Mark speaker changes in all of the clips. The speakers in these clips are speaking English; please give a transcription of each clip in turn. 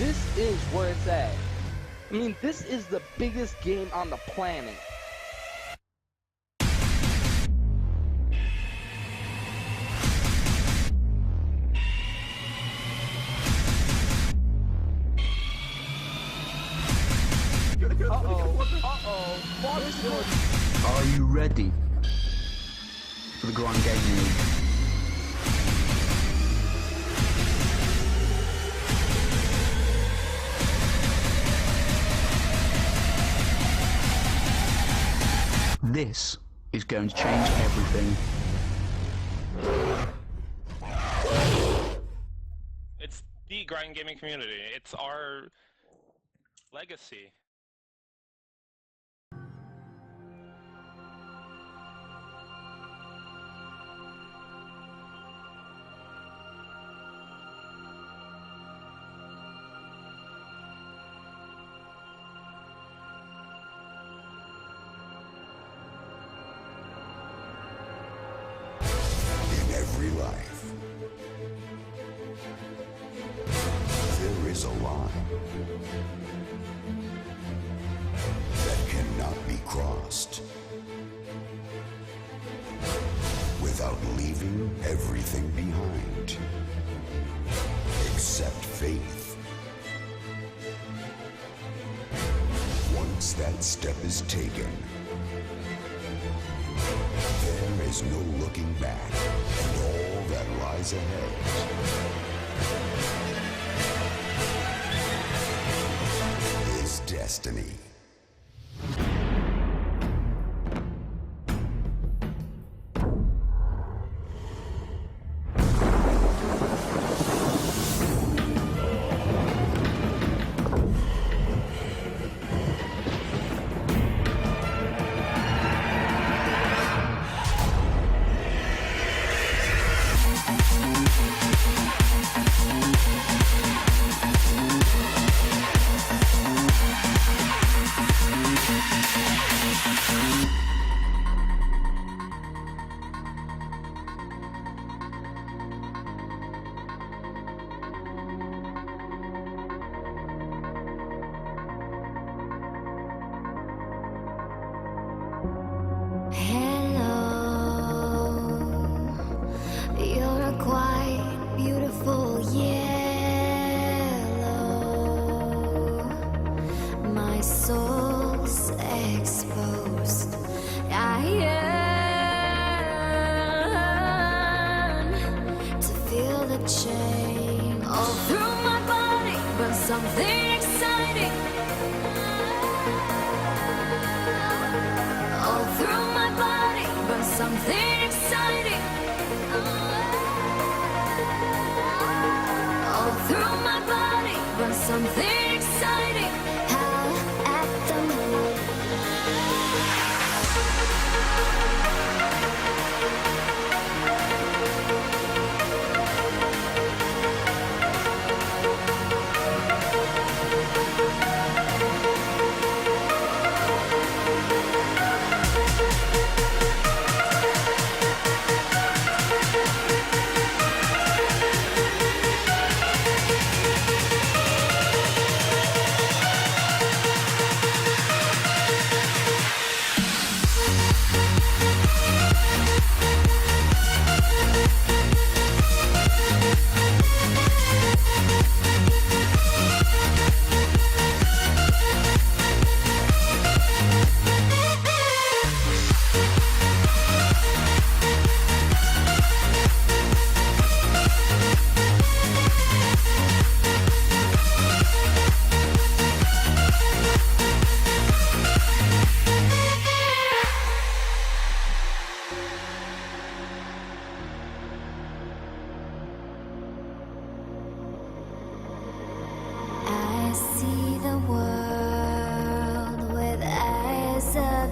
Speaker 1: this is where it's at. I mean, this is the biggest game on the planet.
Speaker 2: Are you ready for the Grand Gaming League? This is going to change everything.
Speaker 3: It's the grind gaming community. It's our legacy.
Speaker 4: Every life, there is a line that cannot be crossed without leaving everything behind, except faith. Once that step is taken, there is no looking back, and all that lies ahead is destiny.
Speaker 5: Soul's exposed. I yearn to feel the chain all through my body, but something exciting all through my body, but something exciting all through my body, but something exciting.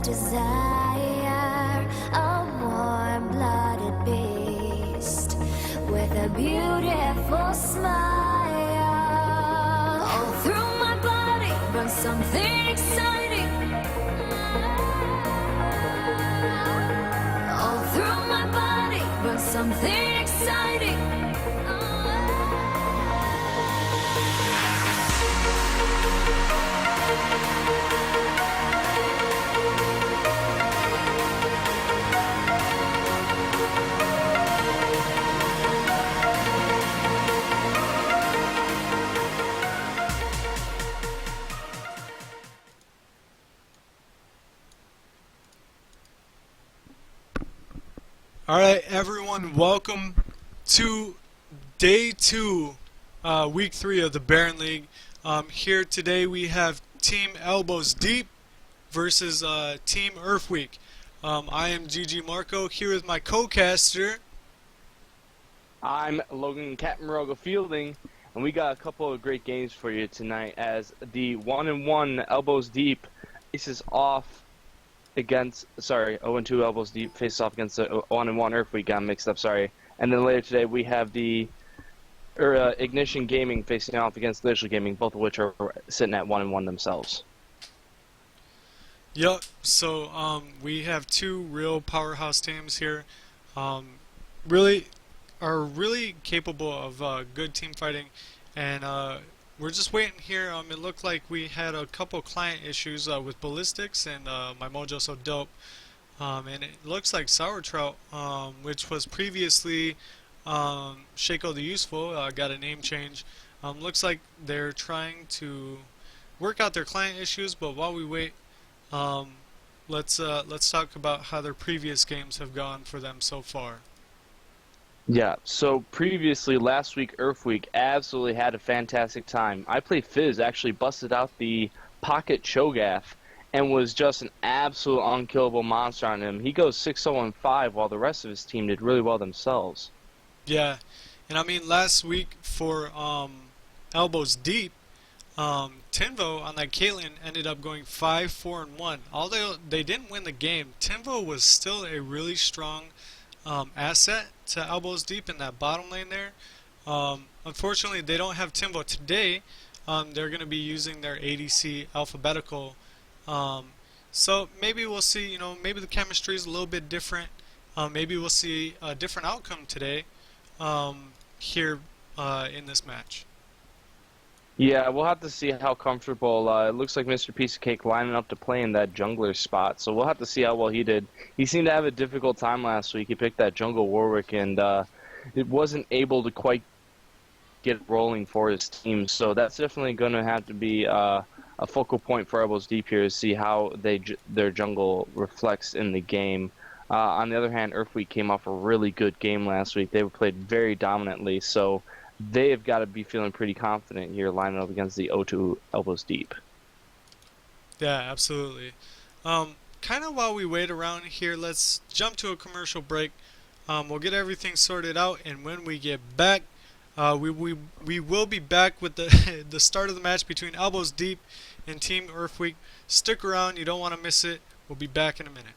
Speaker 5: Desire, a warm-blooded beast with a beautiful smile. All through my body, but something exciting. All through my body, but something exciting.
Speaker 6: Alright, everyone, welcome to day 2, week 3 of the Baron League. Here today we have Team Elbows Deep versus Team Earth Week. I am GG Marco here with my co-caster.
Speaker 1: I'm Logan Catmaroga Fielding, and we got a couple of great games for you tonight as the 1-1 Elbows Deep faces off against, 0-2 Elbows Deep faces off against the 1-1 Earth Week. Got mixed up, sorry. And then later today we have the Ignition Gaming facing off against Glacial Gaming, both of which are sitting at 1-1 themselves.
Speaker 6: Yup, so we have two real powerhouse teams here. Really are really capable of good team fighting, and we're just waiting here. It looked like we had a couple client issues with ballistics and my mojo so dope, and it looks like Sour Trout, which was previously Shaco the Useful, got a name change. Looks like they're trying to work out their client issues, but while we wait, let's talk about how their previous games have gone for them so far.
Speaker 1: Yeah, so previously, last week, Earth Week, absolutely had a fantastic time. I played Fizz, actually busted out the Pocket Cho'Gath, and was just an absolute unkillable monster on him. He goes 6-0-5, while the rest of his team did really well themselves.
Speaker 6: Yeah, and I mean last week for Elbows Deep, Tinvo on that Caitlyn ended up going 5-4-1. Although they didn't win the game, Tinvo was still a really strong asset to Elbows Deep in that bottom lane there. Unfortunately, they don't have Tinvo today. They're going to be using their ADC Alphabetical. So maybe we'll see, maybe the chemistry is a little bit different. Maybe we'll see a different outcome today here in this match.
Speaker 1: Yeah, we'll have to see how comfortable. It looks like Mr. Piece of Cake lining up to play in that jungler spot, so we'll have to see how well he did. He seemed to have a difficult time last week. He picked that jungle Warwick, and it wasn't able to quite get rolling for his team, so that's definitely going to have to be a focal point for Elbows Deep here to see how their jungle reflects in the game. On the other hand, Earthweek came off a really good game last week. They played very dominantly, so they have got to be feeling pretty confident here lining up against the 0-2 Elbows Deep.
Speaker 6: Yeah, absolutely. Kind of while we wait around here, let's jump to a commercial break. We'll get everything sorted out, and when we get back, we will be back with the the start of the match between Elbows Deep and Team Earthweek. Stick around, you don't want to miss it. We'll be back in a minute.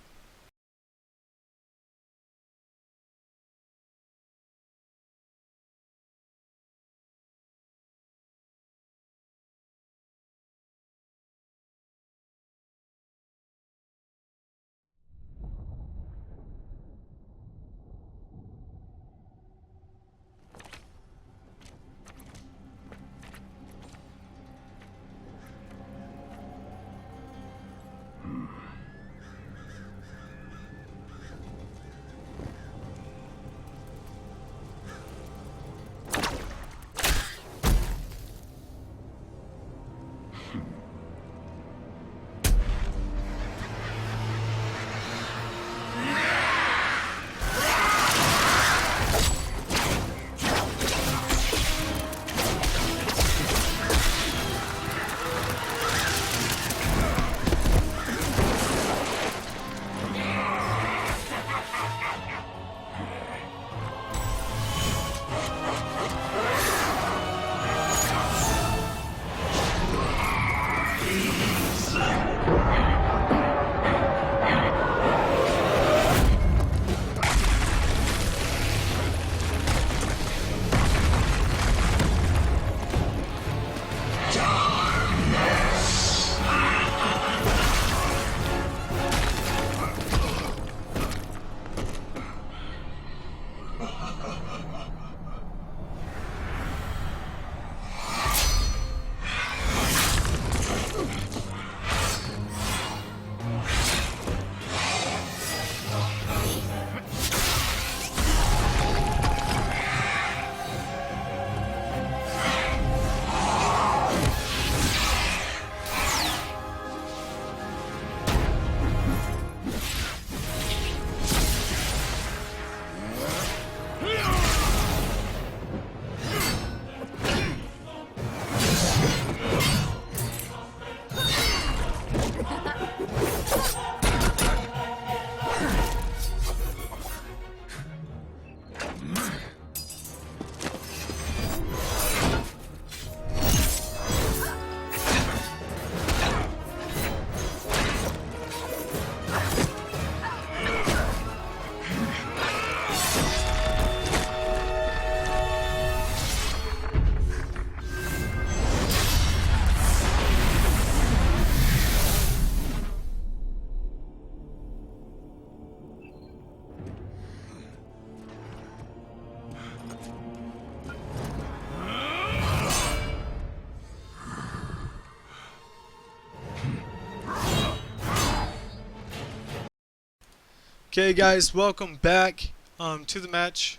Speaker 6: Okay, guys, welcome back to the match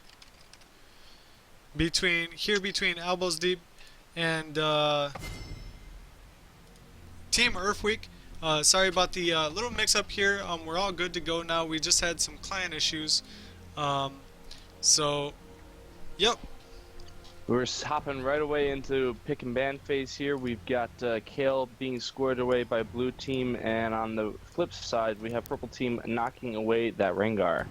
Speaker 6: between Elbows Deep and Team Earthweek. Sorry about the little mix-up here. We're all good to go now. We just had some client issues. So, yep.
Speaker 1: We're hopping right away into pick and ban phase here. We've got Kale being squared away by blue team, and on the flip side, we have purple team knocking away that Rengar.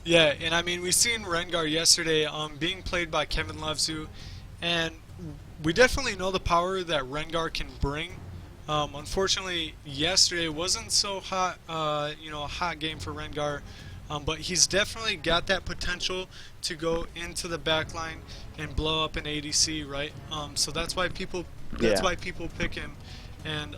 Speaker 6: Yeah, and I mean, we seen Rengar yesterday being played by Kevin Lovesu, and we definitely know the power that Rengar can bring. Unfortunately, yesterday wasn't so hot, a hot game for Rengar. But he's definitely got that potential to go into the back line and blow up an ADC, right? So that's why people pick him, and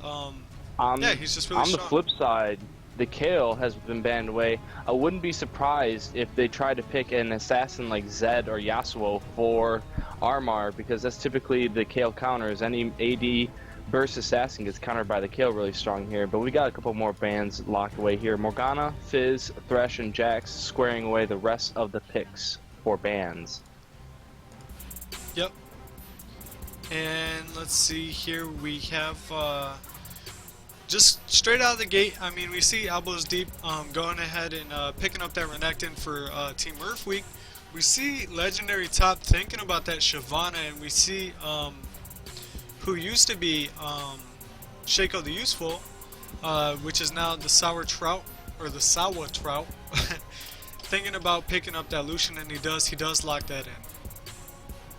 Speaker 6: yeah, he's just really
Speaker 1: on
Speaker 6: strong.
Speaker 1: The flip side, the Kale has been banned away. I wouldn't be surprised if they try to pick an assassin like Zed or Yasuo for Armor, because that's typically the Kale counters. Any AD burst assassin gets countered by the Kale really strong here, but we got a couple more bans locked away here. Morgana, Fizz, Thresh, and Jax squaring away the rest of the picks for bans.
Speaker 6: Yep. And let's see here, we have just straight out of the gate, I mean, we see Elbows Deep going ahead and picking up that Renekton for Team Earthweek. We see Legendary Top thinking about that Shyvana, and we see who used to be Shaco the Useful, which is now the Sour Trout, or the Sawa Trout, thinking about picking up that Lucian, and he does lock that in.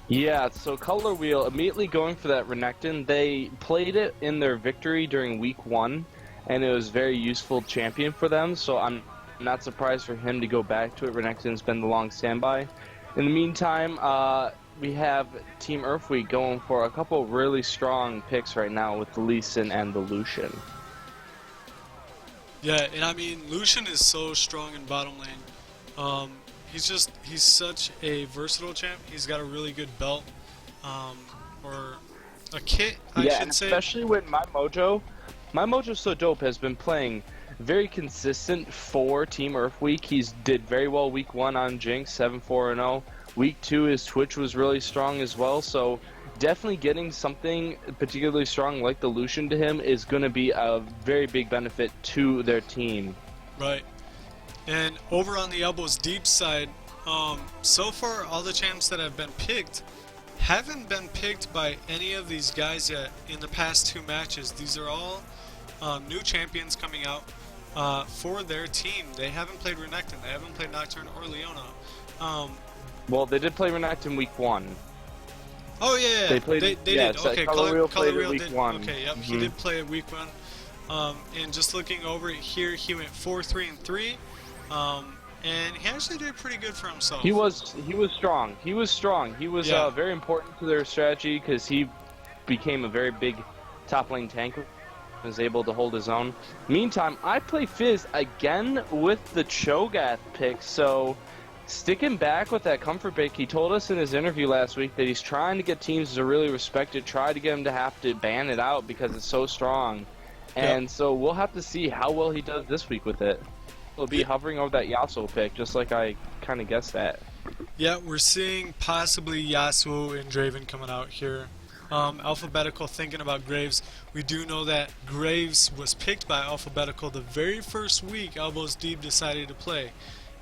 Speaker 1: Yeah, so Color Wheel immediately going for that Renekton. They played it in their victory during week 1, and it was very useful champion for them, so I'm not surprised for him to go back to it. Renekton's been the long standby. In the meantime, we have Team Earthweek going for a couple really strong picks right now with the Lee Sin and the Lucian.
Speaker 6: Yeah, and I mean, Lucian is so strong in bottom lane. He's such a versatile champ. He's got a really good belt, or a kit, I should say.
Speaker 1: Especially when My Mojo So Dope has been playing very consistent for Team Earthweek. He's did very well week 1 on Jinx, 7-4-0. Week 2, his Twitch was really strong as well, so definitely getting something particularly strong like the Lucian to him is going to be a very big benefit to their team.
Speaker 6: Right. And over on the Elbows Deep side, so far all the champs that have been picked haven't been picked by any of these guys yet in the past 2 matches. These are all new champions coming out for their team. They haven't played Renekton, they haven't played Nocturne or Leona.
Speaker 1: Well, they did play Renekton week 1.
Speaker 6: Oh yeah,
Speaker 1: they played.
Speaker 6: They did. Okay,
Speaker 1: Color Wheel played
Speaker 6: Wheel
Speaker 1: week
Speaker 6: did.
Speaker 1: 1.
Speaker 6: Okay, yep, he did play it week 1. And just looking over it here, he went 4-3-3. And he actually did pretty good for himself.
Speaker 1: He was strong. He was very important to their strategy because he became a very big top lane tank. Was able to hold his own. Meantime, I play Fizz again with the Cho'Gath pick, so sticking back with that comfort pick. He told us in his interview last week that he's trying to get teams to really respect it, try to get them to have to ban it out because it's so strong. And so we'll have to see how well he does this week with it. He'll be hovering over that Yasuo pick, just like I kind of guessed at.
Speaker 6: Yeah, we're seeing possibly Yasuo and Draven coming out here. Alphabetical thinking about Graves. We do know that Graves was picked by Alphabetical the very first week Elbows Deep decided to play.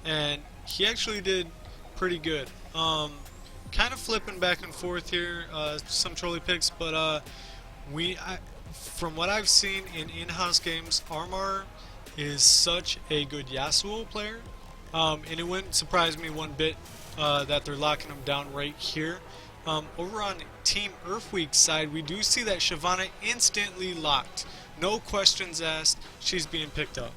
Speaker 6: And he actually did pretty good. Kind of flipping back and forth here, some trolley picks, but from what I've seen in in-house games, Armor is such a good Yasuo player, and it wouldn't surprise me one bit that they're locking him down right here. Over on Team Earthweek's side, we do see that Shyvana instantly locked. No questions asked, she's being picked up.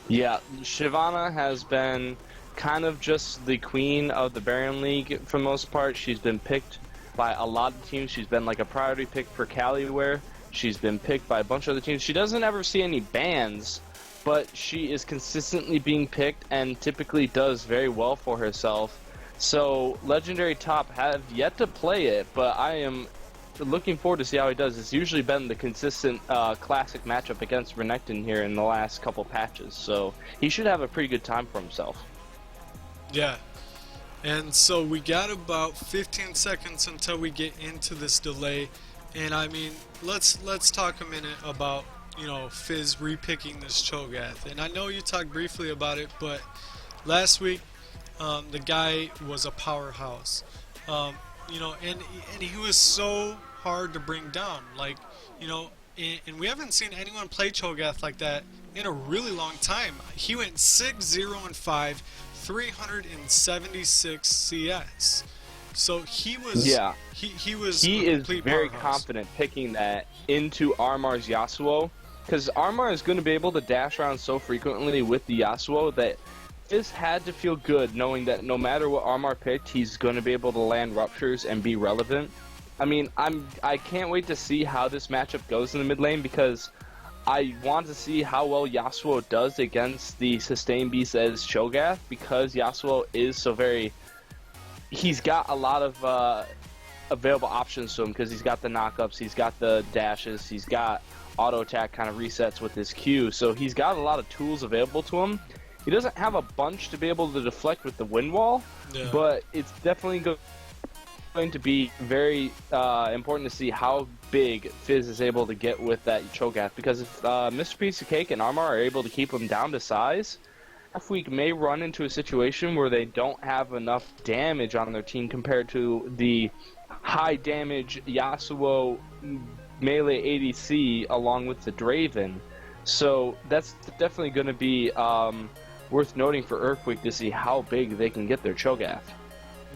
Speaker 1: Yeah, Shyvana has been kind of just the queen of the Baron League for the most part. She's been picked by a lot of teams. She's been like a priority pick for Caliware. She's been picked by a bunch of other teams. She doesn't ever see any bans, but she is consistently being picked and typically does very well for herself. So Legendary Top have yet to play it, but I am looking forward to see how he does. It's usually been the consistent classic matchup against Renekton here in the last couple patches, so he should have a pretty good time for himself.
Speaker 6: Yeah. And so we got about 15 seconds until we get into this delay. And I mean, let's talk a minute about, you know, Fizz repicking this Cho'Gath. And I know you talked briefly about it, but last week the guy was a powerhouse. You know, and he was so hard to bring down. Like, you know, and we haven't seen anyone play Cho'Gath like that in a really long time. He went 6-0-5, 376 CS. So he was
Speaker 1: he is very confident picking that into Armar's Yasuo, because Armar is going to be able to dash around so frequently with the Yasuo that Fizz had to feel good knowing that no matter what Armar picked, he's going to be able to land ruptures and be relevant. I mean, I can't wait to see how this matchup goes in the mid lane, because I want to see how well Yasuo does against the sustain beast as Cho'Gath, because Yasuo is so very... He's got a lot of available options to him, because he's got the knockups, he's got the dashes, he's got auto attack kind of resets with his Q, so he's got a lot of tools available to him. He doesn't have a bunch to be able to deflect with the wind wall, but it's definitely going to be very important to see how big Fizz is able to get with that Cho'Gath, because if Mr. Piece of Cake and Armor are able to keep him down to size, Halfweek may run into a situation where they don't have enough damage on their team compared to the high damage Yasuo melee ADC along with the Draven. So that's definitely going to be worth noting for Earthquake to see how big they can get their Cho'Gath.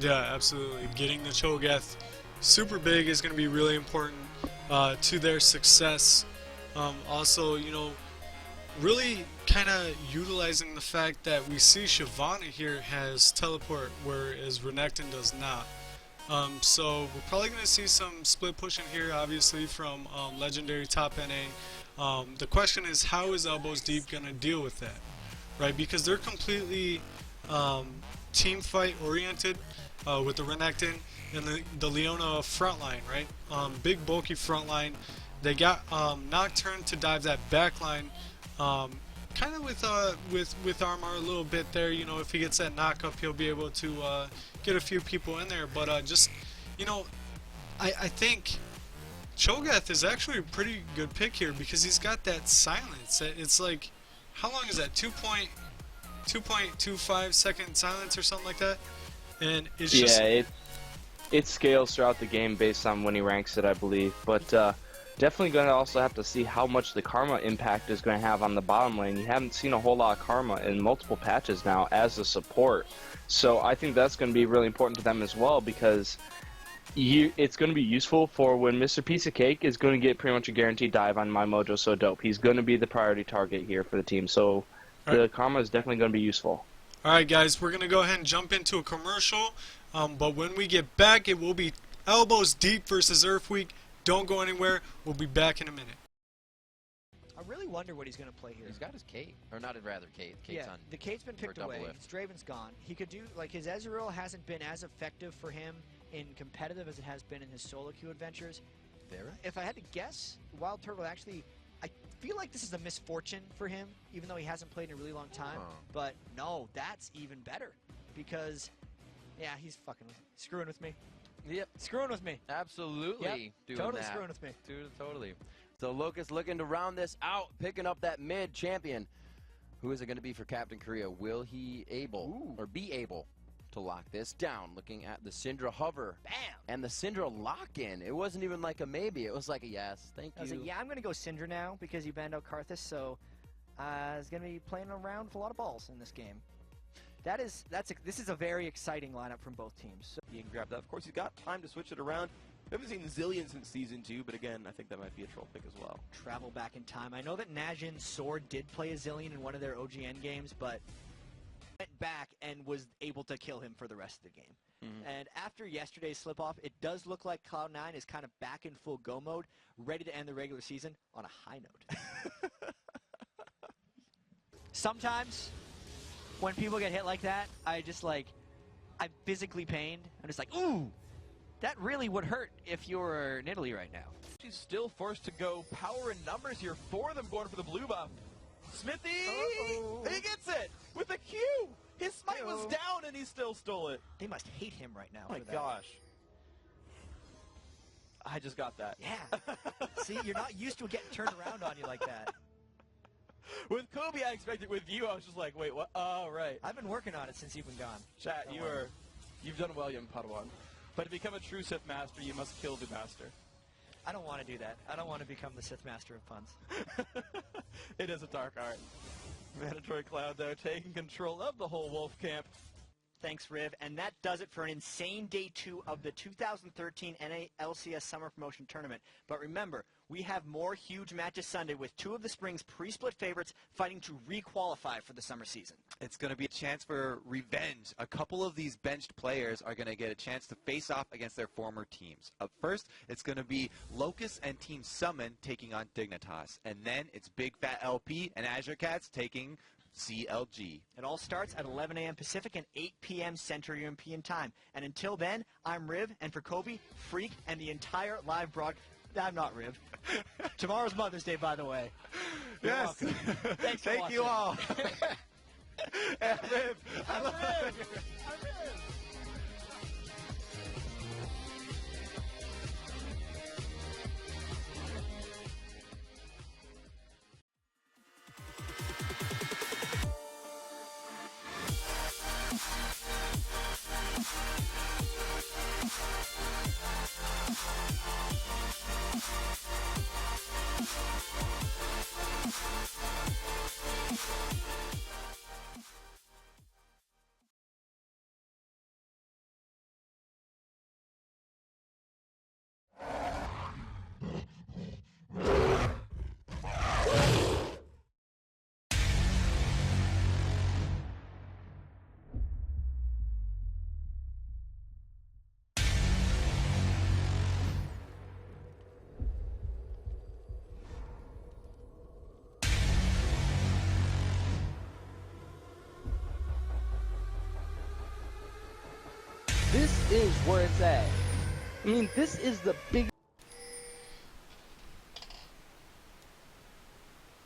Speaker 6: Yeah, absolutely. Getting the Cho'Gath super big is going to be really important to their success. Also, you know, really kind of utilizing the fact that we see Shyvana here has teleport, whereas Renekton does not. So we're probably going to see some split pushing here, obviously, from legendary top NA. The question is, how is Elbows Deep going to deal with that, right? Because they're completely team fight oriented with the Renekton and the Leona frontline, right? Big bulky frontline. They got Nocturne to dive that backline. Kind of with Armar a little bit there, you know, if he gets that knockup, he'll be able to get a few people in there. But just, you know, I think Cho'Gath is actually a pretty good pick here because he's got that silence. It's like, how long is that? 2.25 second silence or something like that? And it's just...
Speaker 1: Yeah, it scales throughout the game based on when he ranks it, I believe. But definitely going to also have to see how much the Karma impact is going to have on the bottom lane. You haven't seen a whole lot of Karma in multiple patches now as a support. So I think that's going to be really important to them as well, because it's going to be useful for when Mr. Piece of Cake is going to get pretty much a guaranteed dive on My Mojo So Dope. He's going to be the priority target here for the team. So the Karma is definitely going to be useful.
Speaker 6: Alright guys, we're going to go ahead and jump into a commercial. But when we get back, it will be Elbows Deep versus Earthquake. Don't go anywhere. We'll be back in a minute.
Speaker 7: I really wonder what he's going to play here.
Speaker 8: He's got his Kate. Or not rather Kate. Kate's on.
Speaker 7: The Kate's been picked away. Draven's gone. He could do, like, his Ezreal hasn't been as effective for him in competitive as it has been in his solo queue adventures. If I had to guess, Wild Turtle actually, I feel like this is a misfortune for him, even though he hasn't played in a really long time. But no, that's even better. Because, yeah, he's fucking screwing with me.
Speaker 8: Yep.
Speaker 7: Screwing with me.
Speaker 8: Absolutely.
Speaker 7: Yep.
Speaker 8: Doing
Speaker 7: Totally
Speaker 8: that.
Speaker 7: screwing with me.
Speaker 8: Totally. So Locust looking to round this out, picking up that mid champion. Who is it going to be for Captain Korea? Will he be able to lock this down? Looking at the Syndra hover.
Speaker 7: Bam!
Speaker 8: And the Syndra lock-in. It wasn't even like a maybe. It was like a yes. Thank you.
Speaker 7: I was like, yeah, I'm going to go Syndra now because you banned out Karthus, so he's going to be playing around with a lot of balls in this game. This is a very exciting lineup from both teams. So
Speaker 9: he can grab that. Of course, he's got time to switch it around. We haven't seen Zillion since Season 2, but again, I think that might be a troll pick as well.
Speaker 7: Travel back in time. I know that Najin's Sword did play a Zillion in one of their OGN games, but went back and was able to kill him for the rest of the game. And after yesterday's slip-off, it does look like Cloud9 is kind of back in full go mode, ready to end the regular season on a high note. Sometimes, when people get hit like that, I'm physically pained. I'm just like, ooh! that really would hurt if you were in Italy right now.
Speaker 9: She's still forced to go power and numbers here for them, going for the blue buff. Smithy! He gets it with the Q! His smite was down and he still stole it.
Speaker 7: They must hate him right now.
Speaker 9: Oh my
Speaker 7: for that.
Speaker 9: gosh. I just got that.
Speaker 7: Yeah. See, you're not used to it getting turned around on you like that.
Speaker 9: With Kobe, I expected. With you, I was just like, wait, what? Oh, right.
Speaker 7: I've been working on it since you've been gone.
Speaker 9: Chat, you've done well, young Padawan. But to become a true Sith Master, you must kill the Master.
Speaker 7: I don't want to do that. I don't want to become the Sith Master of puns.
Speaker 9: It is a dark art. Mandatory Cloud, though, taking control of the whole Wolf camp.
Speaker 7: Thanks, Riv. And that does it for an insane day 2 of the 2013 NALCS Summer Promotion Tournament. But remember, we have more huge matches Sunday with 2 of the spring's pre-split favorites fighting to re-qualify for the summer season.
Speaker 10: It's going to be a chance for revenge. A couple of these benched players are going to get a chance to face off against their former teams. Up first, it's going to be Locust and Team Summon taking on Dignitas. And then it's Big Fat LP and Azure Cats taking CLG.
Speaker 7: It all starts at 11 a.m. Pacific and 8 p.m. Central European Time. And until then, I'm Riv, and for Kobe, Freak, and the entire live broadcast. I'm not Riv. Tomorrow's Mother's Day, by the way. You're
Speaker 10: Yes.
Speaker 7: welcome. Thanks for
Speaker 10: Thank
Speaker 7: watching.
Speaker 10: you all. And Riv, I love
Speaker 7: Riv.
Speaker 10: you.
Speaker 7: I'm Riv.
Speaker 1: This is where it's at. I mean, this is the big...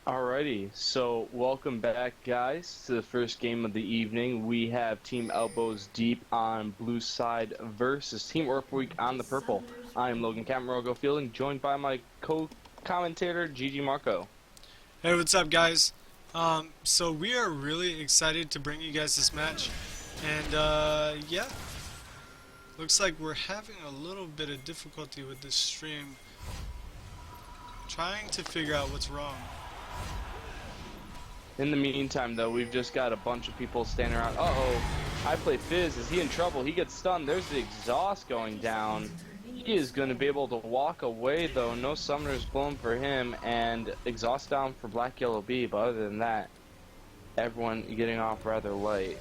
Speaker 1: Alrighty, so welcome back, guys, to the first game of the evening. We have Team Elbows Deep on blue side versus Team Earthweek on the purple. I am Logan Camarogo Fielding, joined by my co-commentator, Gigi Marco.
Speaker 6: Hey, what's up, guys? So we are really excited to bring you guys this match, and yeah, looks like we're having a little bit of difficulty with this stream, trying to figure out what's wrong.
Speaker 1: In the meantime, though, we've just got a bunch of people standing around. Uh-oh, I play Fizz. Is he in trouble? He gets stunned. There's the exhaust going down. He is going to be able to walk away, though. No summoners blown for him, and exhaust down for Black Yellow B. But other than that, everyone getting off rather light.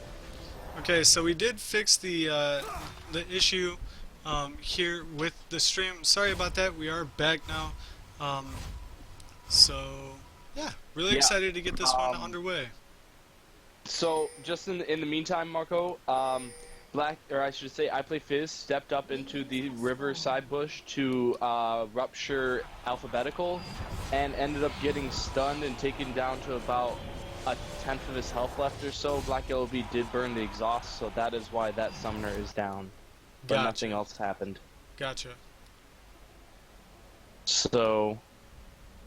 Speaker 6: Okay, so we did fix the issue here with the stream. Sorry about that. We are back now. So yeah, really excited to get this one underway.
Speaker 1: So just in the meantime, Marco, I Play Fizz stepped up into the river side bush to rupture Alphabetical, and ended up getting stunned and taken down to about a 10th of his health left or so. Black Yellow B did burn the exhaust, so that is why that summoner is down. But nothing else happened.
Speaker 6: Gotcha.
Speaker 1: So,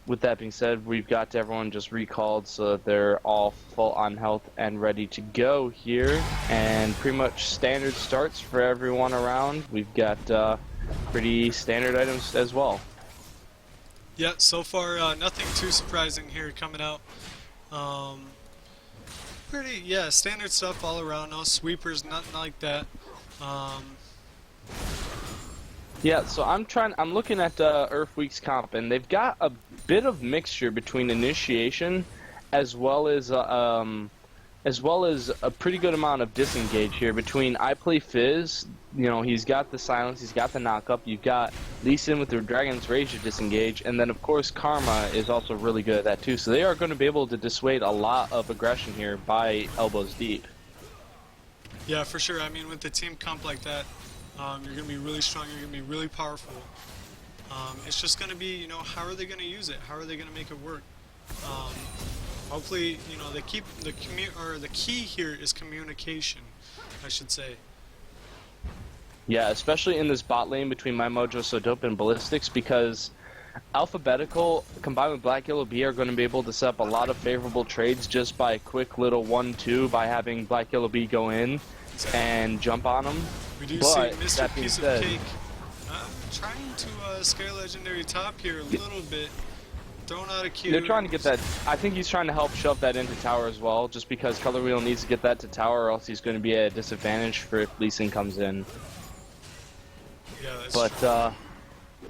Speaker 1: with that being said, we've got everyone just recalled so that they're all full on health and ready to go here. And pretty much standard starts for everyone around. We've got pretty standard items as well.
Speaker 6: Yeah, so far nothing too surprising here coming out. Pretty, yeah, standard stuff all around. No sweepers, nothing like that.
Speaker 1: Yeah, so I'm looking at Earthweek's comp, and they've got a bit of mixture between initiation as well as a pretty good amount of disengage here between I Play Fizz. You know, he's got the silence, he's got the knock-up. You've got Lee Sin with the Dragon's Rage to disengage, and then of course Karma is also really good at that too. So they are going to be able to dissuade a lot of aggression here by Elbows Deep.
Speaker 6: Yeah, for sure. I mean, with the team comp like that, You're going to be really strong. You're going to be really powerful. It's just going to be, you know, how are they going to use it? How are they going to make it work? Hopefully, you know, they keep the key here is communication, I should say.
Speaker 1: Yeah, especially in this bot lane between My Mojo So Dope and Ballistics, because Alphabetical combined with Black Yellow B are going to be able to set up a lot of favorable trades just by a quick little 1-2 by having Black Yellow B go in and jump on them.
Speaker 6: We do
Speaker 1: But
Speaker 6: see Mr.
Speaker 1: that being
Speaker 6: Piece of
Speaker 1: said,
Speaker 6: Cake trying to scare Legendary top here a little bit. Throwing out a Q.
Speaker 1: they're trying to get that. I think he's trying to help shove that into tower as well, just because Color Wheel needs to get that to tower, or else he's going to be at a disadvantage for if Lee Sin comes in.
Speaker 6: Yeah, that's
Speaker 1: But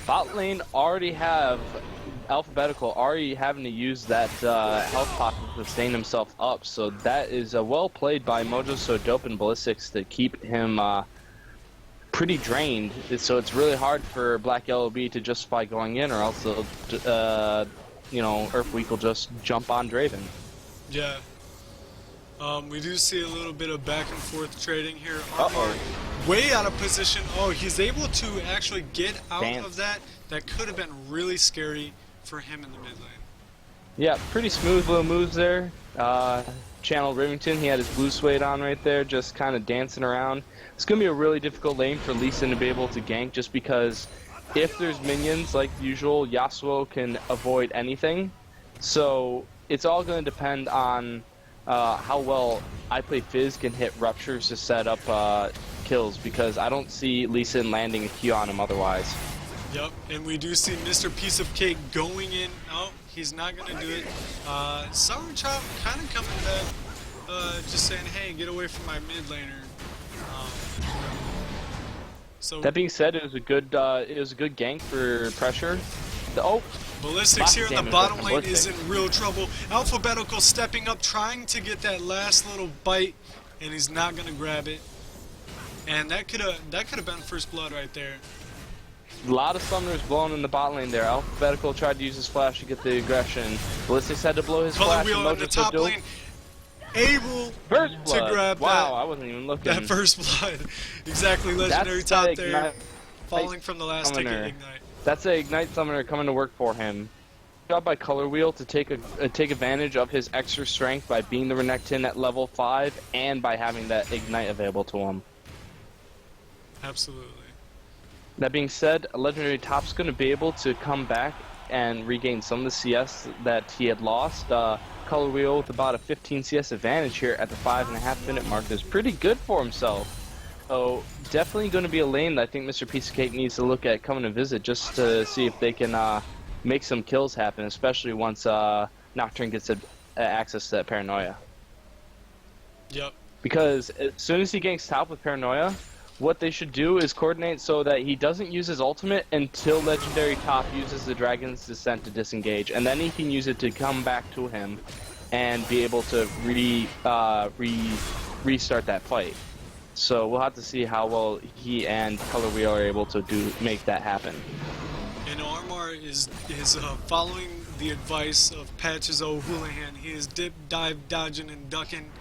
Speaker 1: bot lane already have Alphabetical already having to use that health pot to sustain himself up, so that is well played by Mojo So Dope and Ballistics to keep him pretty drained. So it's really hard for Black Yellow B to justify going in, or else they'll, you know, Earth Week will just jump on Draven.
Speaker 6: Yeah. We do see a little bit of back and forth trading here. Armor way out of position. Oh, he's able to actually get out of that. That could have been really scary for him in the mid lane.
Speaker 1: Yeah, pretty smooth little moves there. Channel Rivington, he had his blue suede on right there, just kind of dancing around. It's going to be a really difficult lane for Lee Sin to be able to gank, just because if there's minions, like usual, Yasuo can avoid anything. So it's all going to depend on how well I Play Fizz can hit ruptures to set up kills, because I don't see Lee Sin landing a Q on him otherwise.
Speaker 6: Yep, and we do see Mr. Piece of Cake going in. Oh, he's not going to do it. Sour Chop kind of coming back, just saying, hey, get away from my mid laner. So
Speaker 1: that being said, it was a good gank for pressure.
Speaker 6: Ballistics here in the bottom lane is in real trouble. Alphabetical stepping up, trying to get that last little bite, and he's not going to grab it. And that could have been first blood right there.
Speaker 1: A lot of summoners blowing in the bot lane there. Alphabetical tried to use his flash to get the aggression. Ballistics had to blow his
Speaker 6: Color
Speaker 1: flash.
Speaker 6: Wheel in the top lane, able to grab
Speaker 1: wow, I wasn't even looking.
Speaker 6: that first blood. Exactly, Legendary top there, falling from the last ticket ignite.
Speaker 1: That's an Ignite Summoner coming to work for him. Good job by Color Wheel to take advantage of his extra strength by being the Renekton at level 5 and by having that Ignite available to him.
Speaker 6: Absolutely.
Speaker 1: That being said, Legendary Top's going to be able to come back and regain some of the CS that he had lost. Color Wheel with about a 15 CS advantage here at the 5.5 minute mark is pretty good for himself. So definitely going to be a lane that I think Mr. Piece of Cake needs to look at coming to visit, just to see if they can make some kills happen, especially once Nocturne gets access to that Paranoia.
Speaker 6: Yep.
Speaker 1: Because as soon as he ganks top with Paranoia, what they should do is coordinate so that he doesn't use his ultimate until Legendary Top uses the Dragon's Descent to disengage, and then he can use it to come back to him and be able to restart that fight. So we'll have to see how well he and Color Wheel are able to make that happen.
Speaker 6: And Armar is following the advice of Patches O'Houlihan. He is dip, dive, dodging, and ducking.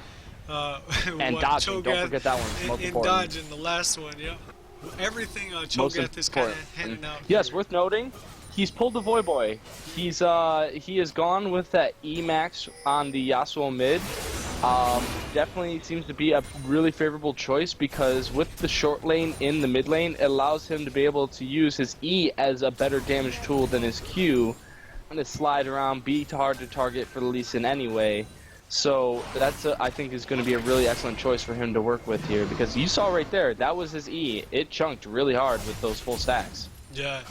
Speaker 1: And dodging, don't forget that one.
Speaker 6: And dodging, the last one, yeah. Everything Cho'Gath is kind of handing out.
Speaker 1: Yes, worth noting, he's pulled the Void Boy. He has gone with that E max on the Yasuo mid. Definitely seems to be a really favorable choice, because with the short lane in the mid lane, it allows him to be able to use his E as a better damage tool than his Q, and to slide around, be hard to target for the Lee Sin anyway. So that's I think is going to be a really excellent choice for him to work with here, because you saw right there, that was his E. It chunked really hard with those full stacks.
Speaker 6: Yeah,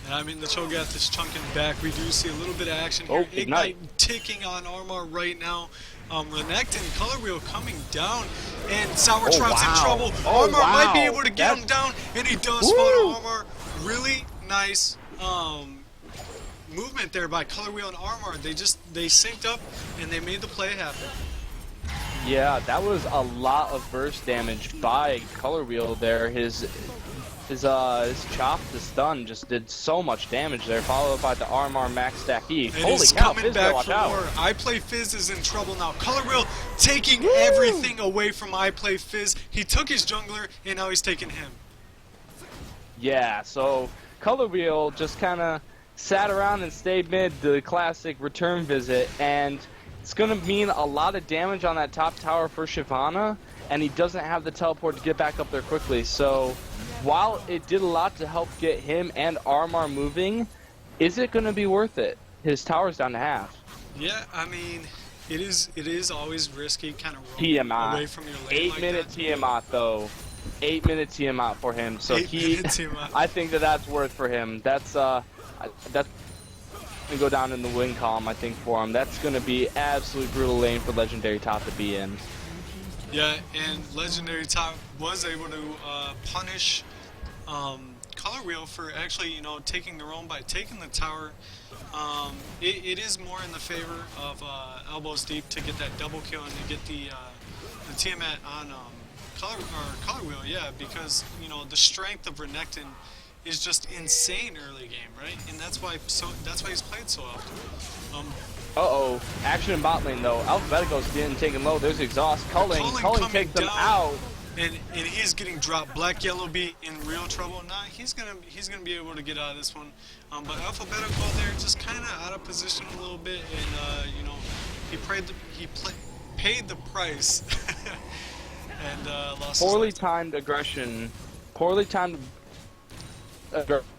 Speaker 6: and I mean the Cho'Gath is chunking back. We do see a little bit of action here. Ignite ticking on Armor right now. Renekton, Color Wheel coming down, and Sour Trout's in trouble. Armor might be able to get him down, and he does spawn Armor. Really nice movement there by Color Wheel and Armor. They synced up and they made the play happen.
Speaker 1: Yeah, that was a lot of burst damage by Color Wheel there. His chop to stun just did so much damage there, followed by the Armor max stack E.
Speaker 6: And
Speaker 1: Holy
Speaker 6: he's
Speaker 1: cow,
Speaker 6: coming
Speaker 1: Fizz,
Speaker 6: back
Speaker 1: watch
Speaker 6: for
Speaker 1: out.
Speaker 6: more. I Play Fizz is in trouble now. Color Wheel taking everything away from I Play Fizz. He took his jungler and now he's taking him.
Speaker 1: Yeah, so Color Wheel just kind of sat around and stayed mid, the classic return visit, and it's going to mean a lot of damage on that top tower for Shyvana, and he doesn't have the teleport to get back up there quickly. So while it did a lot to help get him and Armar moving, is it going to be worth it? His tower's down to half.
Speaker 6: Yeah, I mean, it is always risky, kind of
Speaker 1: Tiamat.
Speaker 6: away from your lane.
Speaker 1: 8-minute Tiamat though. 8-minute Tiamat for him. So I think that's worth for him. That's gonna go down in the win column, I think, for him. That's gonna be absolute brutal lane for Legendary Top to be in.
Speaker 6: Yeah, and Legendary Top was able to punish Color Wheel for actually, you know, taking the roam by taking the tower. It is more in the favor of Elbows Deep to get that double kill and to get the Tiamat on Color Wheel, yeah, because, you know, the strength of Renekton is just insane early game, right? And that's why he's played so often.
Speaker 1: Uh-oh. Action in bot lane, though. Alphabetico's getting taken low. There's exhaust. Culling takes them out.
Speaker 6: And he's getting dropped. Black Yellow Bee in real trouble. Nah, he's gonna be able to get out of this one. But Alphabetical there just kind of out of position a little bit, and you know, he paid the price and lost.
Speaker 1: Poorly timed aggression. Poorly timed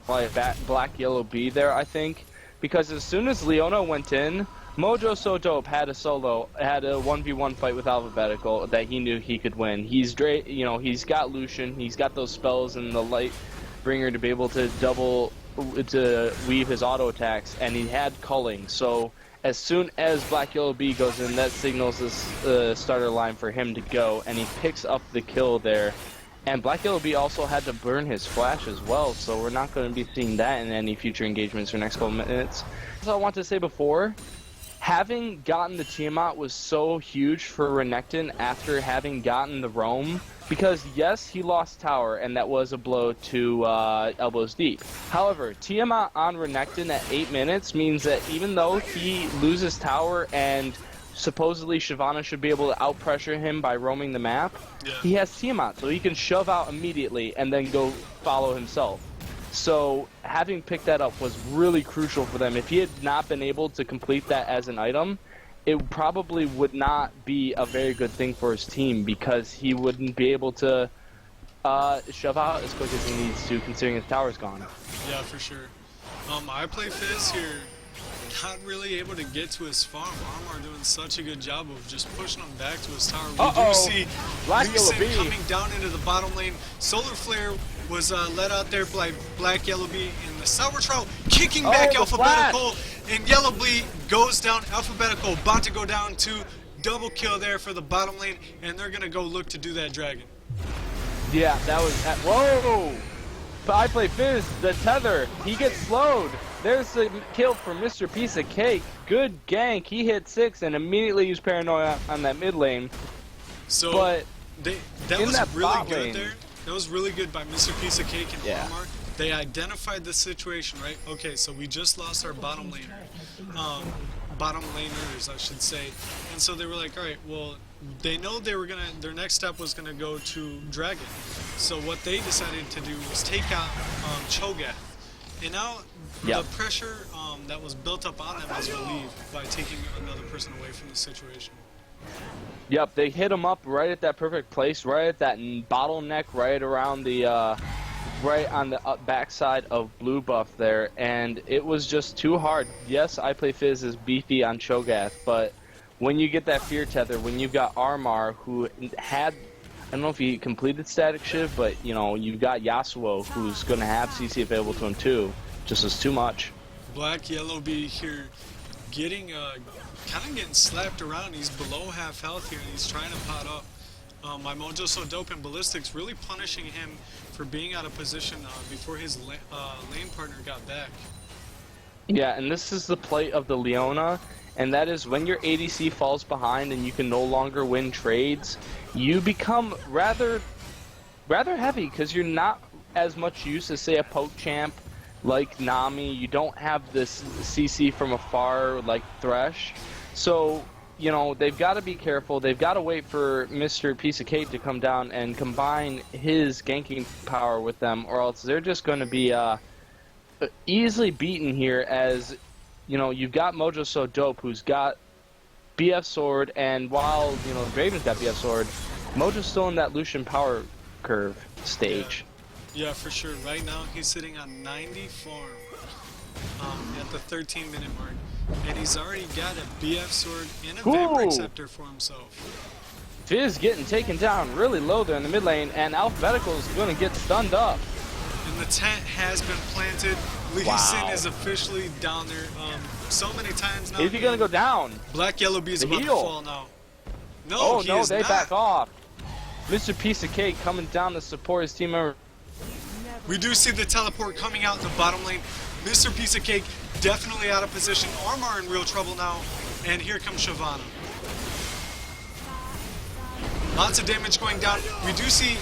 Speaker 1: by Black Yellow Bee there, I think, because as soon as Leona went in, Mojo So Dope had a 1v1 fight with Alphabetical that he knew he could win. He's he's got Lucian, he's got those spells and the Lightbringer to be able to weave his auto attacks, and he had culling. So as soon as Black Yellow Bee goes in, that signals this starter line for him to go, and he picks up the kill there. And Black Yellow Bee also had to burn his flash as well, so we're not going to be seeing that in any future engagements for the next couple minutes. So I want to say before, having gotten the Tiamat was so huge for Renekton after having gotten the roam, because yes, he lost tower, and that was a blow to Elbows Deep. However, Tiamat on Renekton at 8 minutes means that even though he loses tower and supposedly Shyvana should be able to out-pressure him by roaming the map, he has Tiamat, so he can shove out immediately and then go follow himself. So having picked that up was really crucial for them. If he had not been able to complete that as an item, it probably would not be a very good thing for his team, because he wouldn't be able to shove out as quick as he needs to, considering his tower's gone.
Speaker 6: Yeah, for sure. I play Fizz here, not really able to get to his farm. Armar doing such a good job of just pushing him back to his tower. We do see Leeson coming down into the bottom lane. Solar Flare was let out there by Black Yellow Bee, and the Sour Trout kicking back Alphabetical, and Yellow Bee goes down. Alphabetical about to go down to double kill there for the bottom lane, and they're gonna go look to do that dragon.
Speaker 1: Yeah, that was whoa! But I play Fizz, the tether, he gets slowed. There's the kill for Mr. Piece of Cake. Good gank. He hit 6 and immediately used Paranoia on that mid lane.
Speaker 6: So
Speaker 1: but
Speaker 6: that was really good there. That was really good by Mr. Piece of Cake and Armar. They identified the situation, right? Okay, so we just lost our bottom laner. Bottom laners, I should say. And so they were like, alright, well, they know they were their next step was gonna go to Dragon. So what they decided to do was take out Cho'Gath. And now the pressure that was built up on them was relieved by taking another person away from the situation.
Speaker 1: Yep, they hit him up right at that perfect place, right at that bottleneck, right around the, right on the backside of blue buff there, and it was just too hard. Yes, I play Fizz is beefy on Cho'Gath, but when you get that fear tether, when you've got Armar who had, I don't know if he completed Static Shiv, but you know, you've got Yasuo who's going to have CC available to him too. Just was too much.
Speaker 6: Black Yellow Bee here getting kind of getting slapped around. He's below half health here and he's trying to pot up. My Mojo So Dope and Ballistics really punishing him for being out of position before his lane partner got back.
Speaker 1: Yeah, and this is the play of the Leona, and that is when your ADC falls behind and you can no longer win trades, you become rather heavy, because you're not as much use as, say, a poke champ like Nami. You don't have this CC from afar like Thresh. So you know, they've got to be careful. They've got to wait for Mr. Piece of Cake to come down and combine his ganking power with them, or else they're just going to be easily beaten here. As you know, you've got Mojo So Dope, who's got BF Sword, and while you know Draven's got BF Sword, Mojo's still in that Lucian power curve stage.
Speaker 6: Yeah, for sure. Right now he's sitting on 90 farm at the 13-minute mark, and he's already got a BF Sword and a Vampiric Scepter for himself.
Speaker 1: Fizz getting taken down really low there in the mid lane, and Alphabetical is going to get stunned up.
Speaker 6: And the tent has been planted. Lee Sin is officially down there so many times now.
Speaker 1: Is he going to go down?
Speaker 6: Black Yellow Bee is about to fall now. No, he is
Speaker 1: they
Speaker 6: not.
Speaker 1: back off. Mr. Piece of Cake coming down to support his team member.
Speaker 6: We do see the teleport coming out in the bottom lane. Mr. Piece of Cake definitely out of position. Armor in real trouble now. And here comes Shyvana. Lots of damage going down. We do see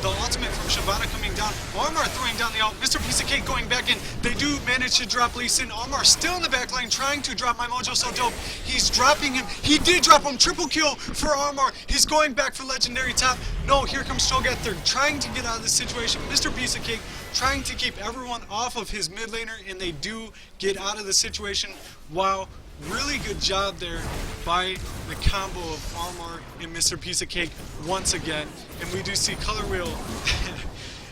Speaker 6: the ultimate from Shyvana coming down. Armor throwing down the ult. Mr. Piece of Cake going back in. They do manage to drop Lee Sin. Armor still in the back lane trying to drop my Mojo So Dope. He's dropping him. He did drop him. Triple kill for Armor. He's going back for Legendary Top. No, here comes Cho'Gath. They're trying to get out of this situation. Mr. Piece of Cake trying to keep everyone off of his mid laner, and they do get out of the situation. Wow. Really good job there by the combo of Armor and Mr. Piece of Cake once again. And we do see Color Wheel,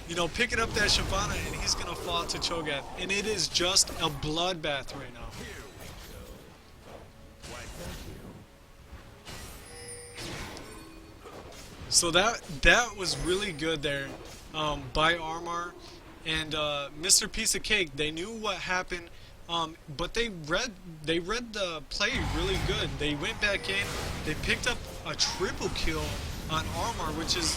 Speaker 6: you know, picking up that Shyvana, and he's going to fall to Cho'Gath. And it is just a bloodbath right now. So that was really good there by Armor and Mr. Piece of Cake. They knew what happened. But they read the play really good. They went back in, they picked up a triple kill on Armor, which is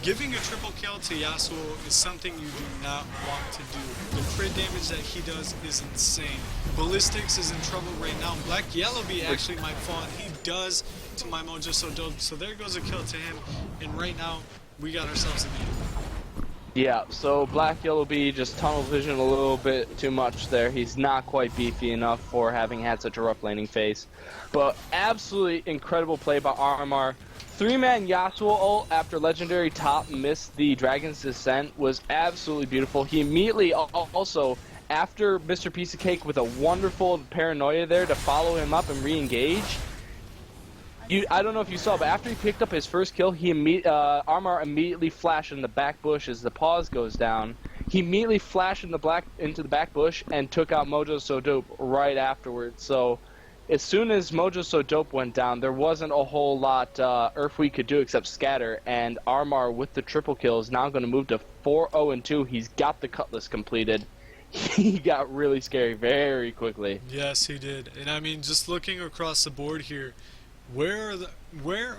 Speaker 6: giving a triple kill to Yasuo is something you do not want to do. The crit damage that he does is insane. Ballistics is in trouble right now. Black Yellow Bee actually might fall, and he does to my Mojo So Dope. So there goes a kill to him, and right now we got ourselves a game.
Speaker 1: Yeah, so Black Yellow Bee just tunnel vision a little bit too much there. He's not quite beefy enough for having had such a rough laning phase. But absolutely incredible play by Armor. 3-man Yasuo ult after Legendary Top missed the Dragon's Descent was absolutely beautiful. He immediately also, after Mr. Piece of Cake with a wonderful paranoia there to follow him up and re-engage. I don't know if you saw, but after he picked up his first kill, Armor immediately flashed in the back bush as the pause goes down. He immediately flashed into the back bush and took out Mojo So Dope right afterwards. So as soon as Mojo So Dope went down, there wasn't a whole lot Earthweek could do except scatter, and Armor with the triple kill is now going to move to 4-0-2. He's got the Cutlass completed. He got really scary very quickly.
Speaker 6: Yes, he did. And I mean, just looking across the board here, where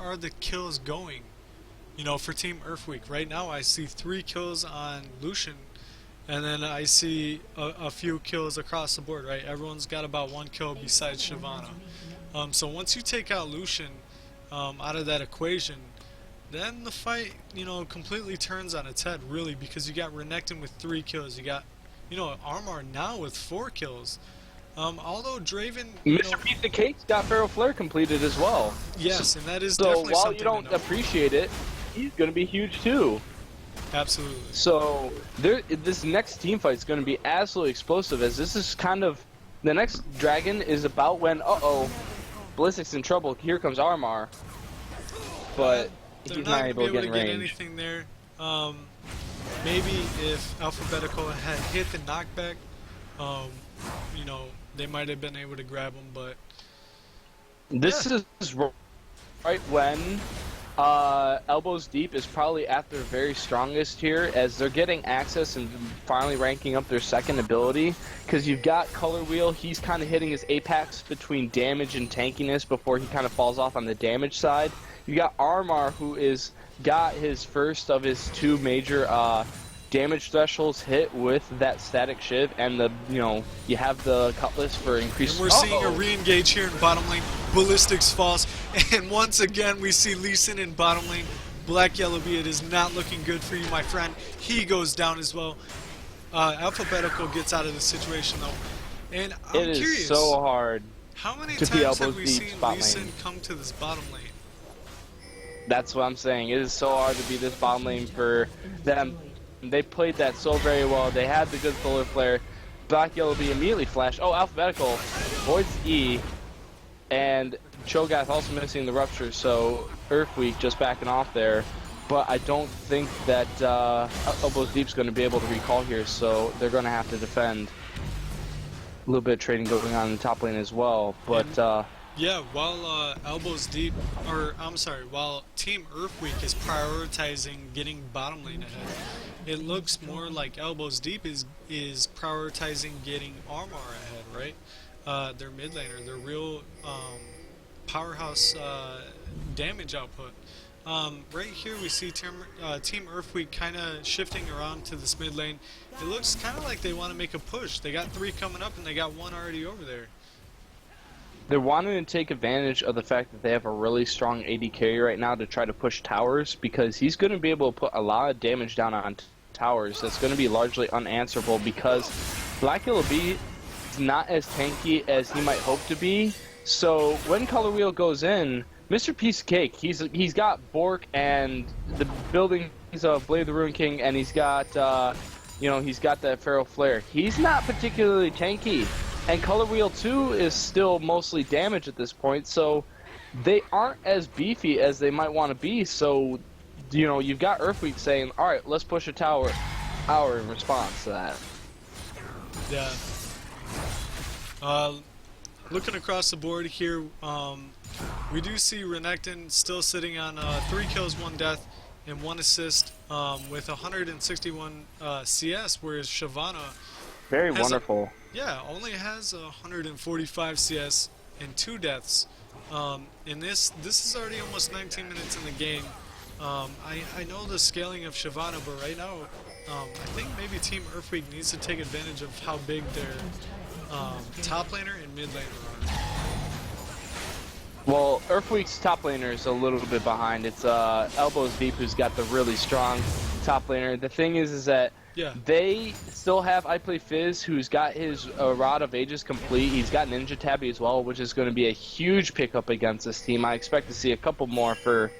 Speaker 6: are the kills going? You know, for Team Earthweek right now, I see 3 kills on Lucian, and then I see a few kills across the board. Right, everyone's got about 1 kill besides Shyvana. So once you take out Lucian out of that equation, then the fight, you know, completely turns on its head, really, because you got Renekton with 3 kills. You got, you know, Armor now with 4 kills. Although Draven,
Speaker 1: Mr. Piece of Cake's got Feral Flare completed as well.
Speaker 6: Yes, and that is
Speaker 1: so
Speaker 6: definitely
Speaker 1: while
Speaker 6: something
Speaker 1: you don't appreciate it, he's going to be huge too.
Speaker 6: Absolutely.
Speaker 1: So this next team fight is going to be absolutely explosive, as this is kind of the next dragon is about when Ballistic's in trouble. Here comes Armor, but he's not able to get in range.
Speaker 6: Anything there. Maybe if Alphabetical had hit the knockback, you know, they might have been able to grab him, but
Speaker 1: this is right when Elbows Deep is probably at their very strongest here, as they're getting access and finally ranking up their second ability, because you've got Color Wheel. He's kind of hitting his apex between damage and tankiness before he kind of falls off on the damage side. You got Armor, who is got his first of his 2 major damage thresholds hit with that static shiv, and you have the Cutlass for increased.
Speaker 6: And we're seeing a re-engage here in bottom lane. Ballistics falls, and once again we see Lee Sin in bottom lane. Black Yellow Bee, it is not looking good for you, my friend. He goes down as well. Alphabetical gets out of the situation though, and I'm curious.
Speaker 1: It is so hard.
Speaker 6: How many
Speaker 1: to be
Speaker 6: times have
Speaker 1: elbows
Speaker 6: we
Speaker 1: deep
Speaker 6: seen
Speaker 1: spot
Speaker 6: Lee Sin
Speaker 1: lane.
Speaker 6: come to this bottom lane?
Speaker 1: That's what I'm saying. It is so hard to be this bottom lane for them. They played that so very well. They had the good solar flare. Black Yellow B immediately flashed. Oh, alphabetical voids E, and Cho'Gath also missing the rupture. So Earthweek just backing off there. But I don't think that Elbows Deep's going to be able to recall here. So they're going to have to defend. A little bit of trading going on in the top lane as well. But
Speaker 6: yeah, while Elbows Deep, or I'm sorry, while Team Earthweek is prioritizing getting bottom lane ahead, it looks more like Elbows Deep is prioritizing getting Armor ahead, right? Their mid laner, their real powerhouse damage output. Right here we see Team Earthweek kind of shifting around to this mid lane. It looks kind of like they want to make a push. They got 3 coming up and they got 1 already over there.
Speaker 1: they're wanting to take advantage of the fact that they have a really strong AD carry right now to try to push towers, because he's going to be able to put a lot of damage down on towers that's going to be largely unanswerable, because Black Yellow B is not as tanky as he might hope to be. So when Color Wheel goes in, Mr. Piece of Cake, he's got Bork and the buildings of Blade of the Ruin King, and he's got he's got that Pharaoh Flare. He's not particularly tanky. And Color Wheel 2 is still mostly damage at this point, so they aren't as beefy as they might want to be. So, you've got Earthweek saying, alright, let's push a tower in response to that.
Speaker 6: Yeah. Looking across the board here, we do see Renekton still sitting on 3 kills, 1 death, and 1 assist with 161 CS, whereas Shyvana
Speaker 1: Very wonderful.
Speaker 6: only has 145 CS and 2 deaths. And this is already almost 19 minutes in the game. I know the scaling of Shyvana, but right now, I think maybe Team Earthweek needs to take advantage of how big their top laner and mid laner are.
Speaker 1: Well, Earthweek's top laner is a little bit behind. It's Elbows Deep who's got the really strong top laner. The thing is that they still have I Play Fizz, who's got his Rod of Ages complete. He's got Ninja Tabby as well, which is going to be a huge pickup against this team. I expect to see a couple more for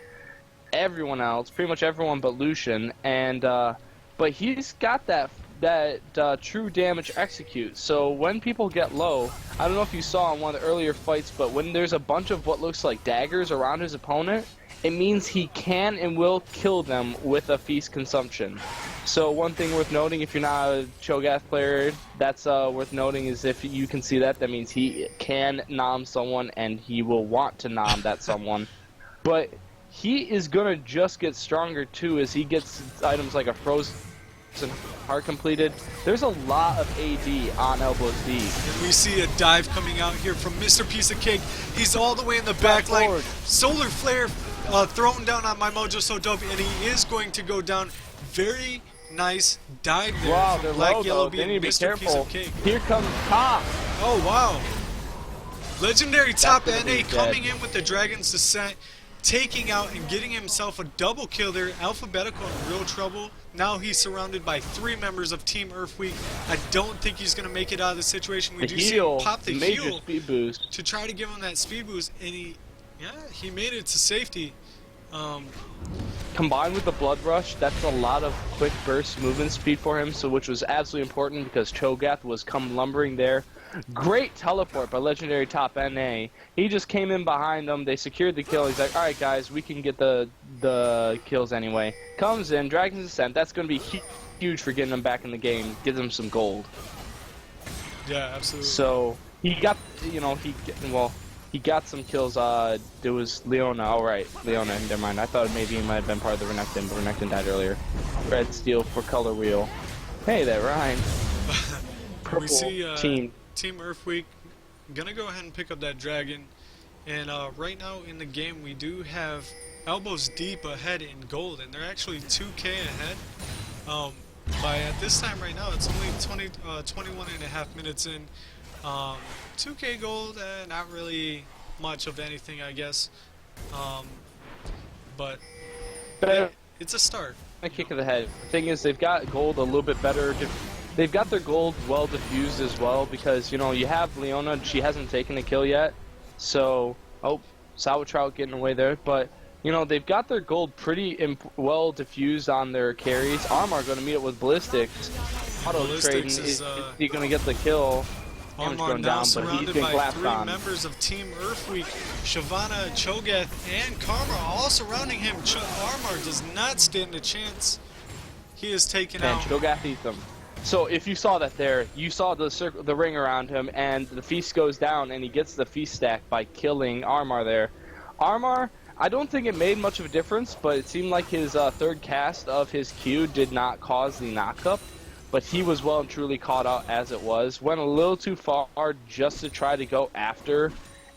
Speaker 1: everyone else, pretty much everyone but Lucian. And but he's got that true damage execute. So when people get low, I don't know if you saw in one of the earlier fights, but when there's a bunch of what looks like daggers around his opponent, it means he can and will kill them with a feast consumption. So one thing worth noting, if you're not a Cho'Gath player, that's worth noting, is if you can see that means he can nom someone and he will want to nom that someone. But he is gonna just get stronger too as he gets items like a frozen heart completed. There's a lot of AD on Elbows Deep.
Speaker 6: And we see a dive coming out here from Mr. Piece of Cake. He's all the way in the back line. Solar Flare thrown down on my Mojo So Dope, and he is going to go down. Very nice dive there.
Speaker 1: Wow,
Speaker 6: from
Speaker 1: they're
Speaker 6: Black
Speaker 1: low,
Speaker 6: Yellow
Speaker 1: though.
Speaker 6: B
Speaker 1: They
Speaker 6: and
Speaker 1: need to be
Speaker 6: Mr. Piece
Speaker 1: careful.
Speaker 6: of Cake.
Speaker 1: Here comes Top.
Speaker 6: Oh, wow. Legendary Top
Speaker 1: gonna be
Speaker 6: NA coming
Speaker 1: dead.
Speaker 6: in with the Dragon's Descent, taking out and getting himself a double kill there. Alphabetical in real trouble. Now he's surrounded by 3 members of Team Earthweek. I don't think he's going to make it out of the situation. We
Speaker 1: The
Speaker 6: do see
Speaker 1: heal,
Speaker 6: him pop the
Speaker 1: major
Speaker 6: heal
Speaker 1: speed boost.
Speaker 6: to try to give him that speed boost, and he made it to safety.
Speaker 1: Combined with the Blood Rush, that's a lot of quick burst movement speed for him, so which was absolutely important because Cho'Gath was come lumbering there. Great teleport by Legendary Top NA. He just came in behind them. They secured the kill. He's like, all right, guys, we can get the kills anyway. Comes in, Dragon's Descent. That's going to be huge for getting them back in the game. Gives them some gold.
Speaker 6: Yeah, absolutely.
Speaker 1: So he got, he got some kills. There was Leona. All right, Leona. Never mind. I thought maybe he might have been part of the Renekton, but Renekton died earlier. Red Steel for Color Wheel. Hey, that rhymed. Purple
Speaker 6: we see
Speaker 1: team.
Speaker 6: Earthweek gonna go ahead and pick up that dragon, and right now in the game we do have Elbows Deep ahead in gold, and they're actually 2K ahead. By at this time right now, it's only 21 and a half minutes in. 2K gold, not really much of anything, I guess. But it's a start.
Speaker 1: A kick of the head. The thing is, they've got gold a little bit better. they've got their gold well diffused as well because, you know, you have Leona, she hasn't taken a kill yet. So, oh, Sauerkraut getting away there, but you know, they've got their gold pretty well diffused on their carries. Armar going to meet it with Ballistics. Auto trading. Is he going to get the kill?
Speaker 6: Armar now surrounded by 3 members of Team Earthweek. Shyvana, Cho'Gath, and Karma all surrounding him. Armar does not stand a chance. He is taken out.
Speaker 1: And Cho'Gath eats him. So if you saw that there, you saw the circle, the ring around him, and the feast goes down, and he gets the feast stack by killing Armar there. Armar, I don't think it made much of a difference, but it seemed like his third cast of his Q did not cause the knockup, but he was well and truly caught out as it was. Went a little too far just to try to go after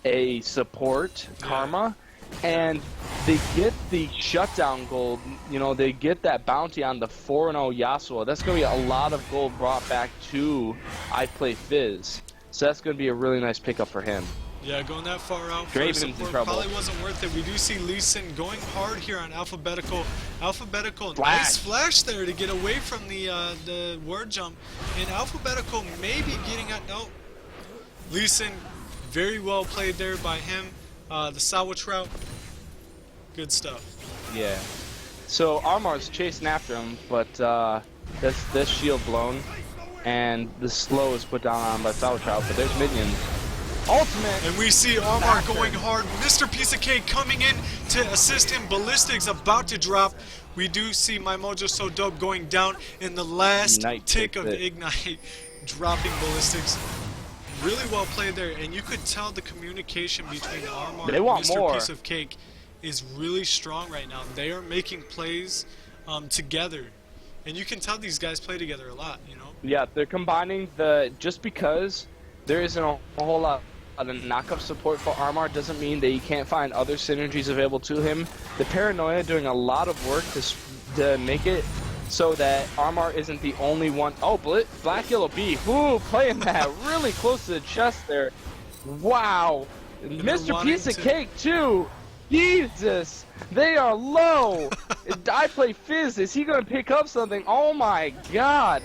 Speaker 1: a support, Karma, and they get the shutdown gold. You know, they get that bounty on the 4-0 Yasuo. That's going to be a lot of gold brought back to I Play Fizz. So that's going to be a really nice pickup for him.
Speaker 6: Yeah, going that far out for
Speaker 1: Draven's
Speaker 6: support
Speaker 1: in trouble.
Speaker 6: probably wasn't worth it. We do see Lee Sin going hard here on Alphabetical. Alphabetical,
Speaker 1: Flash.
Speaker 6: nice flash there to get away from the word jump. And Alphabetical maybe getting at, no. Lee Sin, very well played there by him. The Sauerkraut, good stuff.
Speaker 1: Yeah. So Armar's chasing after him, but this shield blown, and the slow is put down on by Sauerkraut, but there's minions. Ultimate!
Speaker 6: And we see Armar going hard. Mr. Piece of Cake coming in to assist him. Ballistics about to drop. We do see My Mojo So Dope going down in the last tick of the Ignite, dropping Ballistics. Really well played there, and you could tell the communication between Armar and Mr. Piece of Cake is really strong right now. They are making plays together, and you can tell these guys play together a lot, you know?
Speaker 1: Yeah, they're combining just because there isn't a whole lot of knock-up support for Armar doesn't mean that you can't find other synergies available to him. The Paranoia doing a lot of work to make it so that Armar isn't the only one. Oh, Black Yellow B, whoo, playing that really close to the chest there. Wow. Mr. Piece of Cake, too. Jesus, they are low. I Play Fizz. Is he going to pick up something? Oh, my God.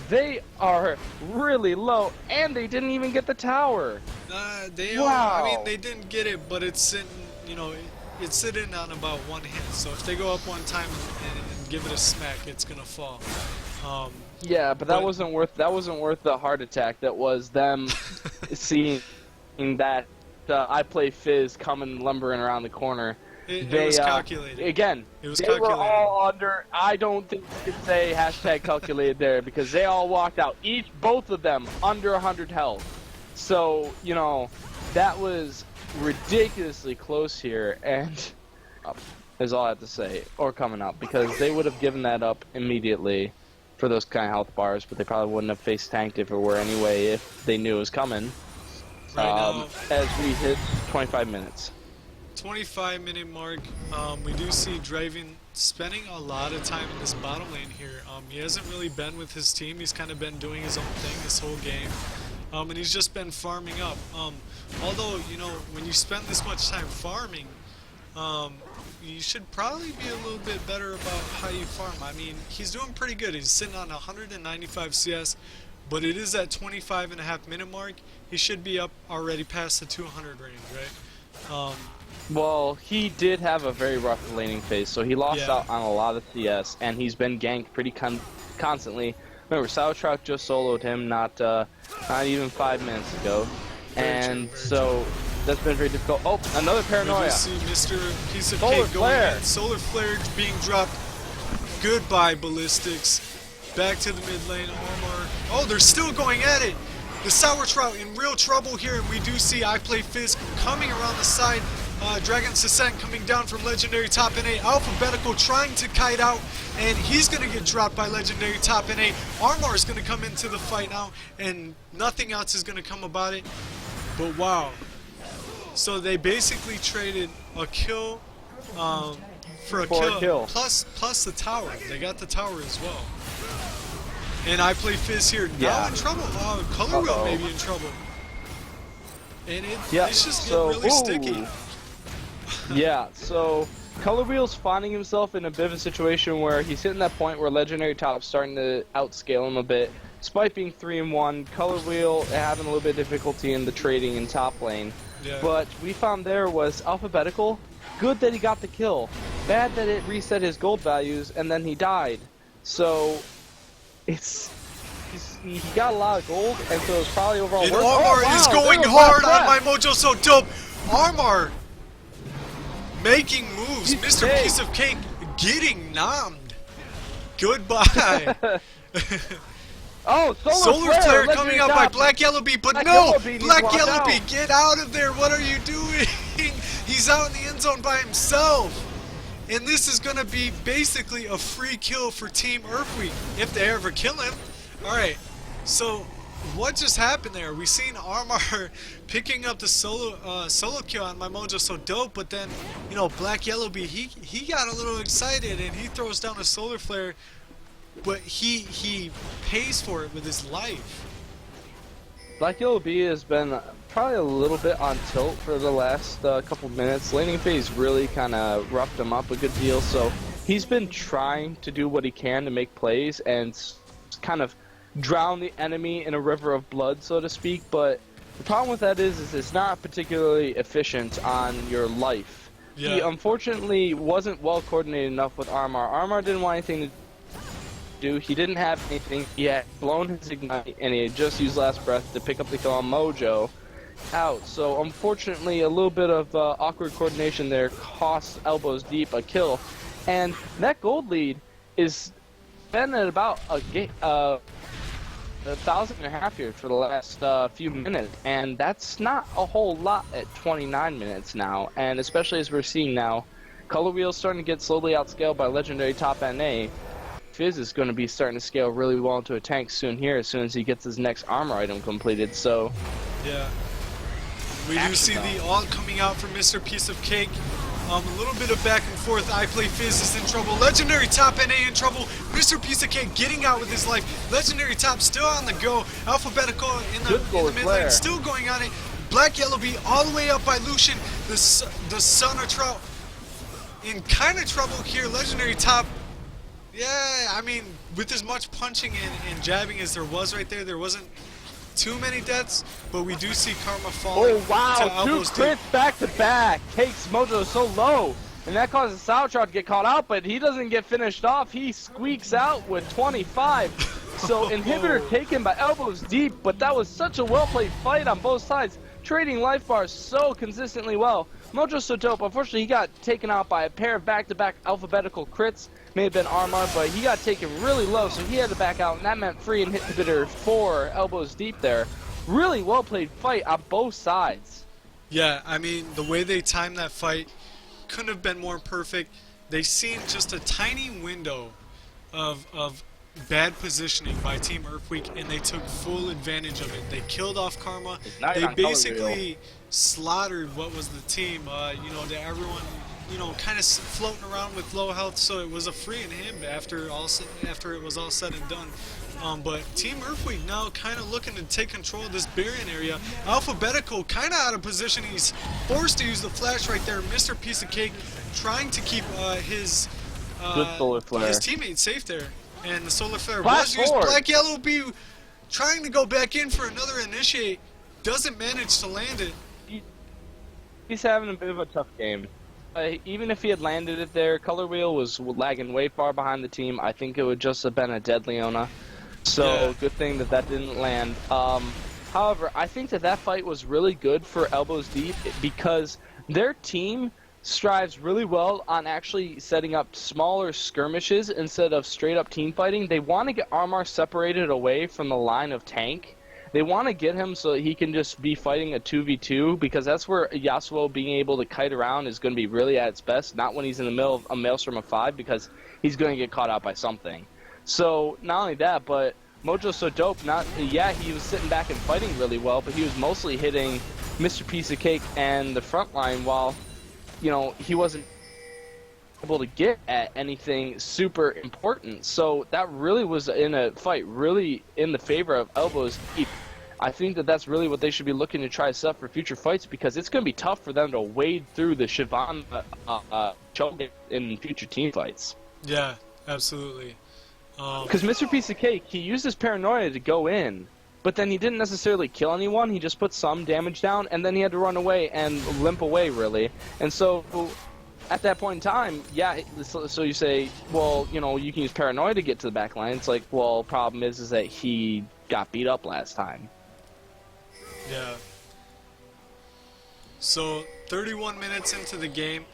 Speaker 1: They are really low, and they didn't even get the tower.
Speaker 6: I mean, they didn't get it, but it's sitting, you know, it's sitting on about one hit. So if they go up one time and give it a smack, it's gonna fall.
Speaker 1: Yeah, but that wasn't worth the heart attack. That was them seeing that I Play Fizz coming lumbering around the corner.
Speaker 6: It was calculated.
Speaker 1: Again,
Speaker 6: it was
Speaker 1: they
Speaker 6: calculated.
Speaker 1: were all under. I don't think you could say hashtag calculated there because they all walked out. Both of them under 100 health. So you know that was ridiculously close here, and is all I have to say. Or coming up because they would have given that up immediately for those kind of health bars, but they probably wouldn't have faced tanked if it were anyway if they knew it was coming.
Speaker 6: Right now,
Speaker 1: as we hit 25 minutes.
Speaker 6: 25-minute mark, we do see Draven spending a lot of time in this bottom lane here. He hasn't really been with his team. He's kind of been doing his own thing this whole game. And he's just been farming up. Although, you know, when you spend this much time farming, you should probably be a little bit better about how you farm. I mean, he's doing pretty good. He's sitting on 195 CS, but it is at 25.5 minute mark. He should be up already past the 200 range, right?
Speaker 1: Well, he did have a very rough laning phase, so he lost out on a lot of CS, and he's been ganked pretty constantly. Remember, Sauerkraut just soloed him not even 5 minutes ago, and so that's been very difficult. Oh, another Paranoia.
Speaker 6: We see Mr. Piece of Cake going in. Solar Flare being dropped. Goodbye, Ballistics. Back to the mid lane, Armor. Oh, they're still going at it. The Sauerkraut in real trouble here, and we do see I Play Fizz coming around the side. Dragon's Descent coming down from Legendary Top NA. Alphabetical trying to kite out, and he's going to get dropped by Legendary Top NA. Armor is going to come into the fight now, and nothing else is going to come about it. But wow. So they basically traded a kill for a kill. Plus the tower. They got the tower as well. And I Play Fizz here now in trouble. Color Wheel may be in trouble. And it's just getting really sticky.
Speaker 1: Yeah, so Color Wheel's finding himself in a bit of a situation where he's hitting that point where Legendary Top's starting to outscale him a bit. despite being 3-1, Color Wheel having a little bit of difficulty in the trading in top lane.
Speaker 6: Yeah.
Speaker 1: But we found there was Alphabetical. Good that he got the kill. Bad that it reset his gold values and then he died. So he got a lot of gold, and so it's probably overall
Speaker 6: And
Speaker 1: worth.
Speaker 6: Armor is going hard on my Mojo So Dope. Armor making moves. Mr. Piece of Cake getting nommed. Goodbye.
Speaker 1: Oh,
Speaker 6: Solar Flare coming out by Black Yellow Bee, but no! Black Yellow Bee, get out of there! What are you doing? He's out in the end zone by himself! And this is gonna be basically a free kill for Team Earthweek, if they ever kill him. Alright, so what just happened there? We seen Armor picking up the solo kill on my Mojo So Dope, but then, you know, Black Yellow Bee, he got a little excited and he throws down a Solar Flare. But he pays for it with his life.
Speaker 1: Black Yellow Bee has been probably a little bit on tilt for the last couple minutes. Laning phase really kind of roughed him up a good deal, so he's been trying to do what he can to make plays and kind of drown the enemy in a river of blood, so to speak. But the problem with that is it's not particularly efficient on your life.
Speaker 6: Yeah.
Speaker 1: He unfortunately wasn't well coordinated enough with Armor. Armor didn't want anything to do. He didn't have anything. He had blown his ignite and he had just used last breath to pick up the kill on Mojo out. So unfortunately a little bit of awkward coordination there cost Elbows Deep a kill, and that gold lead is been at about 1,500 here for the last few minutes, and that's not a whole lot at 29 minutes now. And especially as we're seeing now, Color Wheel's starting to get slowly outscaled by legendary top NA. Fizz is going to be starting to scale really well into a tank soon here, as soon as he gets his next armor item completed. So
Speaker 6: yeah, we do see the ult coming out from Mr. Piece of Cake. A little bit of back and forth. I Play Fizz is in trouble. Legendary Top NA in trouble. Mr. Piece of Cake getting out with his life. Legendary Top still on the go. Alphabetical in the mid lane, still going on it. Black Yellow Bee all the way up by Lucian. The son of Trout in kind of trouble here. Legendary Top. Yeah, I mean, with as much punching and jabbing as there was right there, there wasn't too many deaths, but we do see Karma falling.
Speaker 1: Oh wow, two crits back to back takes Mojo so low, and that causes Sourtrout to get caught out, but he doesn't get finished off. He squeaks out with 25. So inhibitor taken by Elbows Deep, but that was such a well-played fight on both sides, trading life bars so consistently well. Mojo So Dope, unfortunately he got taken out by a pair of back-to-back alphabetical crits. May have been Armor, but he got taken really low, so he had to back out, and that meant free inhibitor for Elbows Deep there. Really well-played fight on both sides.
Speaker 6: Yeah, I mean, the way they timed that fight couldn't have been more perfect. They seen just a tiny window of bad positioning by Team Earthweek, and they took full advantage of it. They killed off Karma. They basically slaughtered what was the team, you know, to everyone, you know, kind of floating around with low health, so it was a free in him after it was all said and done. But Team Earthweek now kind of looking to take control of this Baron area. Alphabetical kind of out of position. He's forced to use the flash right there. Mr. Piece of Cake trying to keep his teammates safe there. And the Solar Flare was used. Black Yellow Bee trying to go back in for another initiate. Doesn't manage to land it.
Speaker 1: He's having a bit of a tough game. Even if he had landed it there, Color Wheel was lagging way far behind the team. I think it would just have been a dead Leona. So yeah. Good thing that that didn't land. However, I think that fight was really good for Elbows Deep because their team strives really well on actually setting up smaller skirmishes instead of straight up team fighting. They want to get Armor separated away from the line of tank. They want to get him so that he can just be fighting a 2v2, because that's where Yasuo being able to kite around is going to be really at its best, not when he's in the middle of a maelstrom of 5, because he's going to get caught out by something. So not only that, but Mojo So Dope, he was sitting back and fighting really well, but he was mostly hitting Mr. Piece of Cake and the front line while, you know, he wasn't able to get at anything super important. So that really was in a fight really in the favor of Elbows Deep. I think that that's really what they should be looking to try to set up for future fights, because it's going to be tough for them to wade through the Siobhan choke in future team fights.
Speaker 6: Yeah, absolutely.
Speaker 1: Because Mr. Piece of Cake, he used his paranoia to go in, but then he didn't necessarily kill anyone. He just put some damage down, and then he had to run away and limp away, really. And so, at that point in time, yeah, so you say, well, you know, you can use paranoia to get to the back line. It's like, well, problem is that he got beat up last time.
Speaker 6: Yeah. So 31 minutes into the game,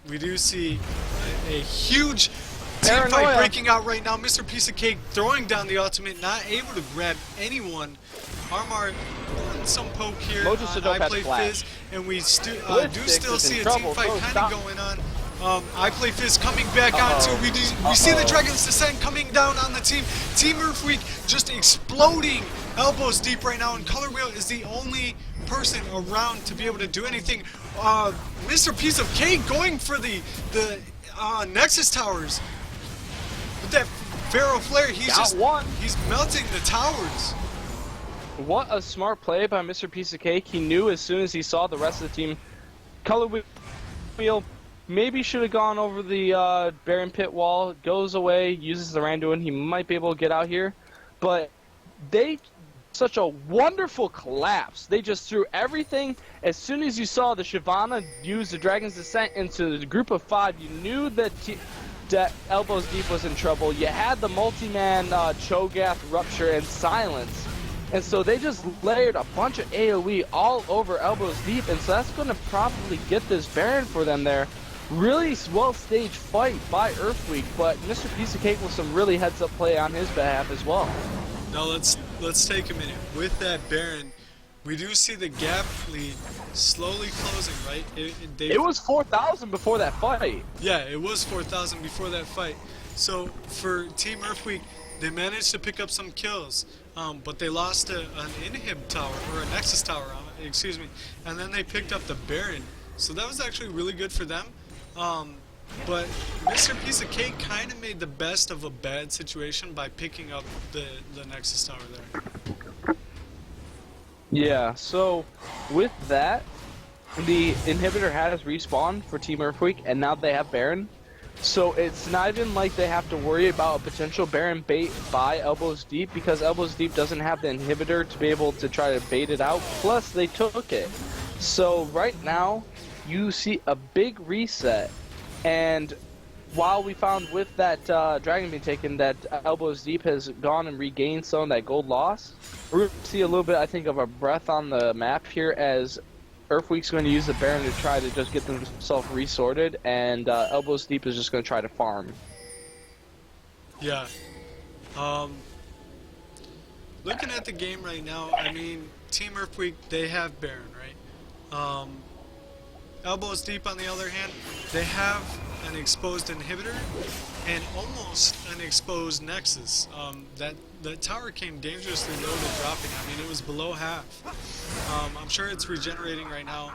Speaker 6: we do see a huge team fight breaking out right now. Mr. Piece of Cake throwing down the ultimate, not able to grab anyone. Armar pulling some poke here on I Play Fizz, and we do still see a team fight kind of going on. I Play Fizz coming back onto it. We see the Dragon's Descent coming down on the team. Team Earthquake just exploding elbows deep right now, and Color Wheel is the only person around to be able to do anything. Mr. Piece of Cake going for the Nexus Towers. With that Pharaoh Flare, he's melting the towers.
Speaker 1: What a smart play by Mr. Piece of Cake. He knew as soon as he saw the rest of the team. Color Wheel maybe should have gone over the Baron Pit wall. Goes away, uses the Randuin. He might be able to get out here. But such a wonderful collapse. They just threw everything. As soon as you saw the Shyvana use the Dragon's Descent into the group of 5, you knew that Elbows Deep was in trouble. You had the multi-man Cho'Gath Rupture and Silence. And so they just layered a bunch of AoE all over Elbows Deep, and so that's going to probably get this Baron for them there. Really well-staged fight by Earthquake, but Mr. Piece of Cake with some really heads-up play on his behalf as well.
Speaker 6: Now let's take a minute. With that Baron, we do see the gap lead slowly closing, right?
Speaker 1: It was 4,000 before that fight.
Speaker 6: Yeah, it was 4,000 before that fight. So for Team Earthquake, they managed to pick up some kills, but they lost an inhib tower, or a Nexus tower, excuse me, and then they picked up the Baron. So that was actually really good for them. But Mr. Piece of Cake kind of made the best of a bad situation by picking up the Nexus tower there.
Speaker 1: Yeah, so with that, the inhibitor has respawned for Team Earthquake, and now they have Baron. So it's not even like they have to worry about a potential Baron bait by Elbows Deep, because Elbows Deep doesn't have the inhibitor to be able to try to bait it out. Plus, they took it. So right now, you see a big reset. And while we found with that Dragon being taken that Elbows Deep has gone and regained some of that gold loss, we're going to see a little bit, I think, of a breath on the map here as Earthquake's going to use the Baron to try to just get themselves resorted, and Elbows Deep is just going to try to farm.
Speaker 6: Yeah. Looking at the game right now, I mean, Team Earthquake, they have Baron, right? Elbows Deep, on the other hand, they have an exposed inhibitor and almost an exposed Nexus. That tower came dangerously low to dropping. I mean, it was below half. I'm sure it's regenerating right now,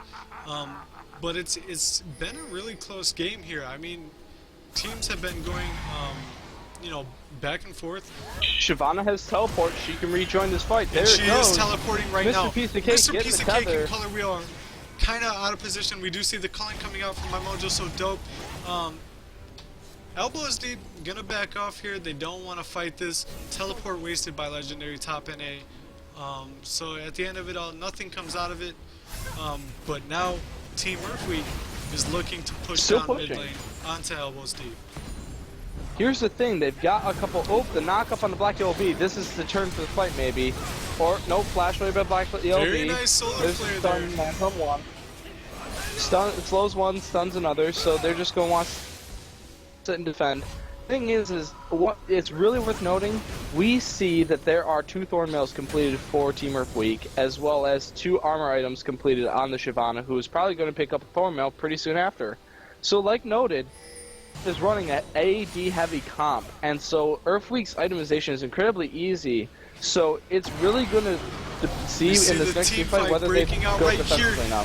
Speaker 6: but it's been a really close game here. I mean, teams have been going, you know, back and forth.
Speaker 1: Shyvana has teleport. She can rejoin this fight. There
Speaker 6: she is teleporting right now.
Speaker 1: Mr. Piece of Cake,
Speaker 6: Mr. Piece of Cake and Color Wheel are kind of out of position. We do see the culling coming out from my Mojo So Dope. Elbows Deep gonna back off here. They don't want to fight this. Teleport wasted by Legendary top NA. So at the end of it all, nothing comes out of it. But now Team Earthquake is looking to push down mid lane onto Elbows Deep.
Speaker 1: Here's the thing, they've got a couple, the knock up on the Black Yellow B. This is the turn for the fight maybe. Or, no, flash away by Black Yellow B.
Speaker 6: Very nice solar flare there.
Speaker 1: Man from one. Stun, it slows one, stuns another, so they're just going to want to sit and defend. Thing is what it's really worth noting, we see that there are 2 Thorn Mails completed for Team Earthquake, as well as 2 armor items completed on the Shyvana, who is probably going to pick up a Thorn Mail pretty soon after. So like noted, is running an AD heavy comp, and so Earthquake's itemization is incredibly easy. So it's really going to see in this next team fight whether they go
Speaker 6: right
Speaker 1: defensively
Speaker 6: here.
Speaker 1: now.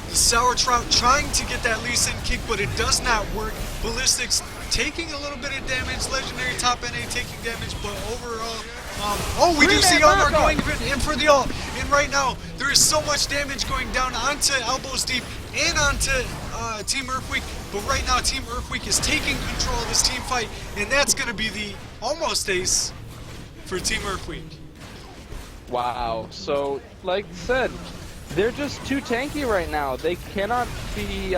Speaker 6: The Sour Trout trying to get that Lee Sin kick, but it does not work. Ballistics taking a little bit of damage. Legendary top NA taking damage, but overall, oh, we do see Omar going in for the ult. And right now, there is so much damage going down onto Elbows Deep. and onto Team Earthquake. But right now, Team Earthquake is taking control of this team fight, and that's going to be the almost ace for Team Earthquake.
Speaker 1: Wow. So, like I said, they're just too tanky right now. They cannot be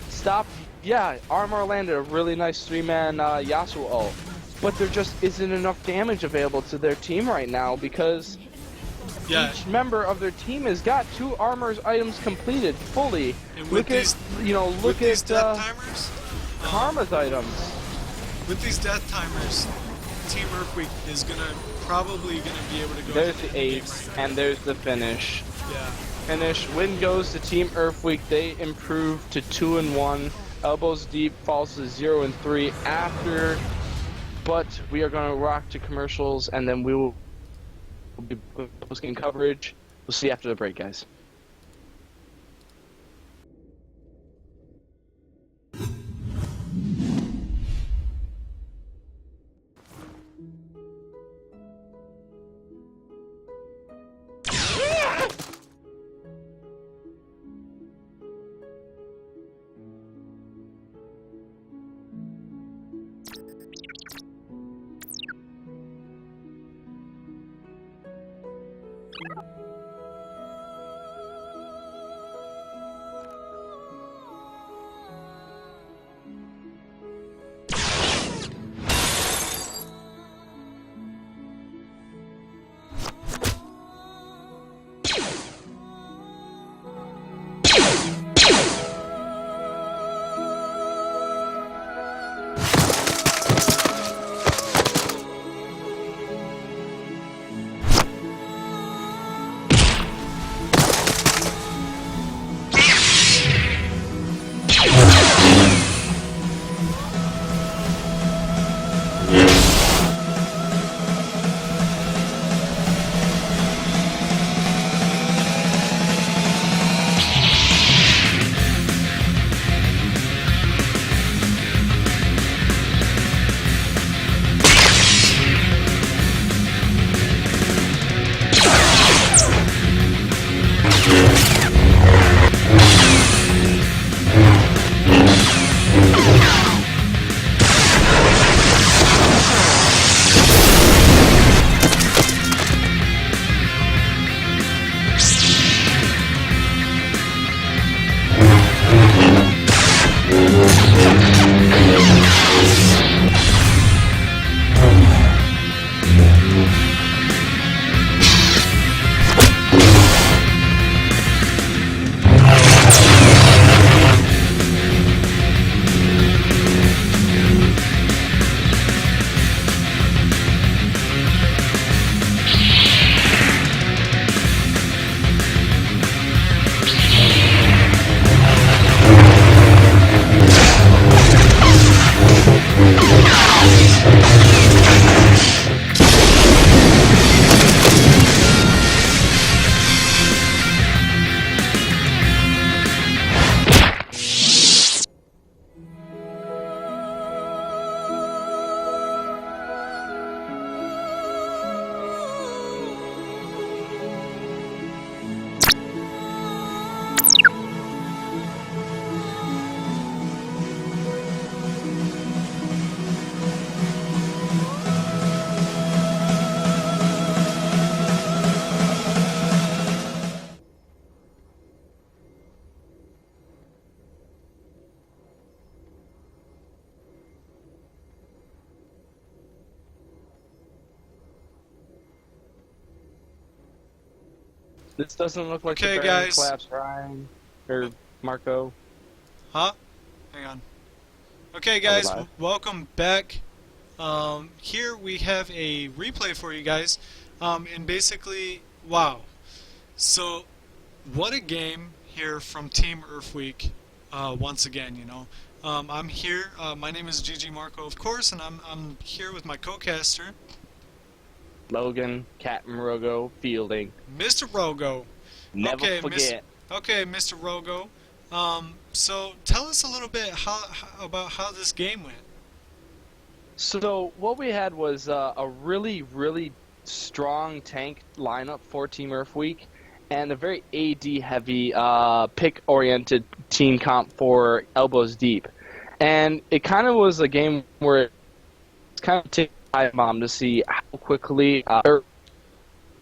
Speaker 1: stopped. Yeah, Armor landed a really nice 3-man Yasuo ult, but there just isn't enough damage available to their team right now because each member of their team has got 2 armors items completed fully.
Speaker 6: And
Speaker 1: look at
Speaker 6: death timers,
Speaker 1: Karma's items.
Speaker 6: With these death timers, Team Earthquake is probably gonna be able to go.
Speaker 1: There's the ace, and there's the finish.
Speaker 6: Yeah.
Speaker 1: Finish. Win goes to Team Earthquake. They improve to 2-1. Elbows Deep falls to 0-3 after. But we are going to rock to commercials, and then we will be posting coverage. We'll see you after the break, guys. This doesn't look like
Speaker 6: okay,
Speaker 1: the
Speaker 6: guys.
Speaker 1: collapse, Ryan or Marco.
Speaker 6: Huh? Hang on. Okay, guys, welcome back. Here we have a replay for you guys, and basically, wow. So, what a game here from Team Earthquake. Once again, you know, I'm here. My name is GG Marco, of course, and I'm here with my co-caster.
Speaker 1: Logan, Captain Rogo, fielding.
Speaker 6: Mr. Rogo.
Speaker 1: Never forget.
Speaker 6: Okay, Mr. Rogo. So tell us a little bit about how this game went.
Speaker 1: So what we had was a really, really strong tank lineup for Team Earthquake, and a very AD heavy pick oriented team comp for Elbows Deep. And it kind of was a game where it's kind of taking a bomb to see how quickly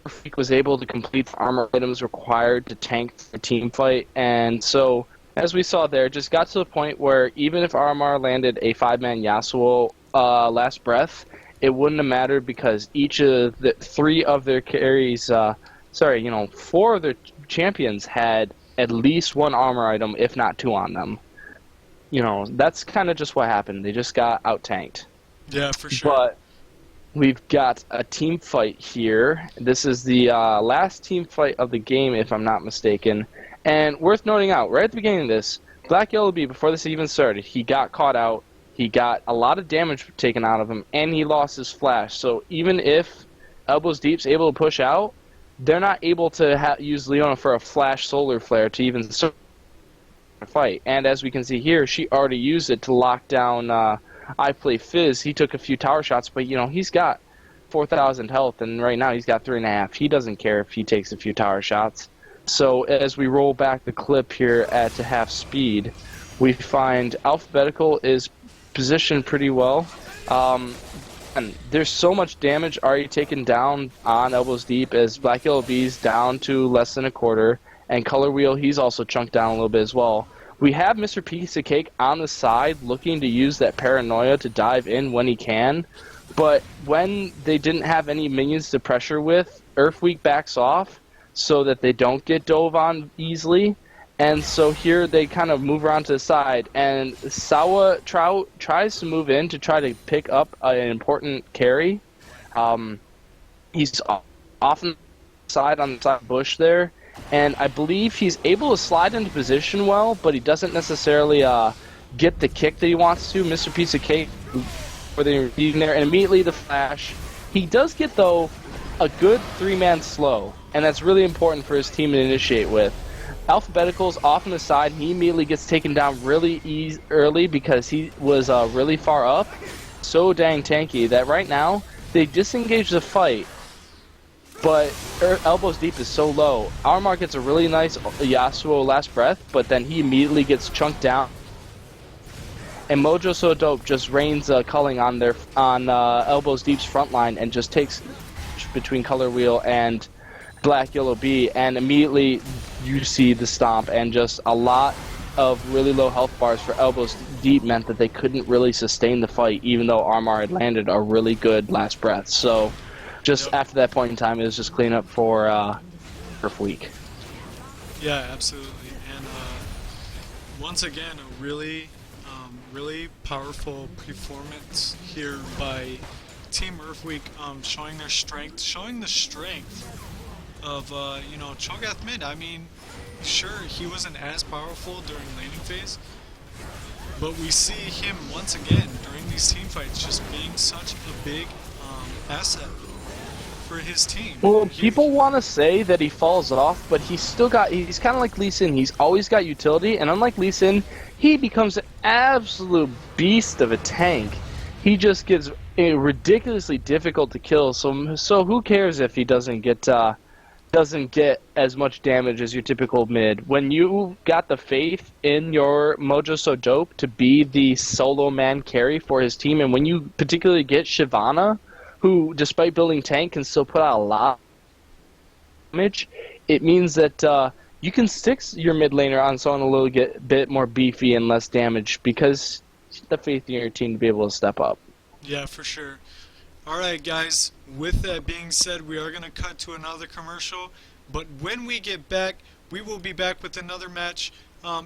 Speaker 1: Freak was able to complete the armor items required to tank the team fight. And so, as we saw there, it just got to the point where even if RMR landed a 5-man Yasuo last breath, it wouldn't have mattered because each of the 3 of their carries, 4 of their champions had at least 1 armor item, if not 2 on them. That's kind of just what happened. They just got out-tanked.
Speaker 6: Yeah, for sure.
Speaker 1: But we've got a team fight here. This is the last team fight of the game, if I'm not mistaken. And worth noting out, right at the beginning of this, Black Yellow Bee, before this even started, he got caught out. He got a lot of damage taken out of him, and he lost his flash. So even if Elbows Deep's able to push out, they're not able to use Leona for a flash solar flare to even start a fight. And as we can see here, she already used it to lock down I Play Fizz. He took a few tower shots, but he's got 4,000 health, and right now he's got 3.5. He doesn't care if he takes a few tower shots. So as we roll back the clip here at half speed, we find Alphabetical is positioned pretty well. And there's so much damage already taken down on Elbows Deep as Black Yellow Bee's down to less than a quarter, and Color Wheel, he's also chunked down a little bit as well. We have Mr. Piece of Cake on the side looking to use that paranoia to dive in when he can, but when they didn't have any minions to pressure with, Earthweak backs off so that they don't get dove on easily, and so here they kind of move around to the side, and Sawa tries to move in to try to pick up an important carry. He's off on the side bush there, and I believe he's able to slide into position well, but he doesn't necessarily get the kick that he wants to. Mr. Piece of Cake, where they're leading there, and immediately the flash. He does get, though, a good 3-man slow, and that's really important for his team to initiate with. Alphabetical's off on the side, and he immediately gets taken down really early because he was really far up. So dang tanky that right now they disengage the fight, but Elbows Deep is so low. Armar gets a really nice Yasuo last breath, but then he immediately gets chunked down. And Mojo So Dope just rains culling on Elbows Deep's front line and just takes between Color Wheel and Black Yellow Bee, and immediately you see the stomp, and just a lot of really low health bars for Elbows Deep meant that they couldn't really sustain the fight, even though Armar had landed a really good last breath. So just after that point in time, it was just clean up for Earthweak.
Speaker 6: Yeah, absolutely. And once again, a really powerful performance here by Team Earthweak, showing the strength of Cho'Gath mid. I mean, sure, he wasn't as powerful during laning phase, but we see him once again during these team fights just being such a big asset for his team.
Speaker 1: Well, people want to say that he falls off, but he's kind of like Lee Sin. He's always got utility, and unlike Lee Sin, he becomes an absolute beast of a tank. He just gets ridiculously difficult to kill, so who cares if he doesn't get as much damage as your typical mid. When you got the faith in your Mojo So Dope to be the solo man carry for his team, and when you particularly get Shyvana, who, despite building tank, can still put out a lot of damage, it means that you can stick your mid laner on someone a little bit more beefy and less damage because the faith in your team to be able to step up.
Speaker 6: Yeah, for sure. Alright guys, with that being said, we are going to cut to another commercial, but when we get back, we will be back with another match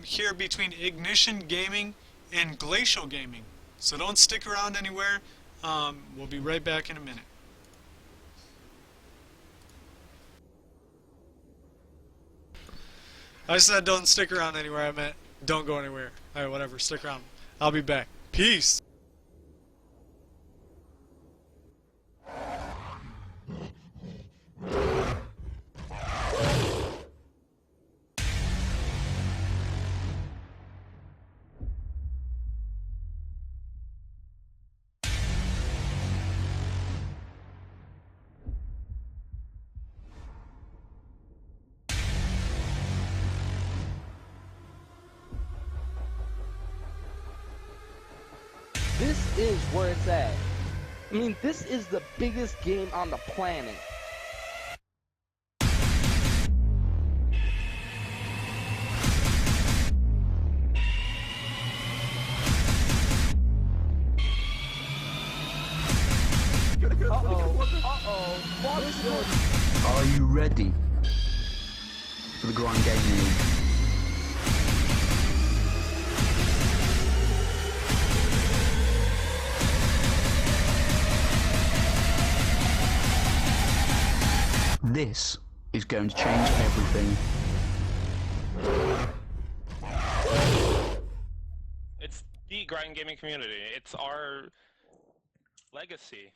Speaker 6: here between Ignition Gaming and Glacial Gaming. So don't stick around anywhere, we'll be right back in a minute. I said don't stick around anywhere, I meant don't go anywhere. Alright, whatever, stick around. I'll be back. Peace!
Speaker 1: this is where it's at. I mean, this is the biggest game on the planet.
Speaker 2: Are you ready for the Grand Game League? This is going to change everything.
Speaker 3: It's the grind gaming community. It's our legacy.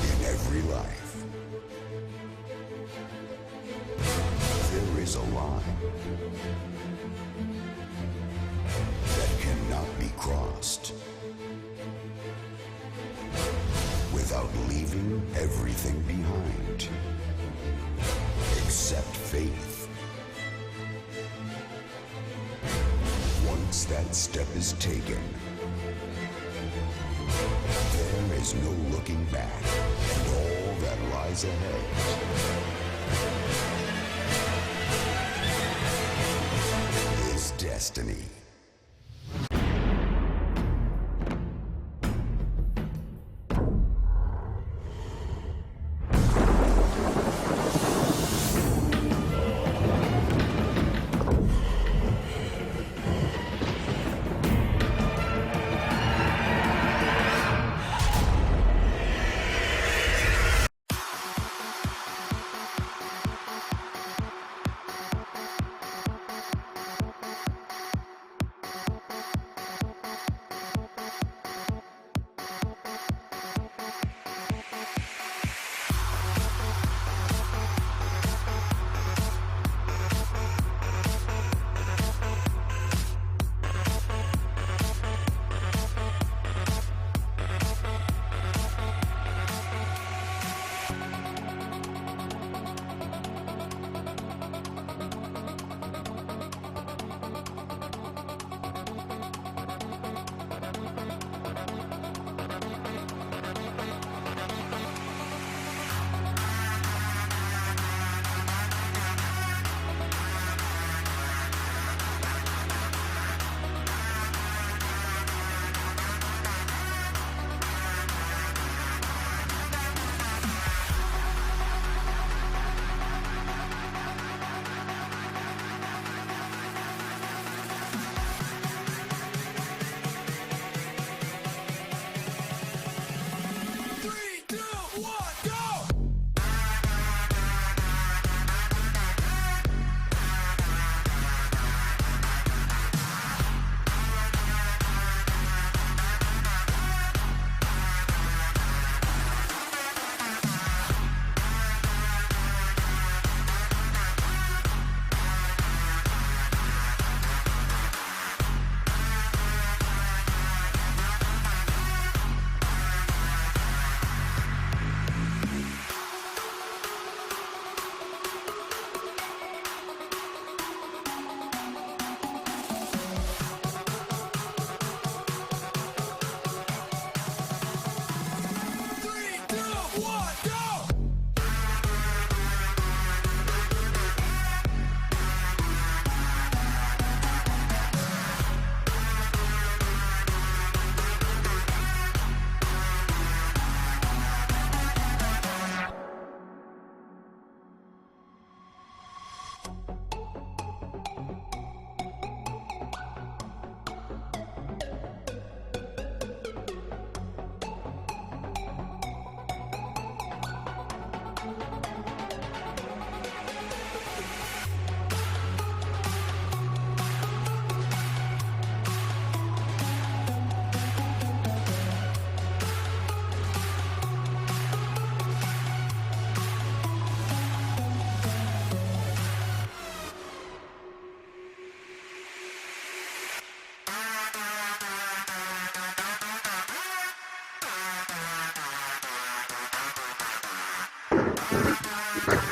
Speaker 4: In every life, there is a line that cannot be crossed without leaving everything behind, except faith. Once that step is taken, there is no looking back, and all that lies ahead is destiny.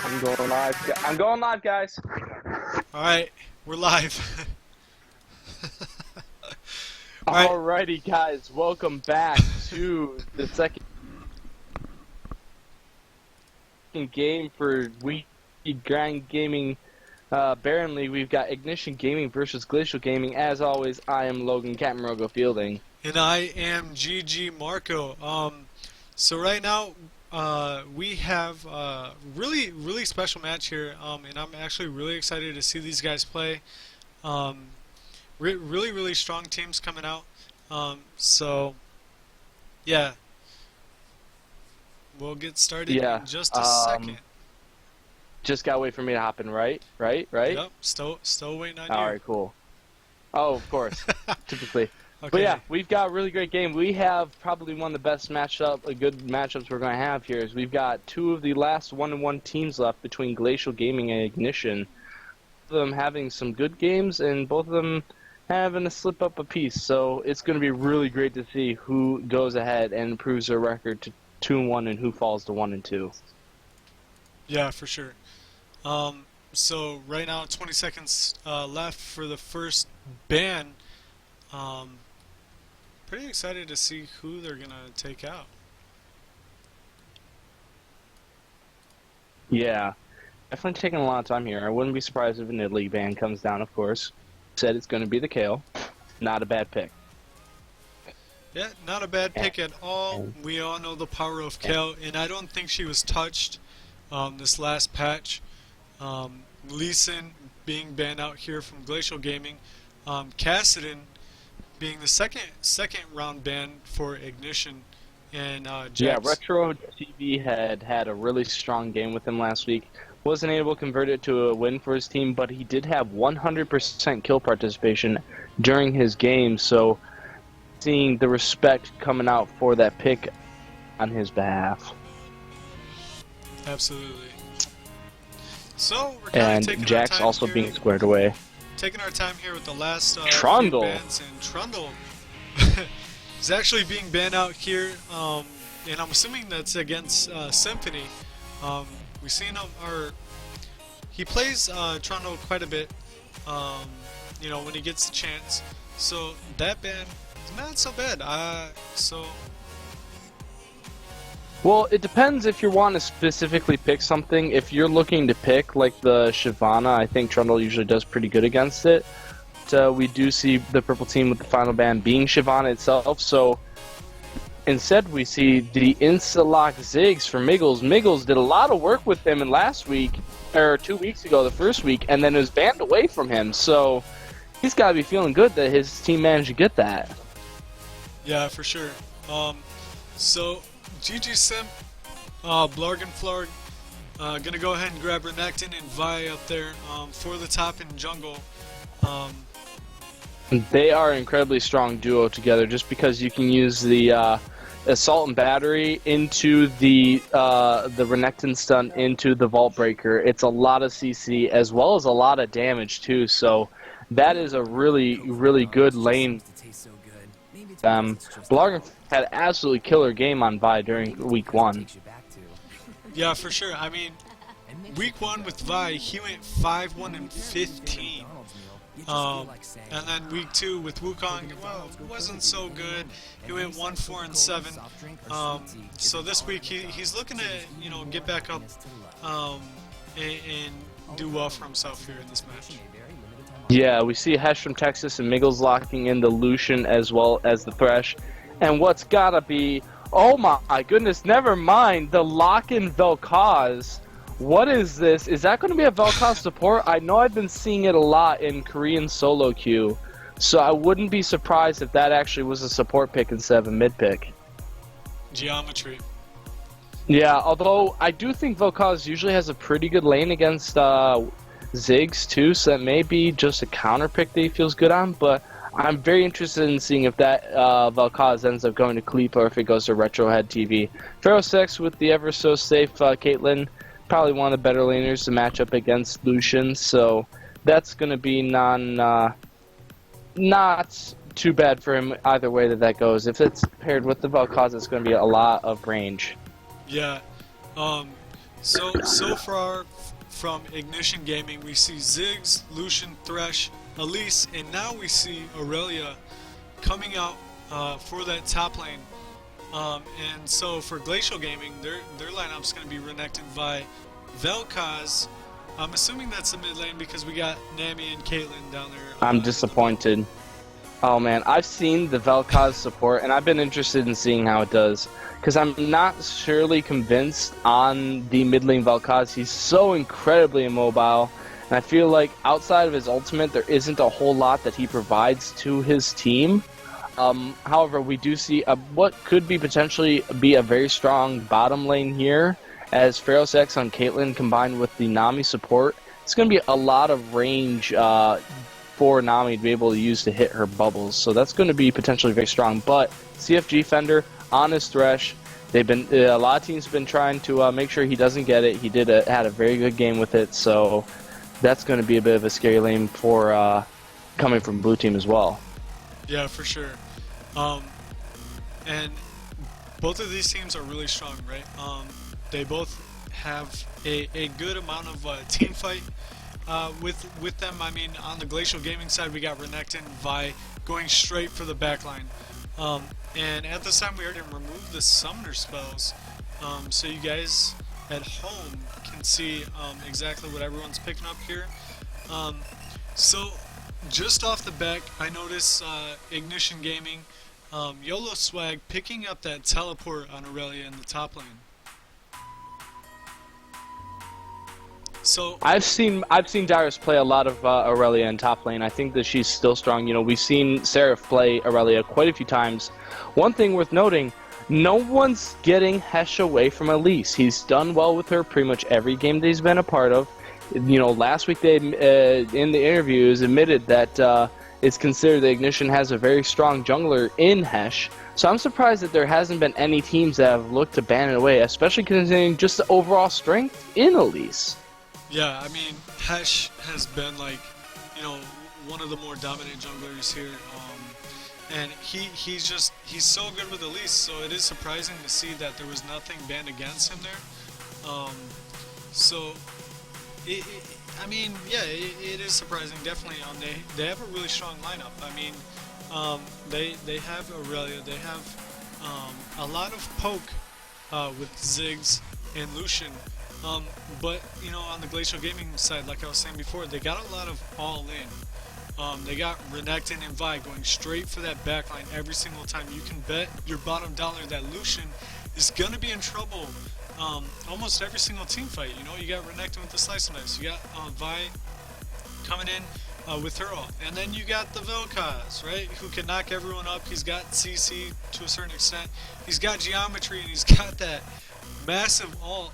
Speaker 1: I'm going live. I'm going live, guys.
Speaker 6: Alright, we're live. Alright.
Speaker 1: Alrighty, guys. Welcome back to the second game for W3.D2 Grind Gaming Baron League. We've got Ignition Gaming versus Glacial Gaming. As always, I am Logan Catmarogo Fielding.
Speaker 6: And I am GG Marco. So right now, we have a really special match here, and I'm actually really excited to see these guys play. Really strong teams coming out. So yeah, we'll get started in just a second.
Speaker 1: Just gotta wait for me to hop in, right?
Speaker 6: Yep, still waiting on you.
Speaker 1: Alright, cool. Oh, of course, typically.
Speaker 6: Okay.
Speaker 1: But yeah, we've got a really great game. We have probably one of the best good matchups we're going to have here. Is we've got two of the last 1-1 teams left between Glacial Gaming and Ignition. Both of them having some good games, and both of them having a slip up a piece. So it's going to be really great to see who goes ahead and improves their record to 2-1 and who falls to 1-2.
Speaker 6: Yeah, for sure. So right now, 20 seconds left for the first ban. Pretty excited to see who they're gonna take out.
Speaker 1: Yeah, definitely taking a lot of time here. I wouldn't be surprised if an Italy ban comes down, of course. Said it's going to be the Kale. Not a bad pick.
Speaker 6: Yeah, not a bad pick at all. We all know the power of Kale, and I don't think she was touched this last patch. Leeson being banned out here from Glacial Gaming. Cassidon being the second round ban for Ignition, and Jax.
Speaker 1: Yeah, Retro TV had a really strong game with him last week. Wasn't able to convert it to a win for his team, but he did have 100% kill participation during his game, so seeing the respect coming out for that pick on his behalf.
Speaker 6: Absolutely. So we're kind of taking
Speaker 1: and Jax
Speaker 6: our time
Speaker 1: also
Speaker 6: here.
Speaker 1: being squared away.
Speaker 6: Taking our time here with the last
Speaker 1: Trundle.
Speaker 6: few bans, and Trundle is actually being banned out here, and I'm assuming that's against Symphony. We've seen him, he plays Trundle quite a bit, you know, when he gets the chance. So that ban is not so bad.
Speaker 1: Well, it depends if you want to specifically pick something. If you're looking to pick, like the Shyvana, I think Trundle usually does pretty good against it. So we do see the purple team with the final ban being Shyvana itself. So instead, we see the Insta-lock Ziggs for Miggles. Miggles did a lot of work with him in last week, or 2 weeks ago, the first week, and then it was banned away from him. So he's got to be feeling good that his team managed to get that.
Speaker 6: Yeah, for sure. So GG Simp, Blarg and Flarg, gonna go ahead and grab Renekton and Vi up there for the top in jungle.
Speaker 1: They are an incredibly strong duo together, just because you can use the Assault and Battery into the Renekton stun into the Vault Breaker. It's a lot of CC as well as a lot of damage too, so that is a really good lane. Blarg had an absolutely killer game on Vi during week 1.
Speaker 6: Yeah, for sure. I mean, week 1 with Vi, he went 5-1 and 15. And then week 2 with Wukong, well, it wasn't so good. He went 1-4 and 7. So this week he's looking to, you know, get back up and do well for himself here in this match.
Speaker 1: Yeah, we see Hesh from Texas and Miggles locking in the Lucian as well as the Thresh. And what's gotta be, oh my goodness, never mind, the lock-in Vel'Koz. What is this? Is that going to be a Vel'Koz support? I know I've been seeing it a lot in Korean solo queue, so I wouldn't be surprised if that actually was a support pick instead of a mid pick.
Speaker 6: Geometry.
Speaker 1: Yeah, although I do think Vel'Koz usually has a pretty good lane against Ziggs too, so that may be just a counter pick that he feels good on, but I'm very interested in seeing if that Vel'Koz ends up going to Cleep or if it goes to Retrohead TV. Pharaoh6 with the ever so safe Caitlyn, probably one of the better laners to match up against Lucian, so that's going to be not too bad for him either way that goes. If it's paired with the Vel'Koz, it's going to be a lot of range.
Speaker 6: Yeah. So far from Ignition Gaming, we see Ziggs, Lucian, Thresh, Elise, and now we see Aurelia coming out for that top lane. And so for Glacial Gaming, their lineup's going to be Renekton, Vi, Vel'Koz. I'm assuming that's the mid lane because we got Nami and Caitlyn down there.
Speaker 1: I'm disappointed. Oh man, I've seen the Vel'Koz support, and I've been interested in seeing how it does. Because I'm not surely convinced on the mid lane Vel'Koz. He's so incredibly immobile, and I feel like outside of his ultimate, there isn't a whole lot that he provides to his team. However, we do see what could be potentially be a very strong bottom lane here, as Pharaoh's X on Caitlyn combined with the Nami support. It's going to be a lot of range for Nami to be able to use to hit her bubbles, so that's going to be potentially very strong. But CFG Fender on his Thresh, they've been a lot of teams have been trying to make sure he doesn't get it. He had a very good game with it, so that's going to be a bit of a scary lane for coming from blue team as well.
Speaker 6: Yeah, for sure. And both of these teams are really strong, right? They both have a good amount of team fight with them. I mean, on the Glacial Gaming side, we got Renekton, Vi going straight for the backline. And at this time, we already removed the summoner spells, so you guys at home can see exactly what everyone's picking up here. So just off the back, I noticed Ignition Gaming, YOLO Swag picking up that teleport on Aurelia in the top lane. So
Speaker 1: I've seen Darius play a lot of Aurelia in top lane. I think that she's still strong. You know, we've seen Seraph play Aurelia quite a few times. One thing worth noting, no one's getting Hesh away from Elise. He's done well with her pretty much every game that he's been a part of. You know, last week they in the interviews admitted that it's considered that Ignition has a very strong jungler in Hesh. So I'm surprised that there hasn't been any teams that have looked to ban it away, especially considering just the overall strength in Elise.
Speaker 6: yeah, I mean, Hesh has been like, you know, one of the more dominant junglers here, and he's so good with Elise. So it is surprising to see that there was nothing banned against him there. So I mean, yeah, it is surprising, definitely. They have a really strong lineup. I mean, they have Aurelia, they have a lot of poke with Ziggs and Lucian. But you know, on the Glacial Gaming side, like I was saying before, they got a lot of all in. They got Renekton and Vi going straight for that backline every single time. You can bet your bottom dollar that Lucian is gonna be in trouble almost every single team fight. You know, you got Renekton with the Slice and Dice, you got Vi coming in with her ult, and then you got the Vel'Koz, right, who can knock everyone up. He's got CC to a certain extent, he's got Geometry, and he's got that massive ult.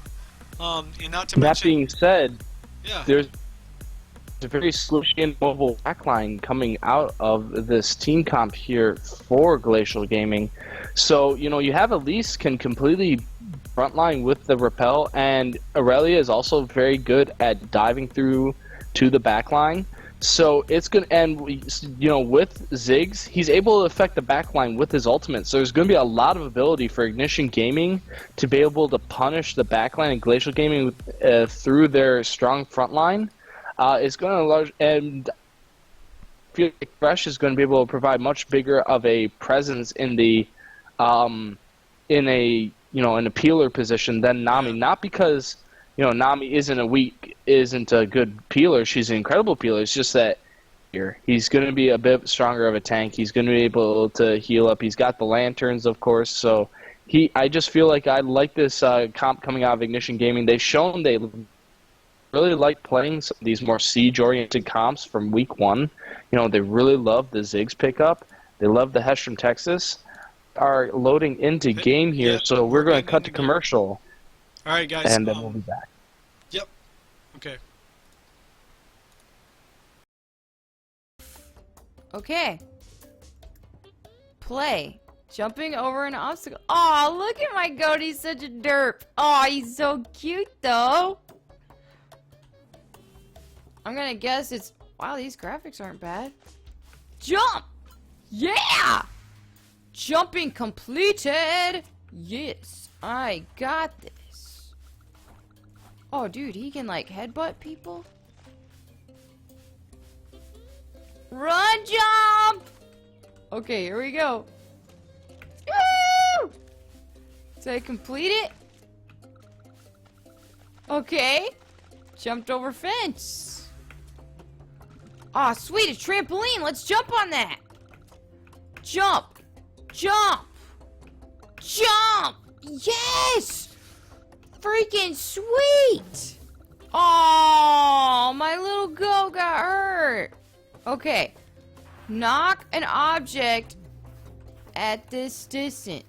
Speaker 6: And not to mention,
Speaker 1: that being said,
Speaker 6: yeah,
Speaker 1: there's a very slushy and mobile backline coming out of this team comp here for Glacial Gaming. So, you know, you have Elise can completely frontline with the repel, and Aurelia is also very good at diving through to the backline. So it's gonna, and you know, with Ziggs, he's able to affect the backline with his ultimate. So there's going to be a lot of ability for Ignition Gaming to be able to punish the backline and Glacial Gaming through their strong frontline. It's going to, and I feel like Fresh is going to be able to provide much bigger of a presence in the, in a peeler position than Nami. Not because, you know, Nami isn't a good peeler. She's an incredible peeler. It's just that here he's going to be a bit stronger of a tank. He's going to be able to heal up. He's got the lanterns, of course. So I just feel like I like this comp coming out of Ignition Gaming. They've shown they really like playing some of these more siege-oriented comps from week one. You know, they really love the Ziggs pickup. They love the Hesh from Texas. Are loading into game here, so we're going to cut to commercial.
Speaker 6: All right, guys.
Speaker 1: And then we'll be back.
Speaker 6: Yep. Okay.
Speaker 11: Okay. Play. Jumping over an obstacle. Aw, look at my goat. He's such a derp. Aw, he's so cute, though. I'm gonna guess it's... Wow, these graphics aren't bad. Jump! Yeah! Jumping completed! Yes, I got this. Oh, dude, he can, like, headbutt people? Run, jump! Okay, here we go. Woo! Did I complete it? Okay. Jumped over fence. Aw, sweet, a trampoline. Let's jump on that. Jump. Jump. Jump. Yes! Freaking sweet! Oh, my little goat got hurt. Okay. Knock an object at this distance.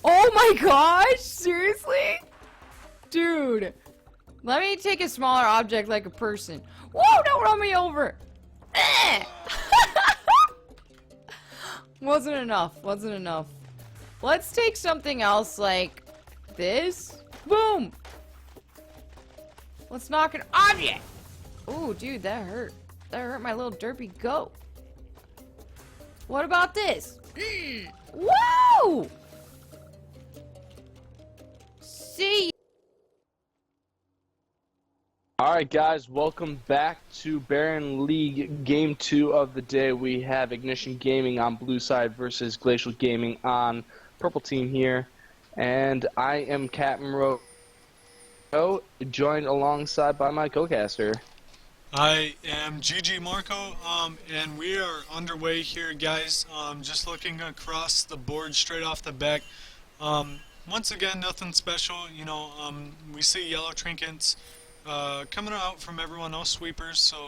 Speaker 11: Oh my gosh! Seriously? Dude. Let me take a smaller object like a person. Whoa, don't run me over! Eh. Wasn't enough. Wasn't enough. Let's take something else like this. Boom! Let's knock an object! Ooh, dude, that hurt. That hurt my little derpy goat. What about this? Whoa! See?
Speaker 1: Alright guys, welcome back to Baron League Game 2 of the day. We have Ignition Gaming on blue side versus Glacial Gaming on purple team here. And I am Captain Ro, joined alongside by my co-caster.
Speaker 6: I am GG Marco, and we are underway here, guys. Just looking across the board straight off the back. Once again, nothing special. You know, we see yellow trinkets coming out from everyone, no sweepers. So,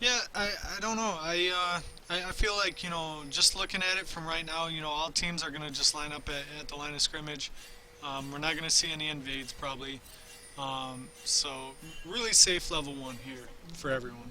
Speaker 6: yeah, I don't know. I feel like, you know, just looking at it from right now, you know, all teams are gonna just line up at the line of scrimmage. We're not gonna see any invades probably. So really safe level 1 here for everyone.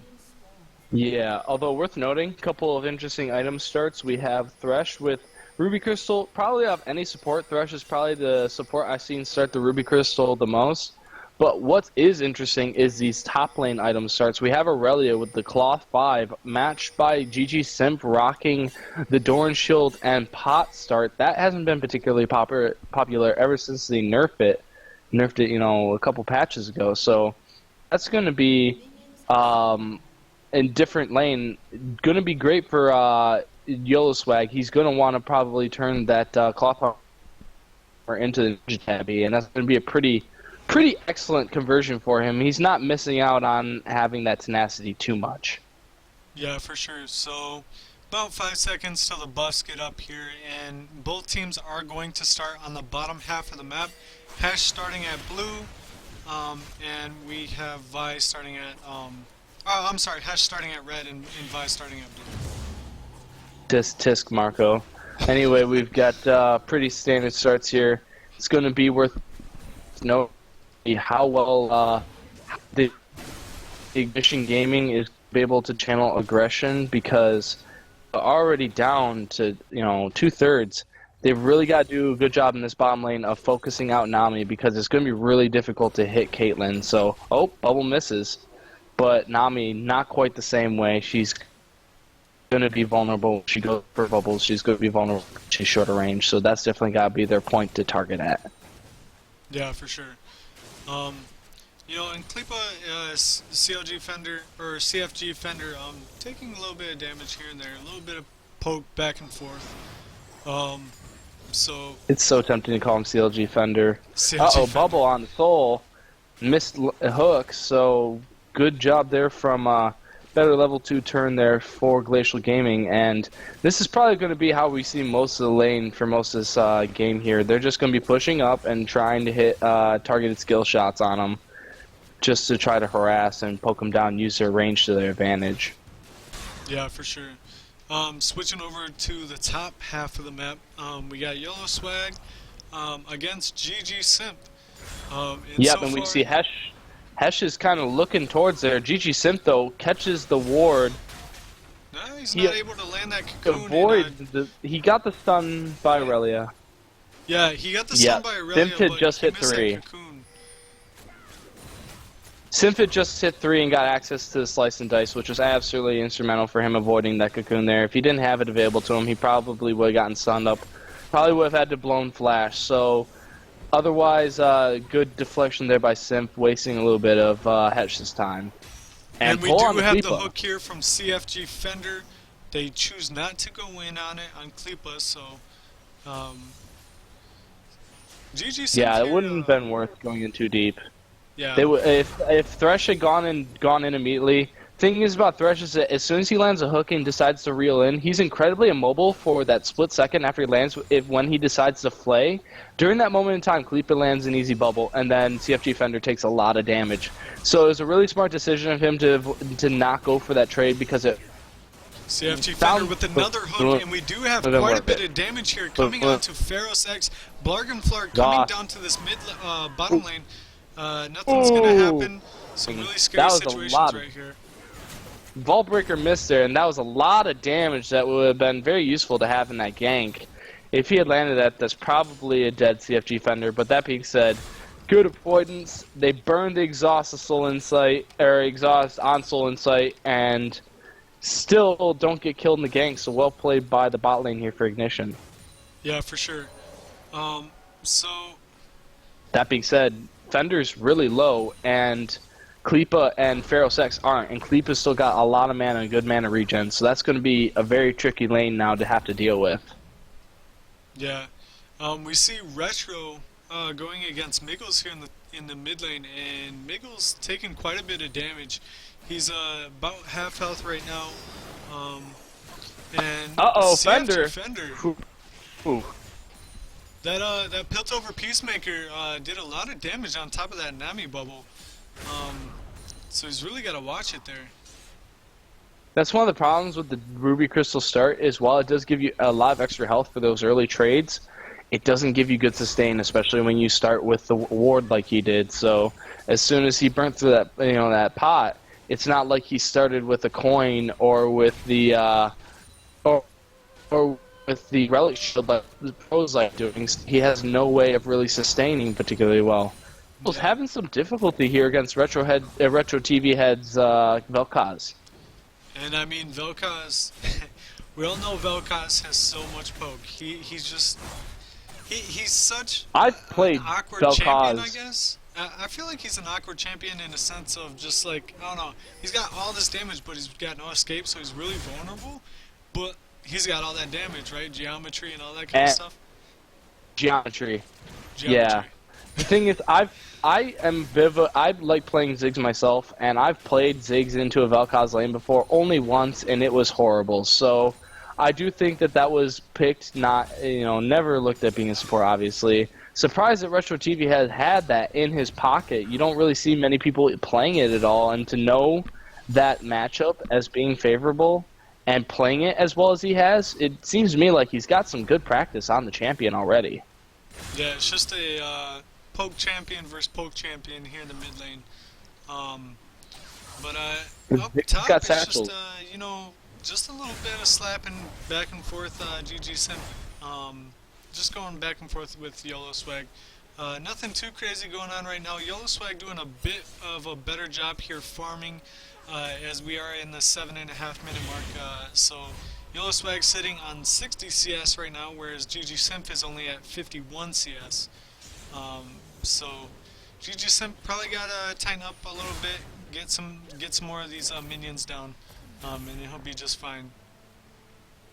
Speaker 1: Yeah, although worth noting, a couple of interesting item starts. We have Thresh with Ruby Crystal. Probably of any support, Thresh is probably the support I've seen start the Ruby Crystal the most. But what is interesting is these top lane item starts. We have Aurelia with the Cloth 5, matched by GG Simp rocking the Dorn Shield and Pot start. That hasn't been particularly popular ever since they nerfed it, you know, a couple patches ago. So that's going to be, in different lane, going to be great for YOLO Swag. He's going to want to probably turn that Cloth Armor into the Ninja Tabby, and that's going to be a pretty excellent conversion for him. He's not missing out on having that tenacity too much.
Speaker 6: Yeah, for sure. So about 5 seconds till the buffs get up here, and both teams are going to start on the bottom half of the map. Hash starting at blue, and we have Vi starting at I'm sorry, Hash starting at red and Vi starting at blue.
Speaker 1: Tisk Marco. Anyway, we've got pretty standard starts here. It's going to be worth noting how well the Ignition Gaming is able to channel aggression, because already down to, you know, 2/3. They've really got to do a good job in this bottom lane of focusing out Nami, because it's going to be really difficult to hit Caitlyn. So, oh, Bubble misses. But Nami, not quite the same way. She's going to be vulnerable. She goes for bubbles. She's going to be vulnerable. She's shorter range. So that's definitely got to be their point to target at.
Speaker 6: Yeah, for sure. You know, and Kleepa, CLG Fender, or CFG Fender, taking a little bit of damage here and there, a little bit of poke back and forth. So
Speaker 1: it's so tempting to call him CLG Fender.
Speaker 6: CLG
Speaker 1: Bubble on the soul. Missed a hook, so good job there from better level 2 turn there for Glacial Gaming. And this is probably going to be how we see most of the lane for most of this game here. They're just going to be pushing up and trying to hit targeted skill shots on them, just to try to harass and poke them down, use their range to their advantage.
Speaker 6: Yeah, for sure. Switching over to the top half of the map, we got YOLO Swag against GG Simp.
Speaker 1: Yep, and we see Hesh is kind of looking towards there. GG Simp, though, catches the ward.
Speaker 6: No, he's not able to land that cocoon.
Speaker 1: He got the stun by Aurelia.
Speaker 6: Yeah, he got the stun by Aurelia,
Speaker 1: Simp had just hit 3. Simp had just hit 3 and got access to the Slice and Dice, which was absolutely instrumental for him avoiding that cocoon there. If he didn't have it available to him, he probably would have gotten stunned up. Probably would have had to blown flash. So Otherwise, good deflection there by Simp, wasting a little bit of Hetch's time.
Speaker 6: And we
Speaker 1: pull
Speaker 6: do
Speaker 1: on
Speaker 6: have the
Speaker 1: Kleepa.
Speaker 6: hook here from CFG Fender. They choose not to go in on it on Kleepa, so GG Simp
Speaker 1: Yeah, it
Speaker 6: here,
Speaker 1: wouldn't have been worth going in too deep.
Speaker 6: Yeah.
Speaker 1: They if Thresh had gone in immediately. Thing is about Thresh is that as soon as he lands a hook and decides to reel in, he's incredibly immobile for that split second after he lands. When he decides to flay, during that moment in time, Kleepa lands an easy bubble, and then CFG Fender takes a lot of damage. So it was a really smart decision of him to not go for that trade because it.
Speaker 6: CFG Fender with another hook, and we do have quite a bit of damage here coming onto Pharos X. Blargenflar coming down to this mid bottom lane. Nothing's gonna happen. Some really scary situations right here.
Speaker 1: Vaultbreaker missed there, and that was a lot of damage that would have been very useful to have in that gank. If he had landed that, that's probably a dead CFG Fender. But that being said, good avoidance. They burned the exhaust of Soul Insight, or exhaust on Soul Insight, and still don't get killed in the gank. So well played by the bot lane here for Ignition.
Speaker 6: Yeah, for sure. So
Speaker 1: that being said, Fender's really low, and Kleepa and Pharos X aren't, and Kleepa's still got a lot of mana and good mana regen, so that's going to be a very tricky lane now to have to deal with.
Speaker 6: Yeah, we see Retro going against Miggles here in the mid lane, and Miggles taking quite a bit of damage. He's about half health right now, and
Speaker 1: Fender. Ooh.
Speaker 6: That Piltover Peacemaker did a lot of damage on top of that Nami bubble. So he's really got to watch it there.
Speaker 1: That's one of the problems with the Ruby Crystal start is while it does give you a lot of extra health for those early trades, it doesn't give you good sustain, especially when you start with the ward like he did. So as soon as he burnt through that that pot, it's not like he started with a coin or with the or with the relic shield like the pros like doing. He has no way of really sustaining particularly well. Was having some difficulty here against Retro TV Head's Vel'Koz.
Speaker 6: And I mean Vel'Koz, we all know Vel'Koz has so much poke. He's just he's such
Speaker 1: I've played
Speaker 6: an awkward
Speaker 1: Vel'Koz.
Speaker 6: champion, I guess. I feel like he's an awkward champion in a sense of just like, I don't know, he's got all this damage but he's got no escape, so he's really vulnerable. But he's got all that damage, right? Geometry and all that kind of stuff.
Speaker 1: Geometry. Yeah. The thing is, I like playing Ziggs myself, and I've played Ziggs into a Vel'Koz lane before, only once, and it was horrible. So I do think that was picked, not, never looked at being a support, obviously. Surprised that Retro TV had that in his pocket. You don't really see many people playing it at all, and to know that matchup as being favorable and playing it as well as he has, it seems to me like he's got some good practice on the champion already.
Speaker 6: Yeah, it's just a poke champion versus poke champion here in the mid lane. But up top, it's just, just a little bit of slapping back and forth, GG Simp. Just going back and forth with YOLO Swag. Nothing too crazy going on right now. YOLO Swag doing a bit of a better job here farming as we are in the 7.5 minute mark. So YOLO Swag sitting on 60 CS right now, whereas GG Simp is only at 51 CS. So GG Simp probably gotta tighten up a little bit, get some more of these minions down, and he'll be just fine.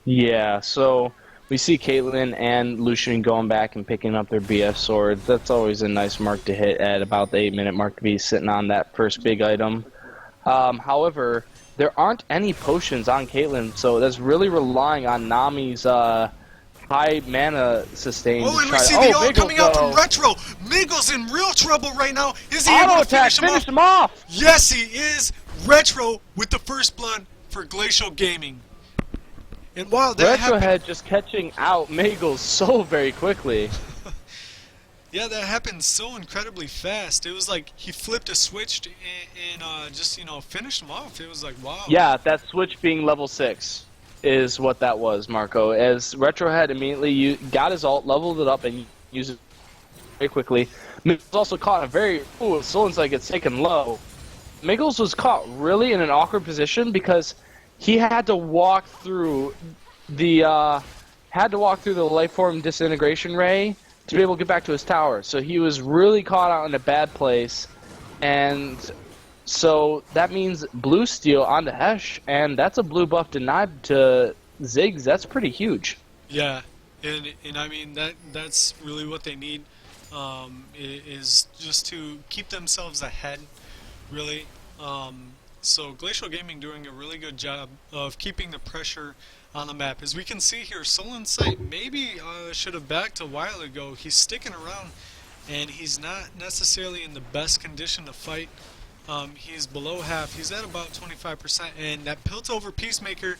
Speaker 1: Yeah, so we see Caitlyn and Lucian going back and picking up their BF swords. That's always a nice mark to hit at about the 8 minute mark to be sitting on that first big item. However, there aren't any potions on Caitlyn, so that's really relying on Nami's high mana sustain.
Speaker 6: Oh, and we see the ult coming out from Retro. Miggles in real trouble right now. Is he able to finish him off? Yes, he is. Retro with the first blood for Glacial Gaming. And while that
Speaker 1: Retrohead just catching out Miggles so very quickly.
Speaker 6: Yeah, that happened so incredibly fast. It was like he flipped a switch and just finished him off. It was like, wow.
Speaker 1: Yeah, that switch being level 6 is what that was, Marco. As Retrohead immediately got his ult, leveled it up, and used it very quickly. Miggles also caught a very... Ooh, Soul Insight gets taken low. Miggles was caught really in an awkward position because he had to walk through the Lifeform Disintegration Ray to be able to get back to his tower. So he was really caught out in a bad place, and so that means blue steal onto Hesh, and that's a blue buff denied to Ziggs. That's pretty huge.
Speaker 6: Yeah, and I mean that's really what they need, is just to keep themselves ahead, really. So Glacial Gaming doing a really good job of keeping the pressure on the map. As we can see here, Sullen Sight maybe should have backed a while ago. He's sticking around, and he's not necessarily in the best condition to fight. He's below half. He's at about 25%, and that Pilt over Peacemaker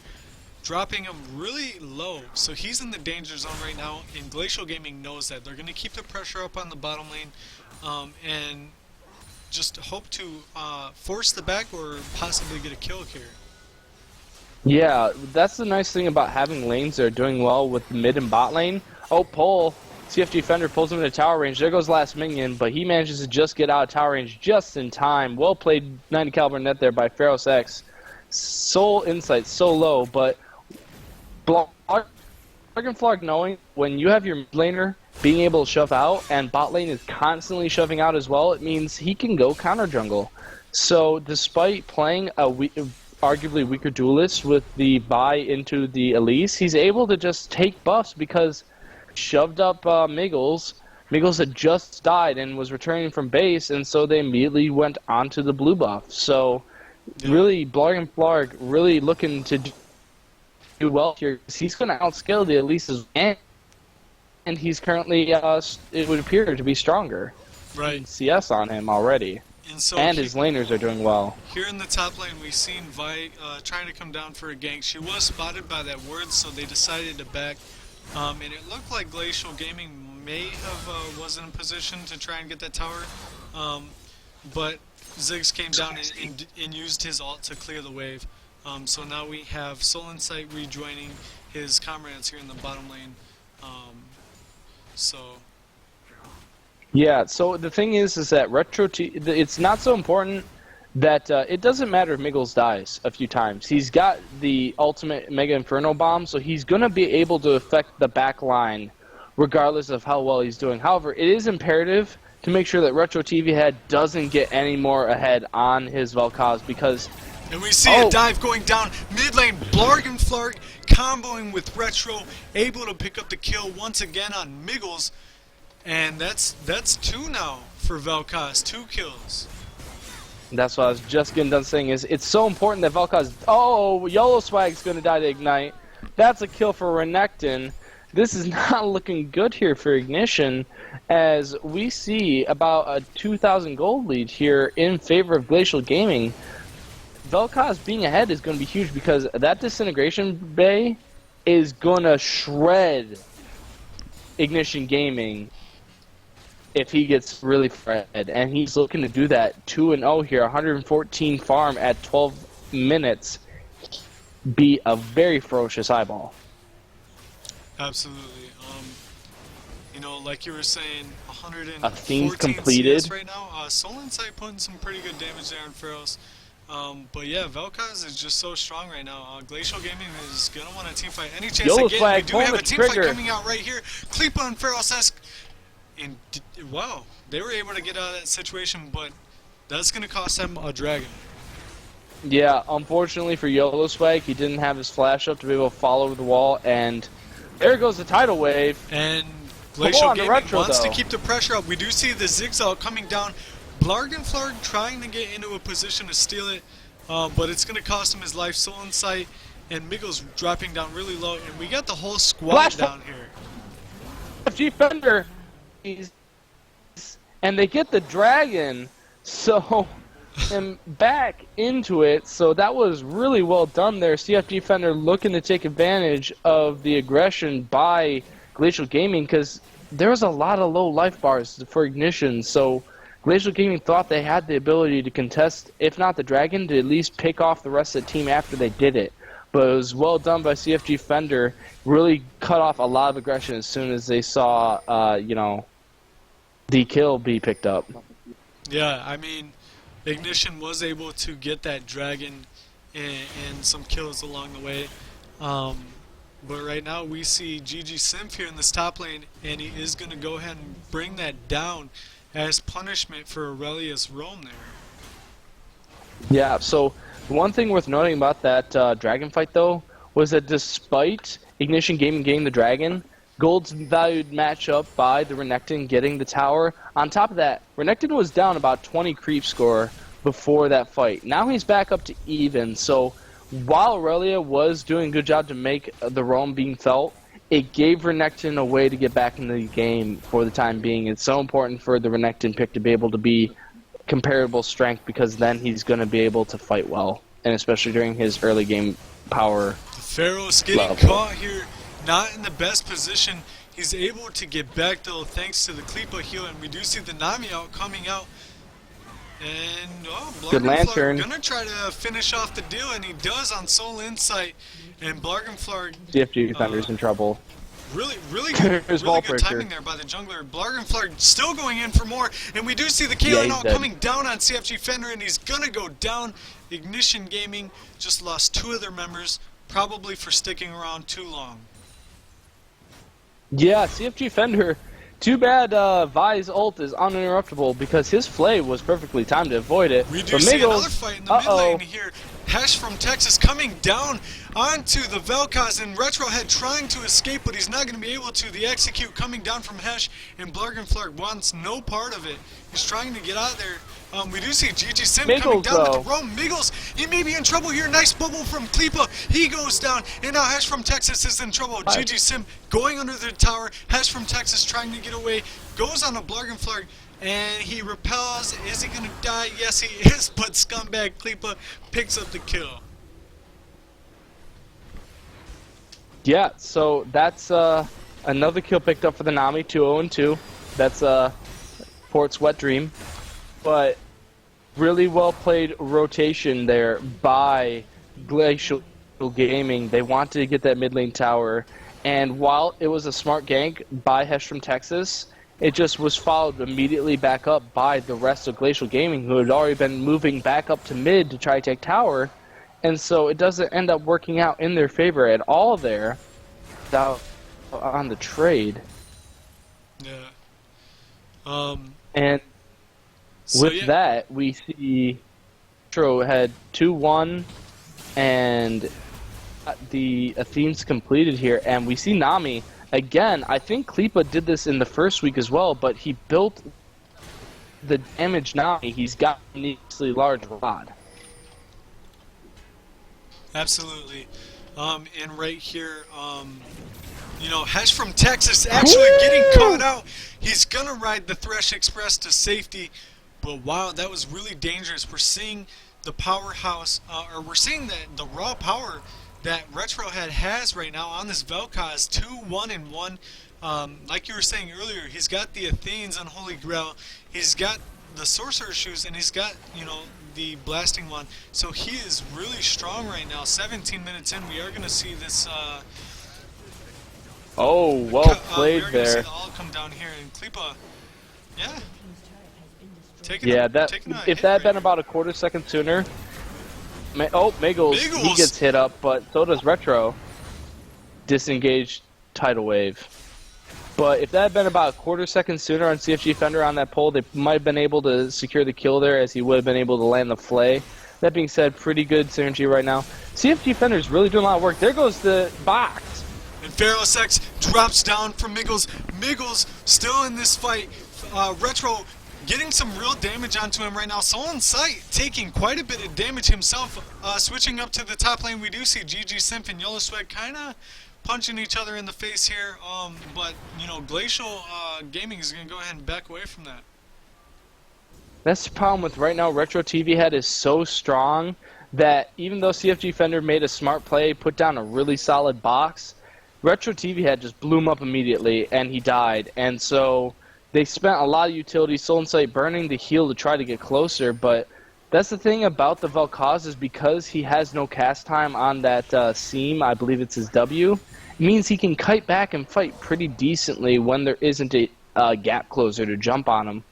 Speaker 6: dropping him really low. So he's in the danger zone right now, and Glacial Gaming knows that. They're going to keep the pressure up on the bottom lane, and just hope to force the back or possibly get a kill here.
Speaker 1: Yeah, that's the nice thing about having lanes that are doing well with the mid and bot lane. Oh, pull. CFG Fender pulls him into tower range. There goes last minion, but he manages to just get out of tower range just in time. Well played 90 caliber net there by Pharos X. Soul Insight so low, but Flog knowing when you have your mid laner being able to shove out and bot lane is constantly shoving out as well, it means he can go counter jungle. So despite playing a arguably weaker duelist with the buy into the Elise, he's able to just take buffs because shoved up Miggles. Miggles had just died and was returning from base, and so they immediately went onto the blue buff. So really, Blarg and Flarg really looking to do well here. He's going to outscale the Elise's and he's currently, it would appear, to be stronger.
Speaker 6: Right.
Speaker 1: CS on him already. And his laners are doing well.
Speaker 6: Here in the top lane, we've seen Vi trying to come down for a gank. She was spotted by that ward, so they decided to back. And it looked like Glacial Gaming may have was in a position to try and get that tower. But Ziggs came down and used his ult to clear the wave. So now we have Soul Insight rejoining his comrades here in the bottom lane.
Speaker 1: Yeah, so the thing is that it's not so important that it doesn't matter if Miggles dies a few times. He's got the ultimate Mega Inferno Bomb, so he's going to be able to affect the back line regardless of how well he's doing. However, it is imperative to make sure that Retro TV Head doesn't get any more ahead on his Vel'Koz because...
Speaker 6: And we see a dive going down mid lane, Blarg and Flarg comboing with Retro, able to pick up the kill once again on Miggles. And that's 2 now for Vel'Koz, 2 kills.
Speaker 1: That's what I was just getting done saying is it's so important that Vel'Koz... Oh, Yellow Swag's going to die to Ignite. That's a kill for Renekton. This is not looking good here for Ignition as we see about a 2,000 gold lead here in favor of Glacial Gaming. Vel'Koz being ahead is going to be huge because that Disintegration Bay is going to shred Ignition Gaming if he gets really fed, and he's looking to do that. 2-0 here, 114 farm at 12 minutes. Be a very ferocious eyeball.
Speaker 6: Absolutely. You know, like you were saying, 114
Speaker 1: a theme completed
Speaker 6: CS right now. Soul Insight putting some pretty good damage there on Pharos. But yeah, Vel'Koz is just so strong right now. Glacial Gaming is going to want a team fight. Any chance they get, we do have a team fight coming out right here. Cleep on Pharos-esque. And wow, they were able to get out of that situation, but that's going to cost them a dragon.
Speaker 1: Yeah, unfortunately for YOLO Swag, he didn't have his flash up to be able to follow the wall, and there goes the tidal wave.
Speaker 6: And Glacial Gaming wants to keep the pressure up. We do see the Ziggs coming down. Blarg and Flarg trying to get into a position to steal it, but it's going to cost him his life. Soul Insight and Miggles dropping down really low, and we got the whole squad down here.
Speaker 1: FG Fender, and they get the dragon, so and back into it. So that was really well done there. CFG Fender looking to take advantage of the aggression by Glacial Gaming because there was a lot of low life bars for Ignition. So Glacial Gaming thought they had the ability to contest, if not the dragon, to at least pick off the rest of the team after they did it. But it was well done by CFG Fender. Really cut off a lot of aggression as soon as they saw, you know, the kill be picked up.
Speaker 6: Yeah, I mean, Ignition was able to get that dragon and some kills along the way. But right now we see GG Simp here in this top lane, and he is going to go ahead and bring that down as punishment for Aurelia's roam there.
Speaker 1: Yeah, so one thing worth noting about that dragon fight, though, was that despite Ignition Gaming getting the dragon, Gold's valued matchup by the Renekton getting the tower. On top of that, Renekton was down about 20 creep score before that fight. Now he's back up to even, so while Aurelia was doing a good job to make the roam being felt, it gave Renekton a way to get back into the game for the time being. It's so important for the Renekton pick to be able to be comparable strength, because then he's going to be able to fight well, and especially during his early game power.
Speaker 6: Pharaoh's getting
Speaker 1: level.
Speaker 6: caught here, not in the best position. He's able to get back though thanks to the Kleepa heal, and we do see the Nami out coming out. And
Speaker 1: Good lantern.
Speaker 6: gonna try to finish off the deal, and he does on Soul Insight. And Blargenflarg,
Speaker 1: CFG defender's in trouble.
Speaker 6: really
Speaker 1: There's
Speaker 6: good
Speaker 1: Ballbreaker.
Speaker 6: timing there by the jungler. Blargenflarg still going in for more, and we do see the KO
Speaker 1: he's
Speaker 6: now
Speaker 1: dead.
Speaker 6: coming down on CFG Fender, and he's gonna go down. Ignition Gaming just lost 2 of their members, probably for sticking around too long.
Speaker 1: Yeah, CFG Fender. Too bad Vi's ult is uninterruptible, because his flay was perfectly timed to avoid it.
Speaker 6: We do
Speaker 1: But
Speaker 6: see
Speaker 1: Migos,
Speaker 6: another fight in the mid lane here. Hesh from Texas coming down onto the Vel'Koz, and Retrohead trying to escape, but he's not going to be able to. The execute coming down from Hesh, and Blargenflarg wants no part of it. He's trying to get out there. We do see GG Sim coming
Speaker 1: Miggles,
Speaker 6: down
Speaker 1: though.
Speaker 6: with the roam. Miggles, he may be in trouble here. Nice bubble from Kleepa. He goes down, and now Hesh from Texas is in trouble.
Speaker 1: Right.
Speaker 6: GG Sim going under the tower. Hesh from Texas trying to get away. Goes on a Blargenflarg, and he repels. Is he going to die? Yes, he is, but Scumbag Kleepa picks up the kill.
Speaker 1: Yeah, so that's another kill picked up for the Nami, 2-0-2. That's Port's wet dream. But really well played rotation there by Glacial Gaming. They wanted to get that mid lane tower, and while it was a smart gank by Hesh from Texas, it just was followed immediately back up by the rest of Glacial Gaming, who had already been moving back up to mid to try to take tower. And so it doesn't end up working out in their favor at all there on the trade.
Speaker 6: Yeah.
Speaker 1: And
Speaker 6: So,
Speaker 1: with
Speaker 6: yeah.
Speaker 1: that, we see Metro had 2-1, and the Athenes completed here. And we see Nami, again, I think Kleepa did this in the first week as well, but he built the damage Nami. He's got a needlessly large rod.
Speaker 6: Absolutely. And right here, you know, Hesh from Texas actually getting caught out. He's going to ride the Thresh Express to safety. But wow, that was really dangerous. We're seeing the powerhouse, or we're seeing the raw power that Retrohead has right now on this Vel'Koz, 2-1-1. Like you were saying earlier, he's got the Athenes on Holy Grail. He's got the Sorcerer Shoes, and he's got, you know, the Blasting Wand. So he is really strong right now. 17 minutes in, we are going to see this.
Speaker 1: Oh, well played
Speaker 6: we are
Speaker 1: there.
Speaker 6: going to see the all come down here, and Kleepa, yeah.
Speaker 1: Yeah, that if that had been about a quarter second sooner. Miggles, he gets hit up, but so does Retro. Disengaged tidal wave. But if that had been about a quarter second sooner on CFG Fender on that pole, they might have been able to secure the kill there, as he would have been able to land the flay. That being said, pretty good synergy right now. CFG Fender's really doing a lot of work. There goes the box.
Speaker 6: And Pharaoh's X drops down from Miggles. Miggles still in this fight. Retro getting some real damage onto him right now. Soul Insight taking quite a bit of damage himself. Switching up to the top lane, we do see GG Simp and Yellow Sweat kind of punching each other in the face here. But, you know, Glacial Gaming is going to go ahead and back away from that.
Speaker 1: That's the problem with right now. Retro TV Head is so strong that even though CFG Fender made a smart play, put down a really solid box, Retro TV Head just blew him up immediately, and he died. And so they spent a lot of utility, Soul Insight burning the heal to try to get closer, but that's the thing about the Vel'Koz, is because he has no cast time on that seam, I believe it's his W, it means he can kite back and fight pretty decently when there isn't a gap closer to jump on him.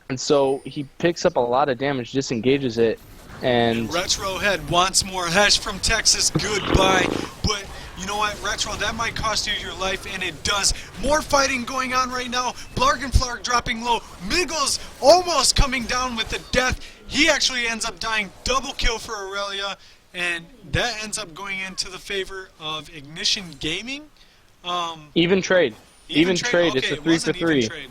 Speaker 1: And so he picks up a lot of damage, disengages it, and
Speaker 6: Retrohead wants more. Hesh from Texas, goodbye. But you know what, Retro, that might cost you your life, and it does. More fighting going on right now. Blarg and Flarg dropping low. Miggles almost coming down with the death. He actually ends up dying. Double kill for Aurelia, and that ends up going into the favor of Ignition Gaming.
Speaker 1: Even trade. Even trade.
Speaker 6: Okay,
Speaker 1: It's a
Speaker 6: it
Speaker 1: 3
Speaker 6: was
Speaker 1: for
Speaker 6: an even
Speaker 1: 3.
Speaker 6: trade.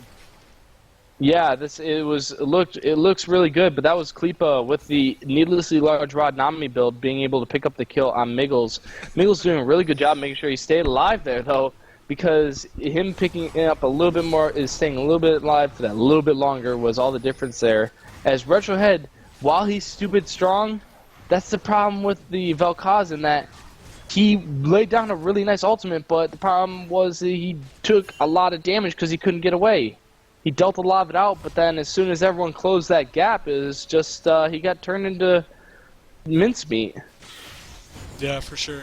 Speaker 1: Yeah, it looks really good, but that was Kleepa with the needlessly large rod Nami build being able to pick up the kill on Miggles. Miggles doing a really good job making sure he stayed alive there though, because him picking it up a little bit more is staying a little bit alive for that little bit longer was all the difference there. As Retrohead, while he's stupid strong, that's the problem with the Vel'Koz in that he laid down a really nice ultimate, but the problem was that he took a lot of damage because he couldn't get away. He dealt a lot of it out, but then as soon as everyone closed that gap, it was just he got turned into mincemeat.
Speaker 6: Yeah, for sure.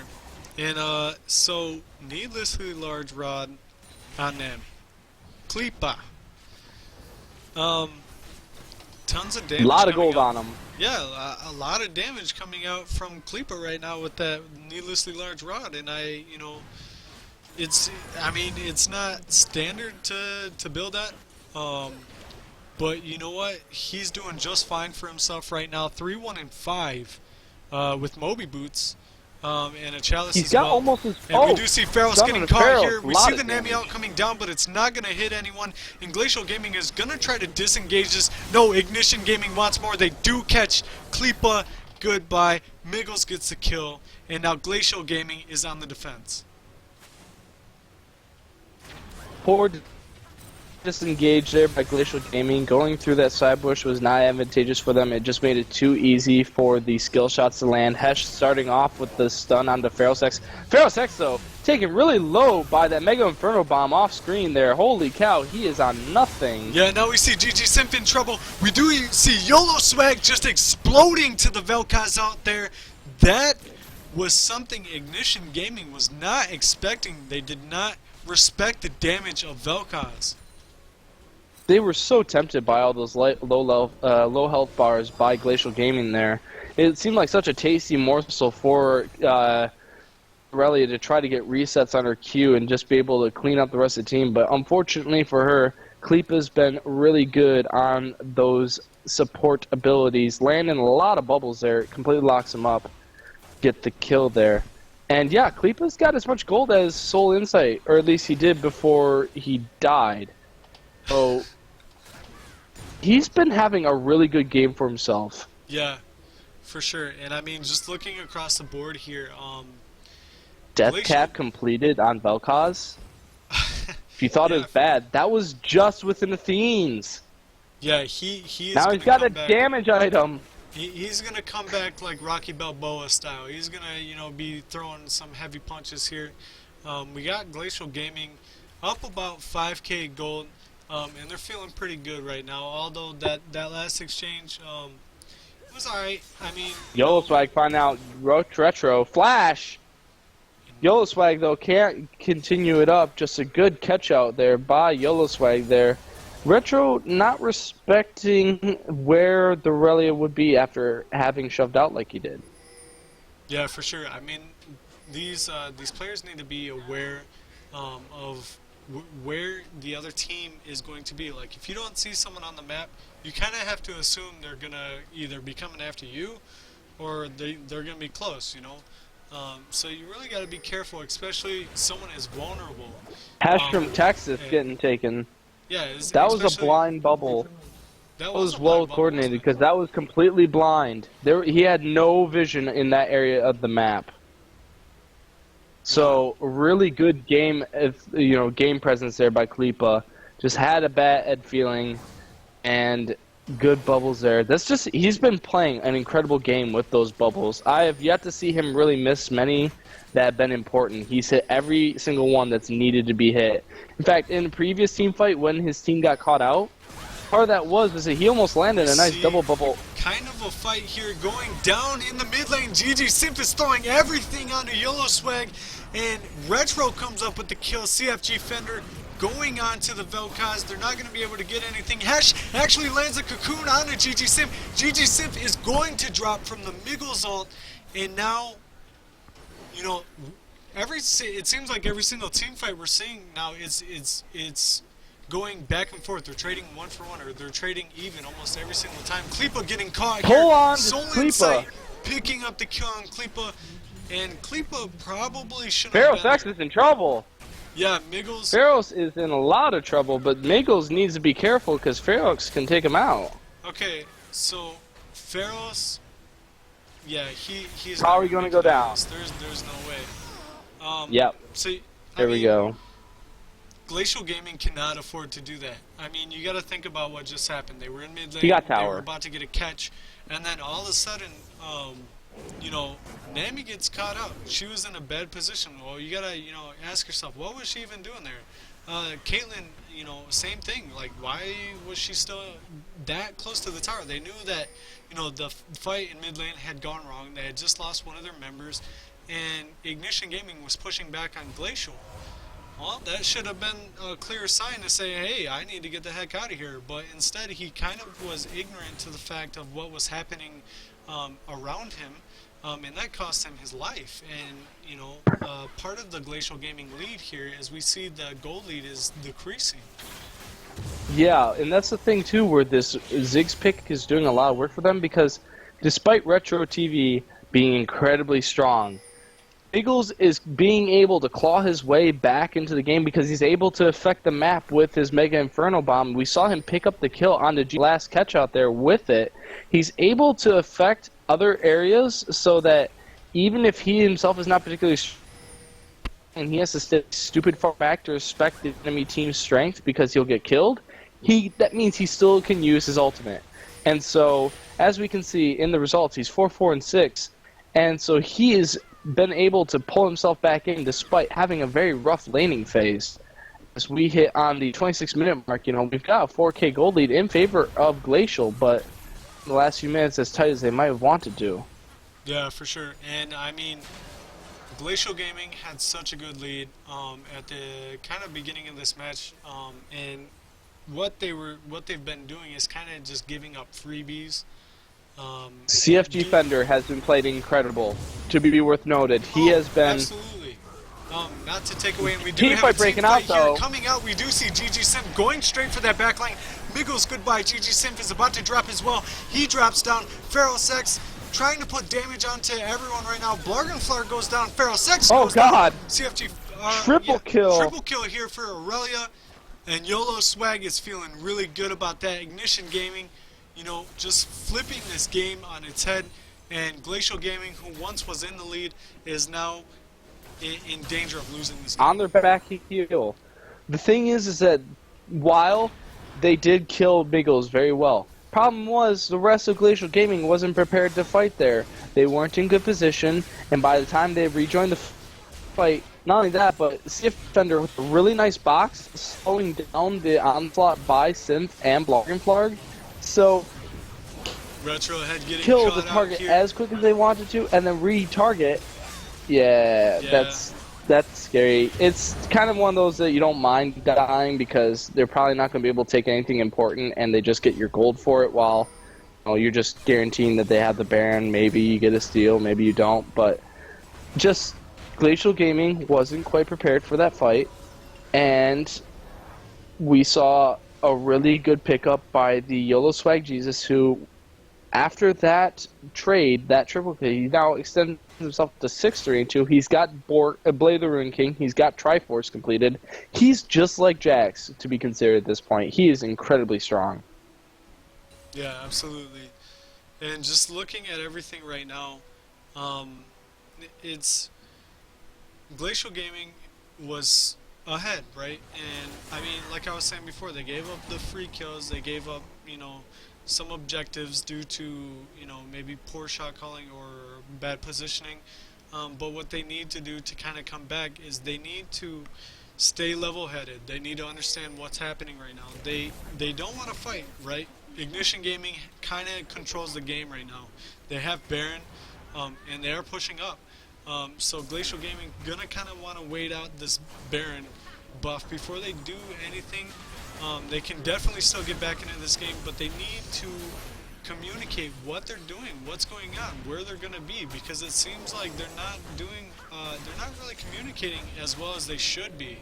Speaker 6: And so needlessly large rod on them. Kleepa. Tons of damage.
Speaker 1: A lot of
Speaker 6: coming
Speaker 1: gold
Speaker 6: out.
Speaker 1: on him.
Speaker 6: Yeah, a lot of damage coming out from Kleepa right now with that needlessly large rod, and it's not standard to build that. But you know what? He's doing just fine for himself right now. 3-1-5 with Moby boots and a chalice
Speaker 1: He's
Speaker 6: as
Speaker 1: got
Speaker 6: well.
Speaker 1: almost his.
Speaker 6: And we do see Pharos getting caught here. We see the
Speaker 1: Nami
Speaker 6: Nami out coming down, but it's not going to hit anyone. And Glacial Gaming is going to try to disengage this. No, Ignition Gaming wants more. They do catch Kleepa. Goodbye. Miggles gets the kill. And now Glacial Gaming is on the defense.
Speaker 1: Poor disengaged there by Glacial Gaming. Going through that side bush was not advantageous for them. It just made it too easy for the skill shots to land. Hesh starting off with the stun onto Pharos. Pharos, though, taken really low by that Mega Inferno Bomb off screen there. Holy cow, he is on nothing.
Speaker 6: Yeah, now we see GG Simp in trouble. We do see YOLO Swag just exploding to the Vel'Koz out there. That was something Ignition Gaming was not expecting. They did not respect the damage of Vel'Koz.
Speaker 1: They were so tempted by all those low health bars by Glacial Gaming there. It seemed like such a tasty morsel for Aurelia to try to get resets on her Q and just be able to clean up the rest of the team. But unfortunately for her, Kleepa's been really good on those support abilities, landing a lot of bubbles there. It completely locks him up. Get the kill there. And yeah, Kleepa's got as much gold as Soul Insight, or at least he did before he died. So he's been having a really good game for himself.
Speaker 6: Yeah, for sure. And I mean, just looking across the board here,
Speaker 1: Death
Speaker 6: Glacial...
Speaker 1: cap completed on Vel'Koz. If you thought it was bad, that was just with an Athenes.
Speaker 6: Yeah, he is
Speaker 1: now he's got a
Speaker 6: back.
Speaker 1: damage item.
Speaker 6: He's gonna come back like Rocky Balboa style. He's gonna, be throwing some heavy punches here. We got Glacial Gaming up about 5k gold, and they're feeling pretty good right now. Although that last exchange was alright. I mean,
Speaker 1: YOLO Swag find out Retro Flash. YOLO Swag though can't continue it up. Just a good catch out there by YOLO Swag there. Retro not respecting where the Aurelia would be after having shoved out like he did.
Speaker 6: Yeah, for sure. I mean, these players need to be aware of where the other team is going to be. Like, if you don't see someone on the map, you kind of have to assume they're gonna either be coming after you, or they're gonna be close. So you really got to be careful, especially someone is vulnerable.
Speaker 1: Hash from Texas getting taken.
Speaker 6: Yeah,
Speaker 1: that was a blind bubble. That was well coordinated because that was completely blind. He had no vision in that area of the map. So really good game, game presence there by Kleepa. Just had a bad feeling, and good bubbles there. He's been playing an incredible game with those bubbles. I have yet to see him really miss many that have been important. He's hit every single one that's needed to be hit. In fact, in the previous team fight when his team got caught out, part of that was that he almost landed a nice double bubble.
Speaker 6: Kind of a fight here going down in the mid lane. GG Simp is throwing everything onto YOLO Swag, and Retro comes up with the kill. CFG Fender going on to the Vel'Koz. They're not going to be able to get anything. Hesh actually lands a cocoon onto GG Simp. GG Simp is going to drop from the Miggles ult, and now, it seems like every single team fight we're seeing now it's going back and forth. They're trading 1 for 1, or they're trading even almost every single time. Kleepa getting caught here.
Speaker 1: Pull on to
Speaker 6: Soul
Speaker 1: Kleepa.
Speaker 6: Insight picking up the kill on Kleepa, and Kleepa probably shouldn't
Speaker 1: Ferox
Speaker 6: have been
Speaker 1: X is in trouble.
Speaker 6: Yeah, Miggles.
Speaker 1: Ferox is in a lot of trouble, but Miggles needs to be careful because Ferox can take him out.
Speaker 6: Okay, so Ferox, yeah, he's
Speaker 1: Probably going to go down.
Speaker 6: There's no way.
Speaker 1: Yep.
Speaker 6: So
Speaker 1: There we go.
Speaker 6: Glacial Gaming cannot afford to do that. I mean, you got to think about what just happened. They were in mid lane.
Speaker 1: He got
Speaker 6: They
Speaker 1: tower.
Speaker 6: were about to get a catch, and then all of a sudden, you know, Nami gets caught up. She was in a bad position. Well, you gotta, you know, ask yourself, what was she even doing there? Caitlyn, you know, same thing. Like, why was she still that close to the tower? They knew that, you know, the fight in mid lane had gone wrong. They had just lost one of their members, and Ignition Gaming was pushing back on Glacial. Well, that should have been a clear sign to say, hey, I need to get the heck out of here. But instead, he kind of was ignorant to the fact of what was happening around him, and that cost him his life. And, you know, part of the Glacial Gaming lead here is we see the gold lead is decreasing.
Speaker 1: Yeah, and that's the thing, too, where this Ziggs pick is doing a lot of work for them, because despite Retro TV being incredibly strong, Eagles is being able to claw his way back into the game because he's able to affect the map with his Mega Inferno Bomb. We saw him pick up the kill on the last catch out there with it. He's able to affect other areas so that even if he himself is not particularly strong and he has to stay stupid far back to respect the enemy team's strength because he'll get killed, that means he still can use his ultimate. And so, as we can see in the results, he's 4-4 and 6, and so he is been able to pull himself back in despite having a very rough laning phase. As we hit on the 26-minute mark, you know, we've got a 4K gold lead in favor of Glacial, but in the last few minutes as tight as they might have wanted to.
Speaker 6: Yeah, for sure. And I mean, Glacial Gaming had such a good lead at the kind of beginning of this match, and what they've been doing is kind of just giving up freebies.
Speaker 1: CFG Fender has been played incredible. To be worth noted, he has been.
Speaker 6: Absolutely. Not to take away, and we do
Speaker 1: Team
Speaker 6: have
Speaker 1: fight
Speaker 6: a
Speaker 1: breaking
Speaker 6: team fight
Speaker 1: out,
Speaker 6: here.
Speaker 1: though.
Speaker 6: Coming out, we do see GG Simp going straight for that backline. Miggles, goodbye. GG Simp is about to drop as well. He drops down. Ferox X trying to put damage onto everyone right now. Blargenflar goes down. Ferox X goes
Speaker 1: God.
Speaker 6: down. CFG
Speaker 1: Triple kill.
Speaker 6: Triple kill here for Aurelia, and YOLO Swag is feeling really good about that. Ignition Gaming, you know, just flipping this game on its head, and Glacial Gaming, who once was in the lead, is now in danger of losing this game.
Speaker 1: On their back heel. The thing is that while they did kill Miggles very well, problem was the rest of Glacial Gaming wasn't prepared to fight there. They weren't in good position, and by the time they rejoined the fight, not only that, but CF Defender with a really nice box, slowing down the onslaught by Synth and Blargenflarg. So,
Speaker 6: Retro Head getting
Speaker 1: kill
Speaker 6: caught
Speaker 1: the target
Speaker 6: out here.
Speaker 1: as quick as they wanted to, and then re-target. Yeah, that's scary. It's kind of one of those that you don't mind dying because they're probably not going to be able to take anything important, and they just get your gold for it, while you're just guaranteeing that they have the Baron. Maybe you get a steal, maybe you don't, but just Glacial Gaming wasn't quite prepared for that fight, and we saw a really good pickup by the YOLO Swag Jesus, who, after that trade, that triple kill, he now extends himself to 6-3-2. He's got Blade of the Ruin King. He's got Triforce completed. He's just like Jax to be considered at this point. He is incredibly strong.
Speaker 6: Yeah, absolutely. And just looking at everything right now, it's Glacial Gaming was ahead, right? And I mean, like I was saying before, they gave up the free kills. They gave up, you know, some objectives due to, you know, maybe poor shot calling or bad positioning. But what they need to do to kind of come back is they need to stay level-headed. They need to understand what's happening right now. They don't want to fight, right? Ignition Gaming kind of controls the game right now. They have Baron, and they are pushing up. So Glacial Gaming gonna kind of want to wait out this Baron buff before they do anything. They can definitely still get back into this game, but they need to communicate what they're doing, what's going on, where they're going to be, because it seems like they're not doing, they're not really communicating as well as they should be.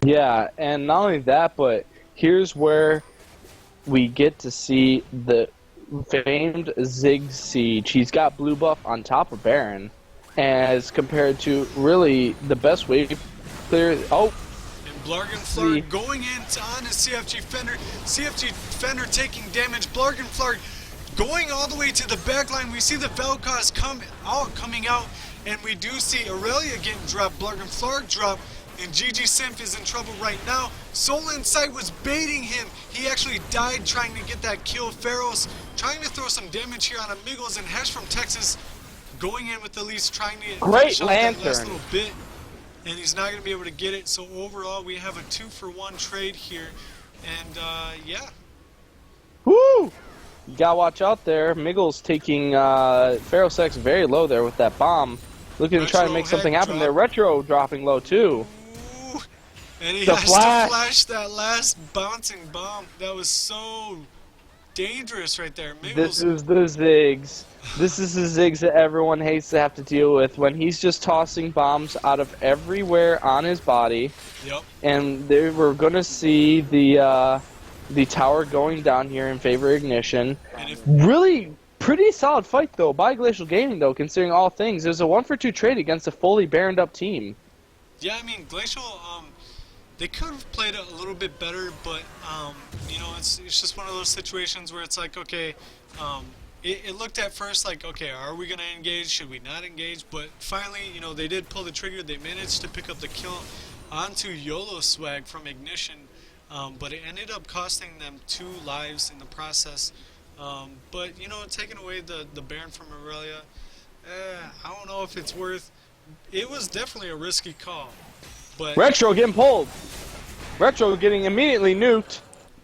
Speaker 1: Yeah, and not only that, but here's where we get to see the famed Zig Siege. He's got blue buff on top of Baron, as compared to really the best wave clear. Oh,
Speaker 6: and Blargenflarg going in on his CFG Fender. CFG Fender taking damage. Blargenflarg going all the way to the back line. We see the Vel'Koz coming out, and we do see Aurelia getting dropped. Blargenflarg dropped. And GG Simp is in trouble right now. Soul Insight was baiting him. He actually died trying to get that kill. Pharaoh's trying to throw some damage here on a Miggles, and Hesh from Texas going in with the least, trying to
Speaker 1: great
Speaker 6: that
Speaker 1: lantern
Speaker 6: last little bit, and he's not going to be able to get it. So overall, we have a 2-for-1 trade here, and yeah.
Speaker 1: Woo! You gotta watch out there. Miggles taking Pharaoh Sex very low there with that bomb. Looking to try to make something happen there. Retro dropping low too.
Speaker 6: And he has to flash that last bouncing bomb. That was so dangerous right there. Miggles.
Speaker 1: This is the Ziggs. This is the Ziggs that everyone hates to have to deal with when he's just tossing bombs out of everywhere on his body.
Speaker 6: Yep.
Speaker 1: And we're going to see the tower going down here in favor of Ignition. Really pretty solid fight though by Glacial Gaming though, considering all things. It was a 1-for-2 trade against a fully baroned up team.
Speaker 6: Yeah, I mean Glacial, they could have played it a little bit better, but you know, it's just one of those situations where it's like, okay, it looked at first like, okay, are we gonna engage? Should we not engage? But finally, you know, they did pull the trigger. They managed to pick up the kill onto YOLO Swag from Ignition, but it ended up costing them 2 lives in the process. But you know, taking away the Baron from Aurelia, I don't know if it's worth. It was definitely a risky call. But
Speaker 1: Retro getting pulled. Retro getting immediately nuked.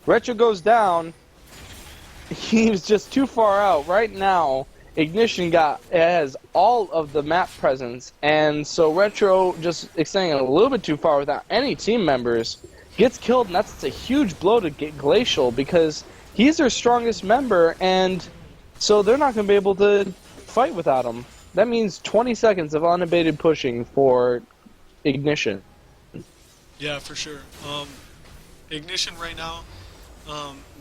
Speaker 1: Retro goes down. He was just too far out. Right now, Ignition has all of the map presence, and so Retro just extending it a little bit too far without any team members gets killed, and that's a huge blow to get Glacial because he's their strongest member, and so they're not going to be able to fight without him. That means 20 seconds of unabated pushing for Ignition.
Speaker 6: Yeah, for sure. Ignition right now,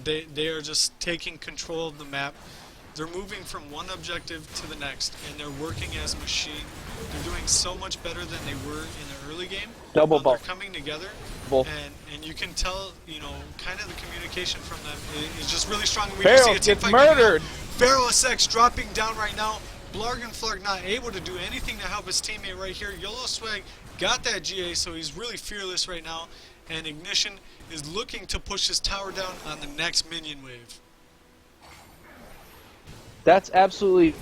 Speaker 6: they are just taking control of the map. They're moving from one objective to the next, and they're working as a machine. They're doing so much better than they were in the early game.
Speaker 1: Double
Speaker 6: They're coming together, and you can tell, you know, kind of the communication from them is just really strong. We
Speaker 1: Pharaoh
Speaker 6: see a team
Speaker 1: gets
Speaker 6: fight
Speaker 1: murdered.
Speaker 6: Pharaoh SX dropping down right now. Blargenflarg not able to do anything to help his teammate right here. YOLO Swag got that GA, so he's really fearless right now. And Ignition is looking to push his tower down on the next minion wave.
Speaker 1: That's absolutely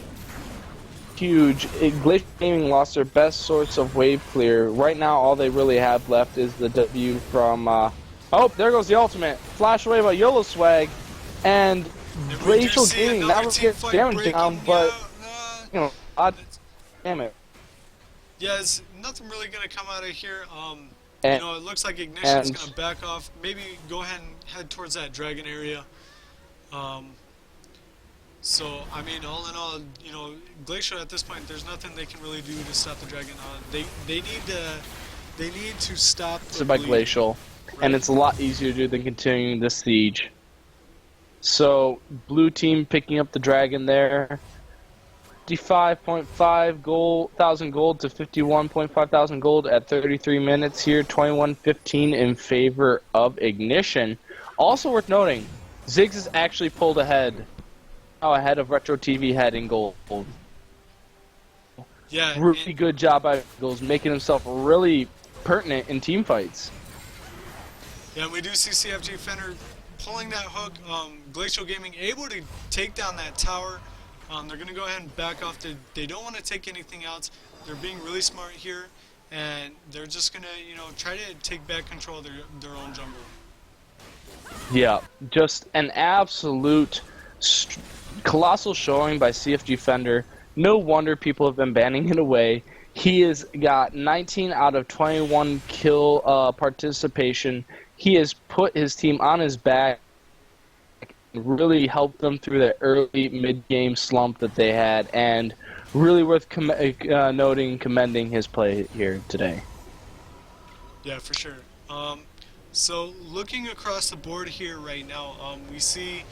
Speaker 1: huge. Glacial Gaming lost their best source of wave clear. Right now, all they really have left is the W from... oh, there goes the ultimate. Flash away by YOLO Swag. And Glacial Gaming, that was get damage down, but... you know, damn it.
Speaker 6: Yeah, it's nothing really going to come out of here. You know, it looks like Ignition's going to back off. Maybe go ahead and head towards that dragon area. So, I mean, all in all, you know, Glacial at this point, there's nothing they can really do to stop the dragon. They need to stop the
Speaker 1: by Glacial,
Speaker 6: right.
Speaker 1: And it's a lot easier to do than continuing the siege. So, blue team picking up the dragon there. 55.5 thousand gold to 51.5 thousand gold at 33 minutes here. 21-15 in favor of Ignition. Also worth noting, Ziggs is actually pulled ahead. Now ahead of Retro TV head in gold.
Speaker 6: Yeah,
Speaker 1: really good job by Eagles, making himself really pertinent in team fights.
Speaker 6: Yeah, we do see CFG Fender pulling that hook. Glacial Gaming able to take down that tower. They're going to go ahead and back off. They don't want to take anything else. They're being really smart here, and they're just going to, you know, try to take back control of their own jungle.
Speaker 1: Yeah, just an absolute colossal showing by CFG Fender. No wonder people have been banning it away. He has got 19 out of 21 kill participation. He has put his team on his back really helped them through that early mid-game slump that they had, and really worth noting, commending his play here today.
Speaker 6: Yeah, for sure. So looking across the board here right now, we see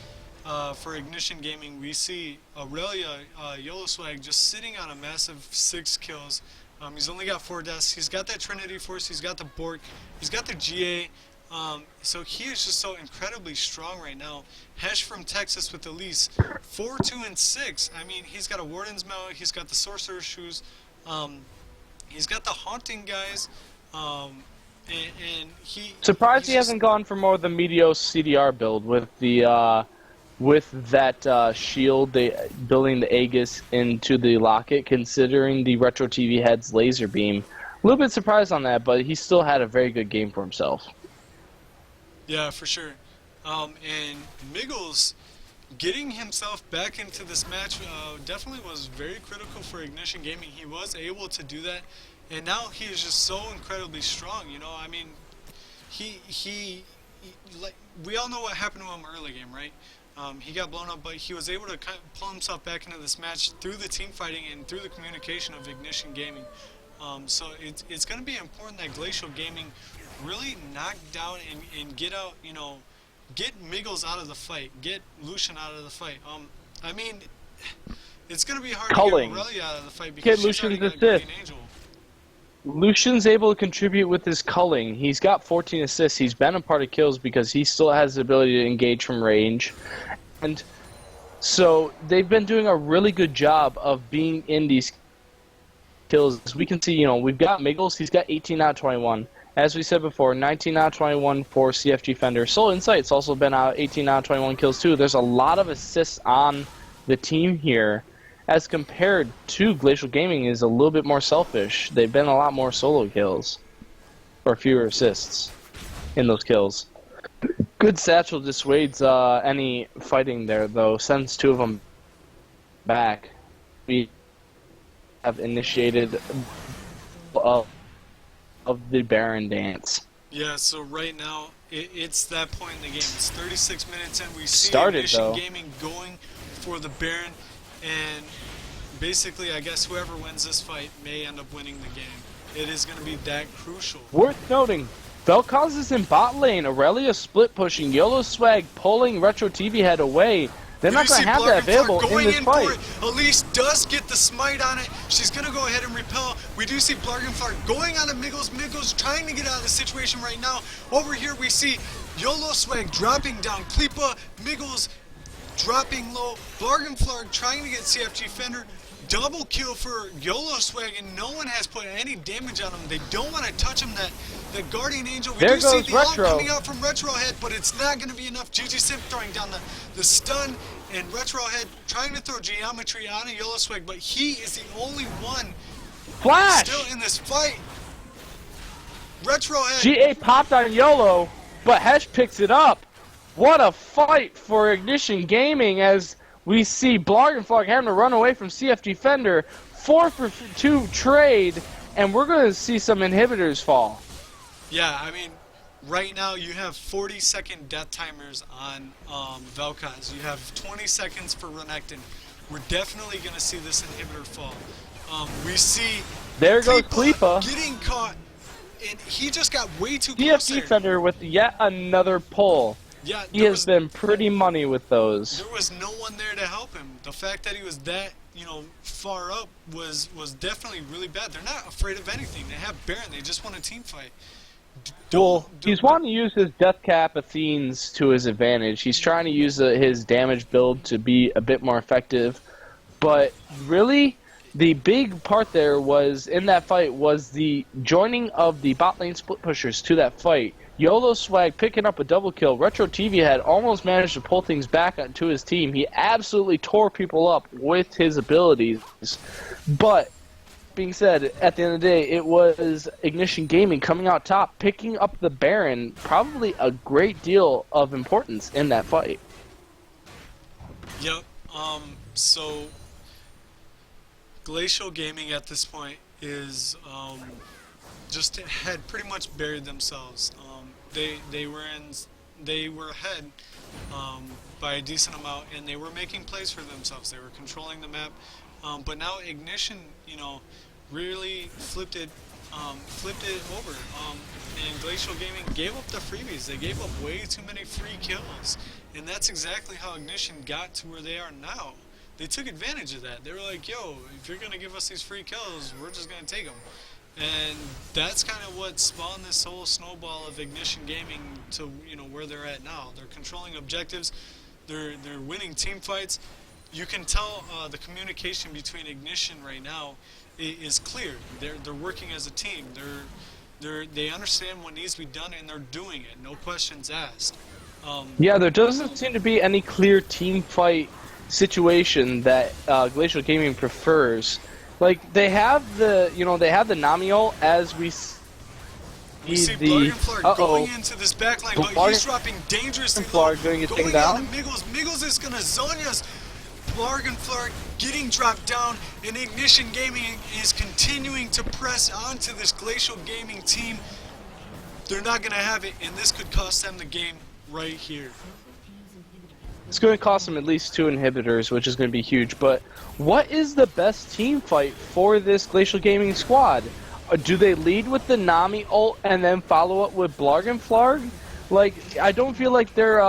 Speaker 6: for Ignition Gaming, we see Aurelia YOLO Swag just sitting on a massive 6 kills. He's only got 4 deaths. He's got that Trinity Force. He's got the Bork. He's got the GA. So he is just so incredibly strong right now. Hesh from Texas with Elise, 4, 2, and 6. I mean, he's got a Warden's Mallet. He's got the Sorcerer's Shoes. He's got the Haunting guys. And he
Speaker 1: surprised he hasn't gone for more of the Meteos CDR build with the with that shield, building the Aegis into the locket, considering the Retro TV head's laser beam. A little bit surprised on that, but he still had a very good game for himself.
Speaker 6: Yeah, for sure. And Miggles getting himself back into this match definitely was very critical for Ignition Gaming. He was able to do that, and now he is just so incredibly strong. You know, I mean, he like, we all know what happened to him early game, right? He got blown up, but he was able to kind of pull himself back into this match through the team fighting and through the communication of Ignition Gaming. So it's going to be important that Glacial Gaming really knock down and get out, you know, get Miggles out of the fight, get Lucian out of the fight. I mean, it's going to be hard to get Aurelia out of the fight because she's already got a Guardian Angel.
Speaker 1: Lucian's able to contribute with his culling. He's got 14 assists. He's been a part of kills because he still has the ability to engage from range. And so they've been doing a really good job of being in these kills. As we can see, you know, we've got Miggles. He's got 18 out of 21. As we said before, 19 out of 21 for CFG Fender. Soul Insight's also been out 18 out of 21 kills too. There's a lot of assists on the team here, as compared to Glacial Gaming is a little bit more selfish. They've been a lot more solo kills, or fewer assists in those kills. Good Satchel dissuades any fighting there, though, sends 2 of them back. We have initiated of the Baron dance.
Speaker 6: Yeah, so right now, it's that point in the game. It's 36 minutes and we see
Speaker 1: Ignition
Speaker 6: Gaming going for the Baron, and basically, I guess whoever wins this fight may end up winning the game. It is going to be that crucial.
Speaker 1: Worth noting, Vel'Koz is in bot lane. Aurelia split pushing. YOLO Swag pulling Retro TV head away. They're not going to have that available in this fight.
Speaker 6: Elise does get the smite on it. She's going to go ahead and repel. We do see Blargenflar going on to Miggles. Miggles trying to get out of the situation right now. Over here we see YOLO Swag dropping down. Kleepa, Miggles dropping low. Blargenflar trying to get CFG Fender. Double kill for YOLO Swag, and no one has put any damage on him. They don't want to touch him. The Guardian Angel. We do see the ult coming out from Retro Head, but it's not going to be enough. GG Simp throwing down the stun, and Retro Head trying to throw Geometry on a YOLO Swag, but he is the only one still in this fight. Retro Head.
Speaker 1: GA popped on YOLO, but Hesh picks it up. What a fight for Ignition Gaming as we see Blargenflar having to run away from CFG Fender. 4 for 2 trade, and we're going to see some inhibitors fall.
Speaker 6: Yeah, I mean, right now you have 40-second death timers on Vel'Koz. You have 20 seconds for Renekton. We're definitely going to see this inhibitor fall. We see
Speaker 1: there goes Kleepa
Speaker 6: getting caught, and he just got way too close
Speaker 1: CFG Fender with yet another pull.
Speaker 6: Yeah,
Speaker 1: he has been pretty money with those.
Speaker 6: There was no one there to help him. The fact that he was that, you know, far up was definitely really bad. They're not afraid of anything. They have Baron. They just want a team fight.
Speaker 1: He's wanting to use his Death Cap Athenes to his advantage. He's trying to use his damage build to be a bit more effective. But really, the big part there was in that fight was the joining of the bot lane split pushers to that fight. YOLO Swag picking up a double kill. Retro TV had almost managed to pull things back onto his team. He absolutely tore people up with his abilities. But, being said, at the end of the day, it was Ignition Gaming coming out top, picking up the Baron, probably a great deal of importance in that fight.
Speaker 6: Yep, so Glacial Gaming at this point is just had pretty much buried themselves. They were in they were ahead by a decent amount, and they were making plays for themselves. They were controlling the map, but now Ignition, you know, really flipped it over. And Glacial Gaming gave up the freebies. They gave up way too many free kills, and that's exactly how Ignition got to where they are now. They took advantage of that. They were like, yo, if you're gonna give us these free kills, we're just gonna take them. And that's kind of what spawned this whole snowball of Ignition Gaming to, you know, where they're at now. They're controlling objectives. They're winning team fights. You can tell the communication between Ignition right now is clear. They're working as a team. They understand what needs to be done, and they're doing it. No questions asked.
Speaker 1: Yeah, there doesn't seem to be any clear team fight situation that Glacial Gaming prefers. Like, they have the, you know, they have the Nami ult as we see the
Speaker 6: going into this backline, but he's dropping dangerously low.
Speaker 1: Going
Speaker 6: down. Miggles is gonna Zonya's. Blargenflark getting dropped down, and Ignition Gaming is continuing to press onto this Glacial Gaming team. They're not gonna have it, and this could cost them the game right here.
Speaker 1: It's going to cost them at least 2 inhibitors, which is going to be huge. But what is the best team fight for this Glacial Gaming squad? Do they lead with the Nami ult and then follow up with Blargenflark? Like, I don't feel like their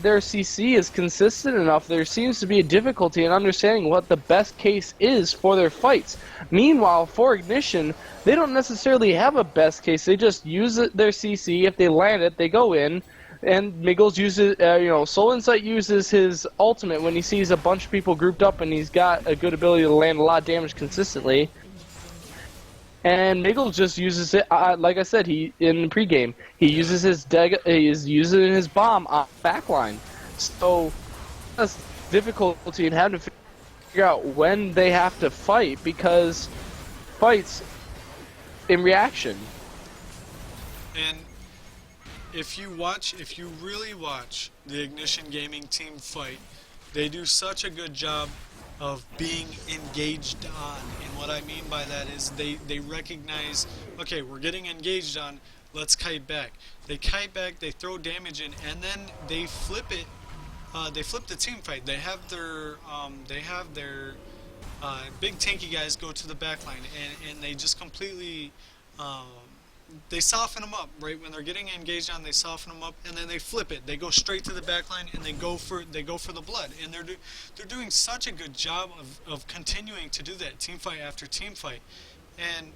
Speaker 1: CC is consistent enough. There seems to be a difficulty in understanding what the best case is for their fights. Meanwhile, for Ignition, they don't necessarily have a best case. They just use their CC. If they land it, they go in. And Miggles uses, you know, Soul Insight uses his ultimate when he sees a bunch of people grouped up, and he's got a good ability to land a lot of damage consistently. And Miggles just uses it, like I said, in the pregame, he uses he's using his bomb on backline. So that's difficulty in having to figure out when they have to fight, because fights in reaction.
Speaker 6: And if you really watch the Ignition Gaming team fight, they do such a good job of being engaged on. And what I mean by that is they recognize, okay, we're getting engaged on, let's kite back. They kite back, they throw damage in, and then they flip it. They flip the team fight. They have their big tanky guys go to the backline, and they just completely they soften them up, right? When they're getting engaged on, they soften them up, and then they flip it. They go straight to the back line, and they go for the blood. And they're doing such a good job of continuing to do that team fight after team fight. And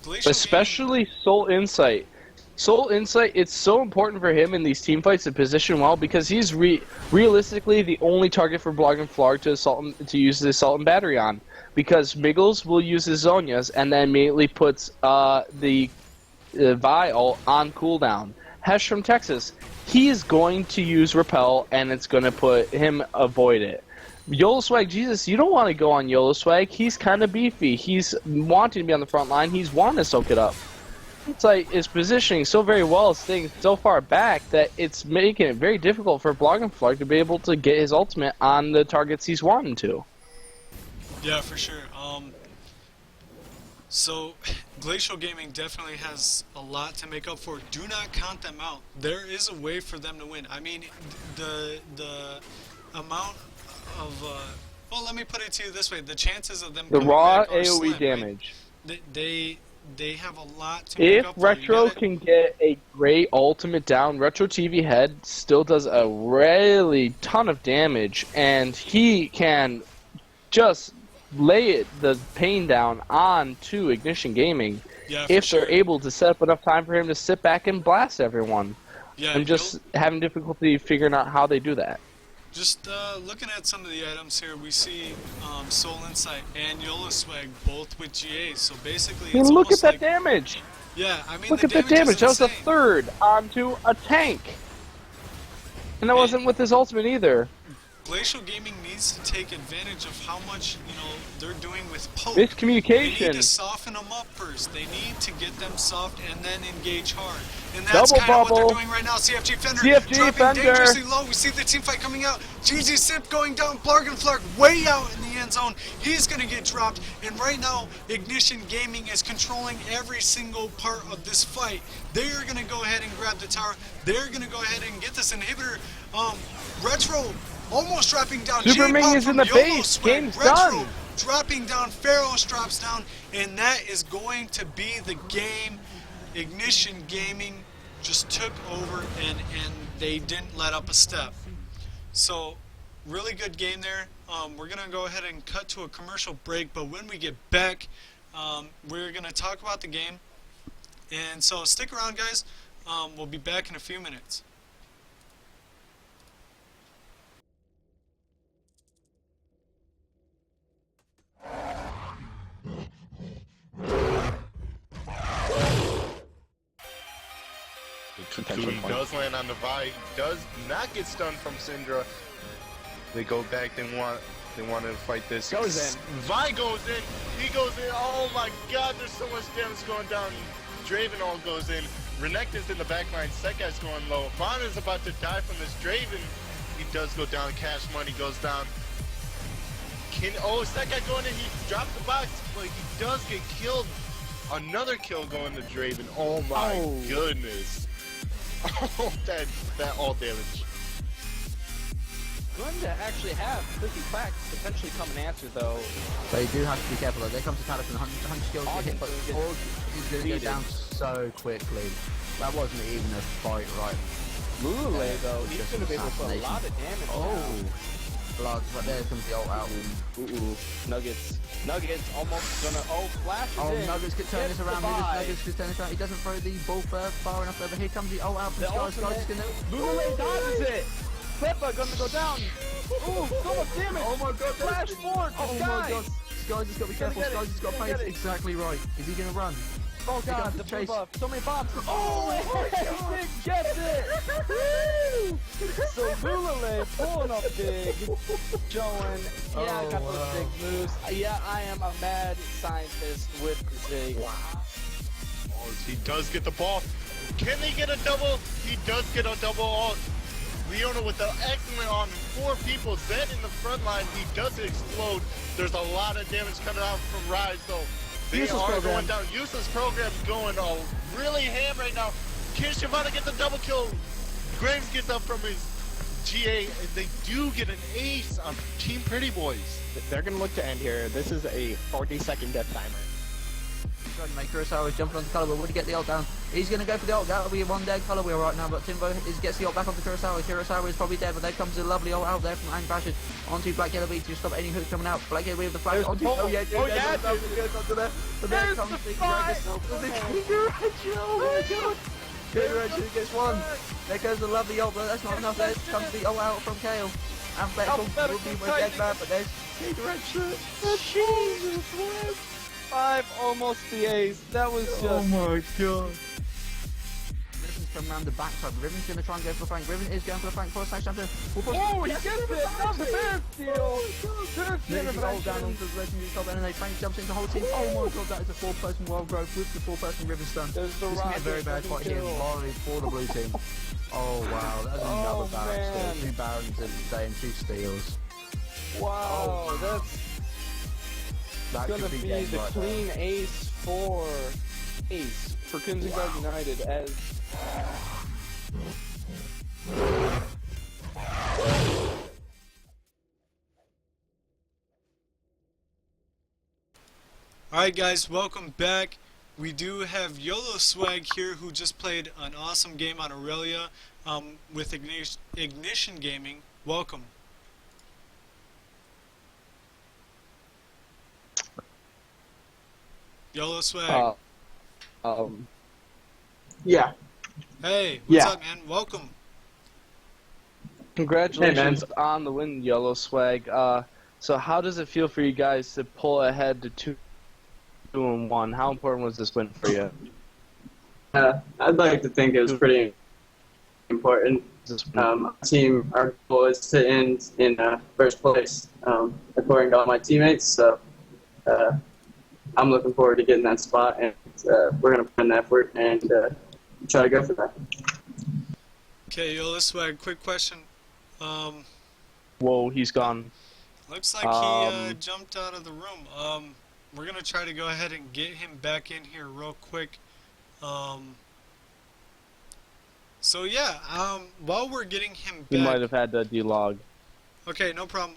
Speaker 6: Glacial
Speaker 1: especially Soul Insight. Soul Insight, it's so important for him in these team fights to position well, because he's realistically the only target for Blargenflark to use the Assault and Battery on. Because Miggles will use his Zonias and then immediately puts the Vi ult on cooldown. Hesh from Texas, he is going to use Repel, and it's going to put him avoid it. YOLO Swag Jesus, you don't want to go on YOLO Swag. He's kind of beefy. He's wanting to be on the front line. He's wanting to soak it up. It's like his positioning so very well, staying so far back that it's making it very difficult for Blargenflark to be able to get his ultimate on the targets he's wanting to.
Speaker 6: Yeah, for sure. So, Glacial Gaming definitely has a lot to make up for. Do not count them out. There is a way for them to win. I mean, the amount of well, let me put it to you this way: the chances of them coming
Speaker 1: raw
Speaker 6: back are
Speaker 1: AOE
Speaker 6: slim,
Speaker 1: damage.
Speaker 6: Right? They have a lot to make
Speaker 1: If
Speaker 6: up
Speaker 1: Retro
Speaker 6: for.
Speaker 1: can get a great ultimate down, Retro TV Head still does a really ton of damage, and he can just lay the pain down on to Ignition Gaming if they're able to set up enough time for him to sit back and blast everyone.
Speaker 6: Yeah,
Speaker 1: I'm just having difficulty figuring out how they do that.
Speaker 6: Just looking at some of the items here, we see Soul Insight and YOLO Swag both with GA. So basically, it's
Speaker 1: look at that
Speaker 6: like,
Speaker 1: damage.
Speaker 6: Yeah, I mean,
Speaker 1: look at that damage. That was a third onto a tank, and that wasn't with his ultimate either.
Speaker 6: Glacial Gaming needs to take advantage of how much, you know, they're doing with poke.
Speaker 1: Miscommunication.
Speaker 6: They need to soften them up first. They need to get them soft and then engage hard. And that's
Speaker 1: Double
Speaker 6: kind of what
Speaker 1: bubble.
Speaker 6: they're doing right now. CFG Fender
Speaker 1: CFG
Speaker 6: dropping
Speaker 1: Fender.
Speaker 6: dangerously low. We see the team fight coming out. GG Sip going down. Blarg and Flark way out in the end zone. He's going to get dropped. And right now, Ignition Gaming is controlling every single part of this fight. They're going to go ahead and grab the tower. They're going to go ahead and get this inhibitor. Retro almost dropping down.
Speaker 1: Superman
Speaker 6: J-Pop
Speaker 1: is in
Speaker 6: from
Speaker 1: the
Speaker 6: YOLO
Speaker 1: base.
Speaker 6: Swag.
Speaker 1: Game's
Speaker 6: Retro
Speaker 1: done.
Speaker 6: dropping down. Pharaohs drops down. And that is going to be the game. Ignition Gaming just took over and they didn't let up a step. So really good game there. We're going to go ahead and cut to a commercial break. But when we get back, we're going to talk about the game. And so stick around, guys. We'll be back in a few minutes.
Speaker 3: The Cocoon does land on the Vi, does not get stunned from Syndra. They go back, they want to fight this.
Speaker 1: Goes in.
Speaker 3: Vi goes in, he goes in, oh my god, there's so much damage going down. Draven all goes in, Renekton's in the back line, Sekai's going low. Vaughn is about to die from this Draven. He does go down, Cash Money goes down. Sekai going in, he dropped the box, but he does get killed. Another kill going to Draven, oh my goodness. Oh, that all damage.
Speaker 12: Going to actually have Fizzy Quacks potentially come and answer though.
Speaker 2: But you do have to be careful though. There comes the Talus and 100 skills to hit, but he's going to go down so quickly. That wasn't even a fight, right?
Speaker 12: Lulule though, he's going to be able to put a lot of damage down.
Speaker 2: Blood, but there comes the ult out.
Speaker 12: Nuggets almost gonna, flashes in.
Speaker 2: Nuggets could turn this around. Nuggets could turn this around. He doesn't throw the ball far enough over. Here comes the ult out from Sky. Sky's just gonna...
Speaker 12: Lulule dodges it! Peppa gonna go down. Ooh, so much damage! Oh my god, flash forward!
Speaker 2: Oh my god. Sky's just got to be careful. Sky's just got to play it exactly right. Is he gonna run?
Speaker 12: Oh god, the
Speaker 2: chase.
Speaker 12: buff. So many bombs. Oh, Nick gets it! Woo! So Lulule pulling up big, showing, yeah, I got those big moves. Yeah, I am a mad scientist with Zig.
Speaker 3: Wow. Oh, he does get the ball. Can they get a double? He does get a double ult. Leona with the excellent on 4 people. Then in the front line, he does explode. There's a lot of damage coming out from Rise though. They are going down. Useless program going really ham right now. Can Shyvana get the double kill? Graves gets up from his GA, and they do get an ace on Team Pretty Boys.
Speaker 12: They're gonna look to end here. This is a 40-second death timer.
Speaker 2: Trying to make Kurosawa is jumping onto Color, but would he get the ult down? He's going to go for the ult. That'll be one dead Color wheel right now, but Timbo gets the ult back onto Kurosawa. Kurosawa is probably dead, but there comes a lovely ult out there from Ang Bashard onto Black Yellow Beat to stop any hook coming out. Black Yellow Beat with the flash onto... Oh yeah, dude. But there comes the Oh my god. King gets one. There goes the lovely ult, but that's not enough. There comes the ult out from Kale. And Beckle will be with dead man, but there's King Redshirt. Jesus, man.
Speaker 12: 5, almost the ace. That was just...
Speaker 2: Oh my god. Riven's come around the backside. Riven's going to try and go for the flank. Riven is going for the flank for a section.
Speaker 12: Oh, he gets it! That's a fair steal!
Speaker 2: There's the ult down onto the legendary top end, and they Frank jumps into the whole team. Oh my god, that is a 4-person wild growth with the 4-person Riven stun. This is going to be a very bad fight here for the blue team. Oh wow, that's another barrel steal. 2 barons in the day and 2 steals.
Speaker 12: Wow, that's...
Speaker 2: That
Speaker 12: gonna be the
Speaker 2: right
Speaker 12: clean ace for Crimson Guard United as
Speaker 6: Alright guys, welcome back. We do have YOLO Swag here who just played an awesome game on Aurelia with Ignition Gaming. Welcome. YOLO Swag.
Speaker 12: yeah.
Speaker 6: Hey, what's up, man? Welcome.
Speaker 1: Congratulations on the win, Yellow Swag. So how does it feel for you guys to pull ahead to 2-1? How important was this win for you?
Speaker 13: I'd like to think it was pretty important. Our goal is to end in first place, according to all my teammates. So I'm looking forward to getting that spot, and we're going to put in the effort and try to go for that.
Speaker 6: Okay, yo, this way, quick question.
Speaker 1: Whoa, he's gone.
Speaker 6: Looks like he jumped out of the room. We're gonna try to go ahead and get him back in here real quick. So yeah, while we're getting him back,
Speaker 1: He might have had to delog.
Speaker 6: okay, no problem.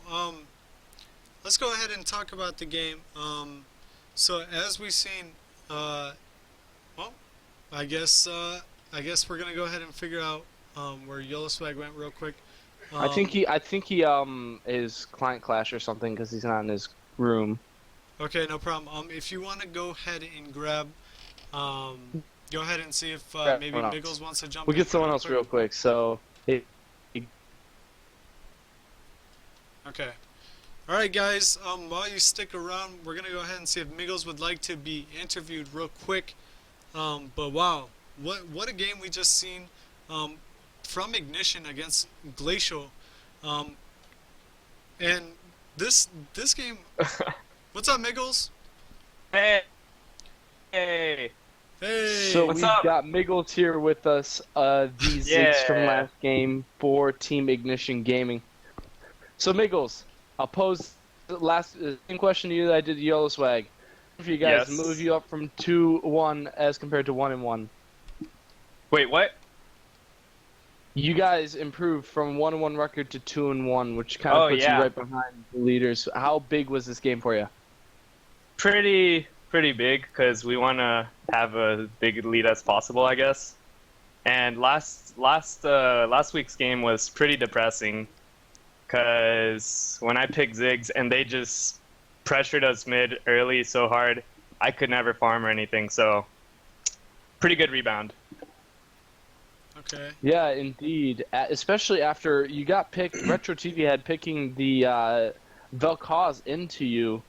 Speaker 6: Let's go ahead and talk about the game. So as we've seen, well, I guess we're gonna go ahead and figure out where Yellow Swag went real quick.
Speaker 1: I think he is client clash or something because he's not in his room.
Speaker 6: Okay, no problem. If you want to go ahead and grab, go ahead and see if maybe Miggles wants to jump.
Speaker 1: We'll get someone else real quick. So.
Speaker 6: Okay. Alright guys, while you stick around, we're gonna go ahead and see if Miggles would like to be interviewed real quick. But wow, what a game we just seen from Ignition against Glacial. And this game what's up, Miggles?
Speaker 14: Hey.
Speaker 6: Hey.
Speaker 1: So we've got Miggles here with us, the Zigs from last game for Team Ignition Gaming. So Miggles, I'll pose the same question to you that I did to Yellow Swag. If you guys move you up from 2-1 as compared to 1-1.
Speaker 14: Wait, what?
Speaker 1: You guys improved from 1-1 record to 2-1, which kind of puts you right behind the leaders. How big was this game for you?
Speaker 14: Pretty big, because we want to have a big lead as possible, I guess. And last week's game was pretty depressing, because when I picked Ziggs and they just pressured us mid early so hard, I could never farm or anything. So pretty good rebound.
Speaker 6: Okay.
Speaker 1: Yeah, indeed. Especially after you got picked, Retro TV had picking the Vel'Koz into you,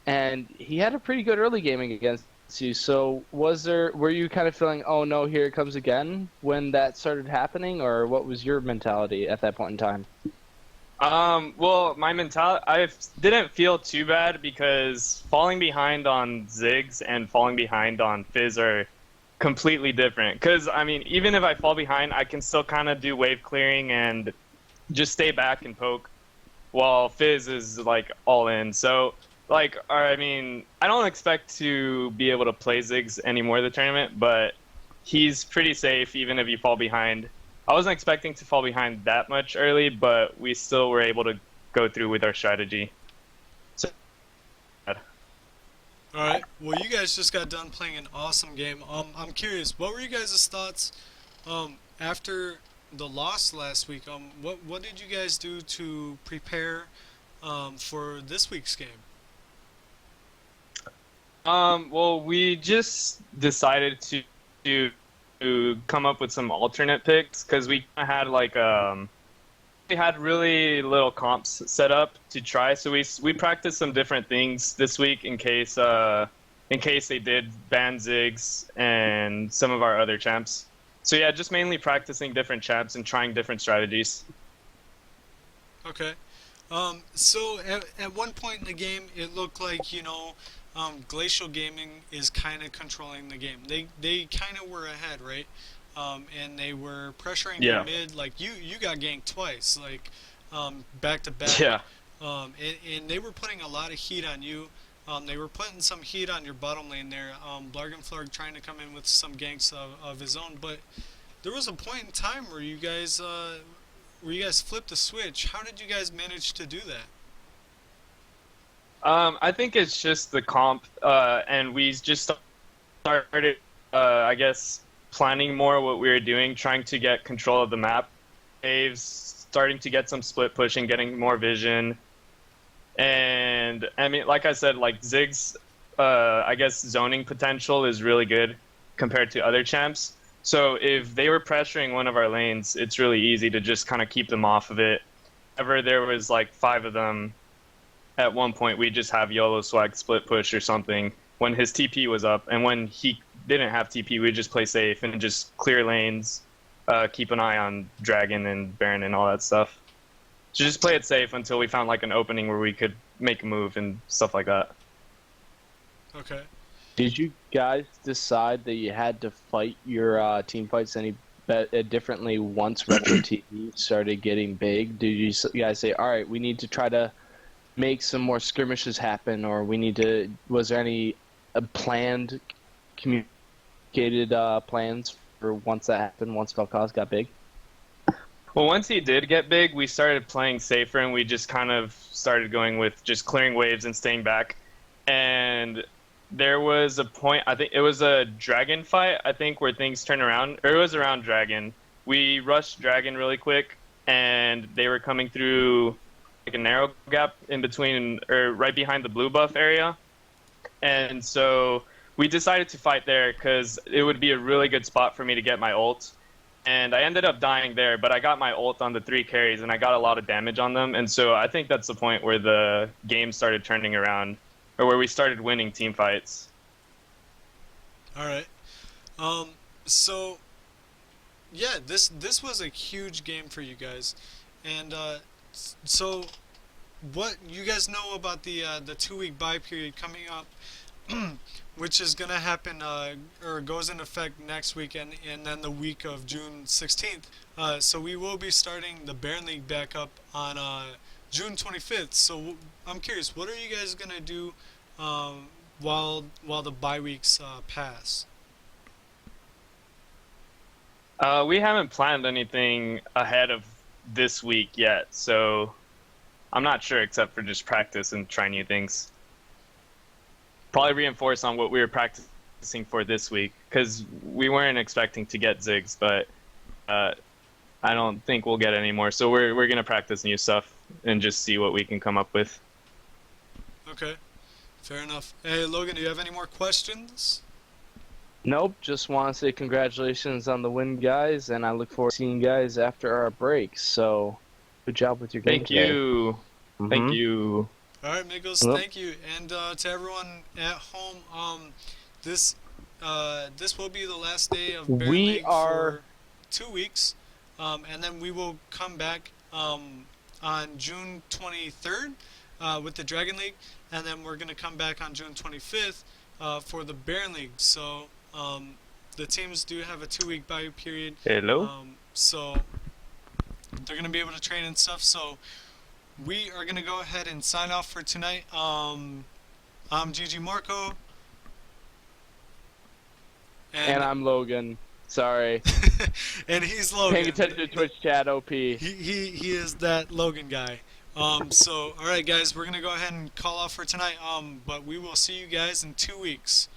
Speaker 1: and he had a pretty good early gaming against you. So were you kind of feeling, oh no, here it comes again when that started happening, or what was your mentality at that point in time?
Speaker 14: Well, my mentality, I didn't feel too bad because falling behind on Ziggs and falling behind on Fizz are completely different. Because, I mean, even if I fall behind, I can still kind of do wave clearing and just stay back and poke, while Fizz is, like, all in. So, like, I mean, I don't expect to be able to play Ziggs anymore the tournament, but he's pretty safe even if you fall behind. I wasn't expecting to fall behind that much early, but we still were able to go through with our strategy. So,
Speaker 6: alright, well you guys just got done playing an awesome game. I'm curious, what were you guys' thoughts after the loss last week? What did you guys do to prepare for this week's game?
Speaker 14: Well, we just decided to come up with some alternate picks because we had like we had really little comps set up to try. So we practiced some different things this week in case they did ban Ziggs and some of our other champs. So yeah, just mainly practicing different champs and trying different strategies.
Speaker 6: Okay. So at one point in the game, it looked like, you know, Glacial Gaming is kind of controlling the game. They kind of were ahead, right? And they were pressuring the mid. Like you got ganked twice, like back to back.
Speaker 14: Yeah.
Speaker 6: And they were putting a lot of heat on you. They were putting some heat on your bottom lane there. Blargenflurg trying to come in with some ganks of his own, but there was a point in time where you guys flipped the switch. How did you guys manage to do that?
Speaker 14: I think it's just the comp, and we just started, I guess, planning more what we were doing, trying to get control of the map. Waves, starting to get some split pushing, getting more vision. And, I mean, like I said, like, Ziggs, I guess, zoning potential is really good compared to other champs. So if they were pressuring one of our lanes, it's really easy to just kind of keep them off of it. Whenever there was, like, 5 of them, at one point we just have YOLO swag split push or something when his TP was up, and when he didn't have TP we just play safe and just clear lanes, keep an eye on Dragon and Baron and all that stuff. So just play it safe until we found like an opening where we could make a move and stuff like that.
Speaker 6: Okay.
Speaker 1: Did you guys decide that you had to fight your team fights any differently once Retro TV started getting big? Did you guys say, all right, we need to try to make some more skirmishes happen, or we need to, was there any planned, communicated plans for once that happened, once Vel'Koz got big?
Speaker 14: Well, once he did get big, we started playing safer, and we just kind of started going with just clearing waves and staying back. And there was a point, I think it was a Dragon fight, I think, where things turned around. Or it was around Dragon. We rushed Dragon really quick, and they were coming through like a narrow gap in between, or right behind the blue buff area. And so we decided to fight there because it would be a really good spot for me to get my ult. And I ended up dying there, but I got my ult on the 3 carries, and I got a lot of damage on them. And so I think that's the point where the game started turning around, or where we started winning team fights.
Speaker 6: All right. So yeah, this was a huge game for you guys, and so what you guys know about the 2-week bye period coming up, which is gonna happen or goes into effect next weekend, and then the week of June 16th. So we will be starting the Baron League back up on June 25th. So I'm curious, what are you guys gonna do while the bye weeks pass?
Speaker 14: We haven't planned anything ahead of this week yet, so I'm not sure, except for just practice and try new things. Probably reinforce on what we were practicing for this week, because we weren't expecting to get Ziggs, but I don't think we'll get any more. So we're gonna practice new stuff and just see what we can come up with.
Speaker 6: Okay, fair enough. Hey Logan, do you have any more questions?
Speaker 1: Nope, just want to say congratulations on the win, guys, and I look forward to seeing you guys after our break. So, good job with your game.
Speaker 14: Thank you.
Speaker 1: Mm-hmm.
Speaker 14: Thank you.
Speaker 6: All right, Migos, thank you. And to everyone at home, this will be the last day of Baron League for 2 weeks, and then we will come back on June 23rd with the Dragon League, and then we're going to come back on June 25th for the Baron League. So the teams do have a 2-week bye period.
Speaker 14: Hello.
Speaker 6: So they're going to be able to train and stuff. So we are going to go ahead and sign off for tonight. I'm GG Marco.
Speaker 1: And I'm Logan. Sorry.
Speaker 6: And he's Logan.
Speaker 1: Paying attention to Twitch chat, OP.
Speaker 6: He is that Logan guy. So, alright guys, we're going to go ahead and call off for tonight. But we will see you guys in 2 weeks.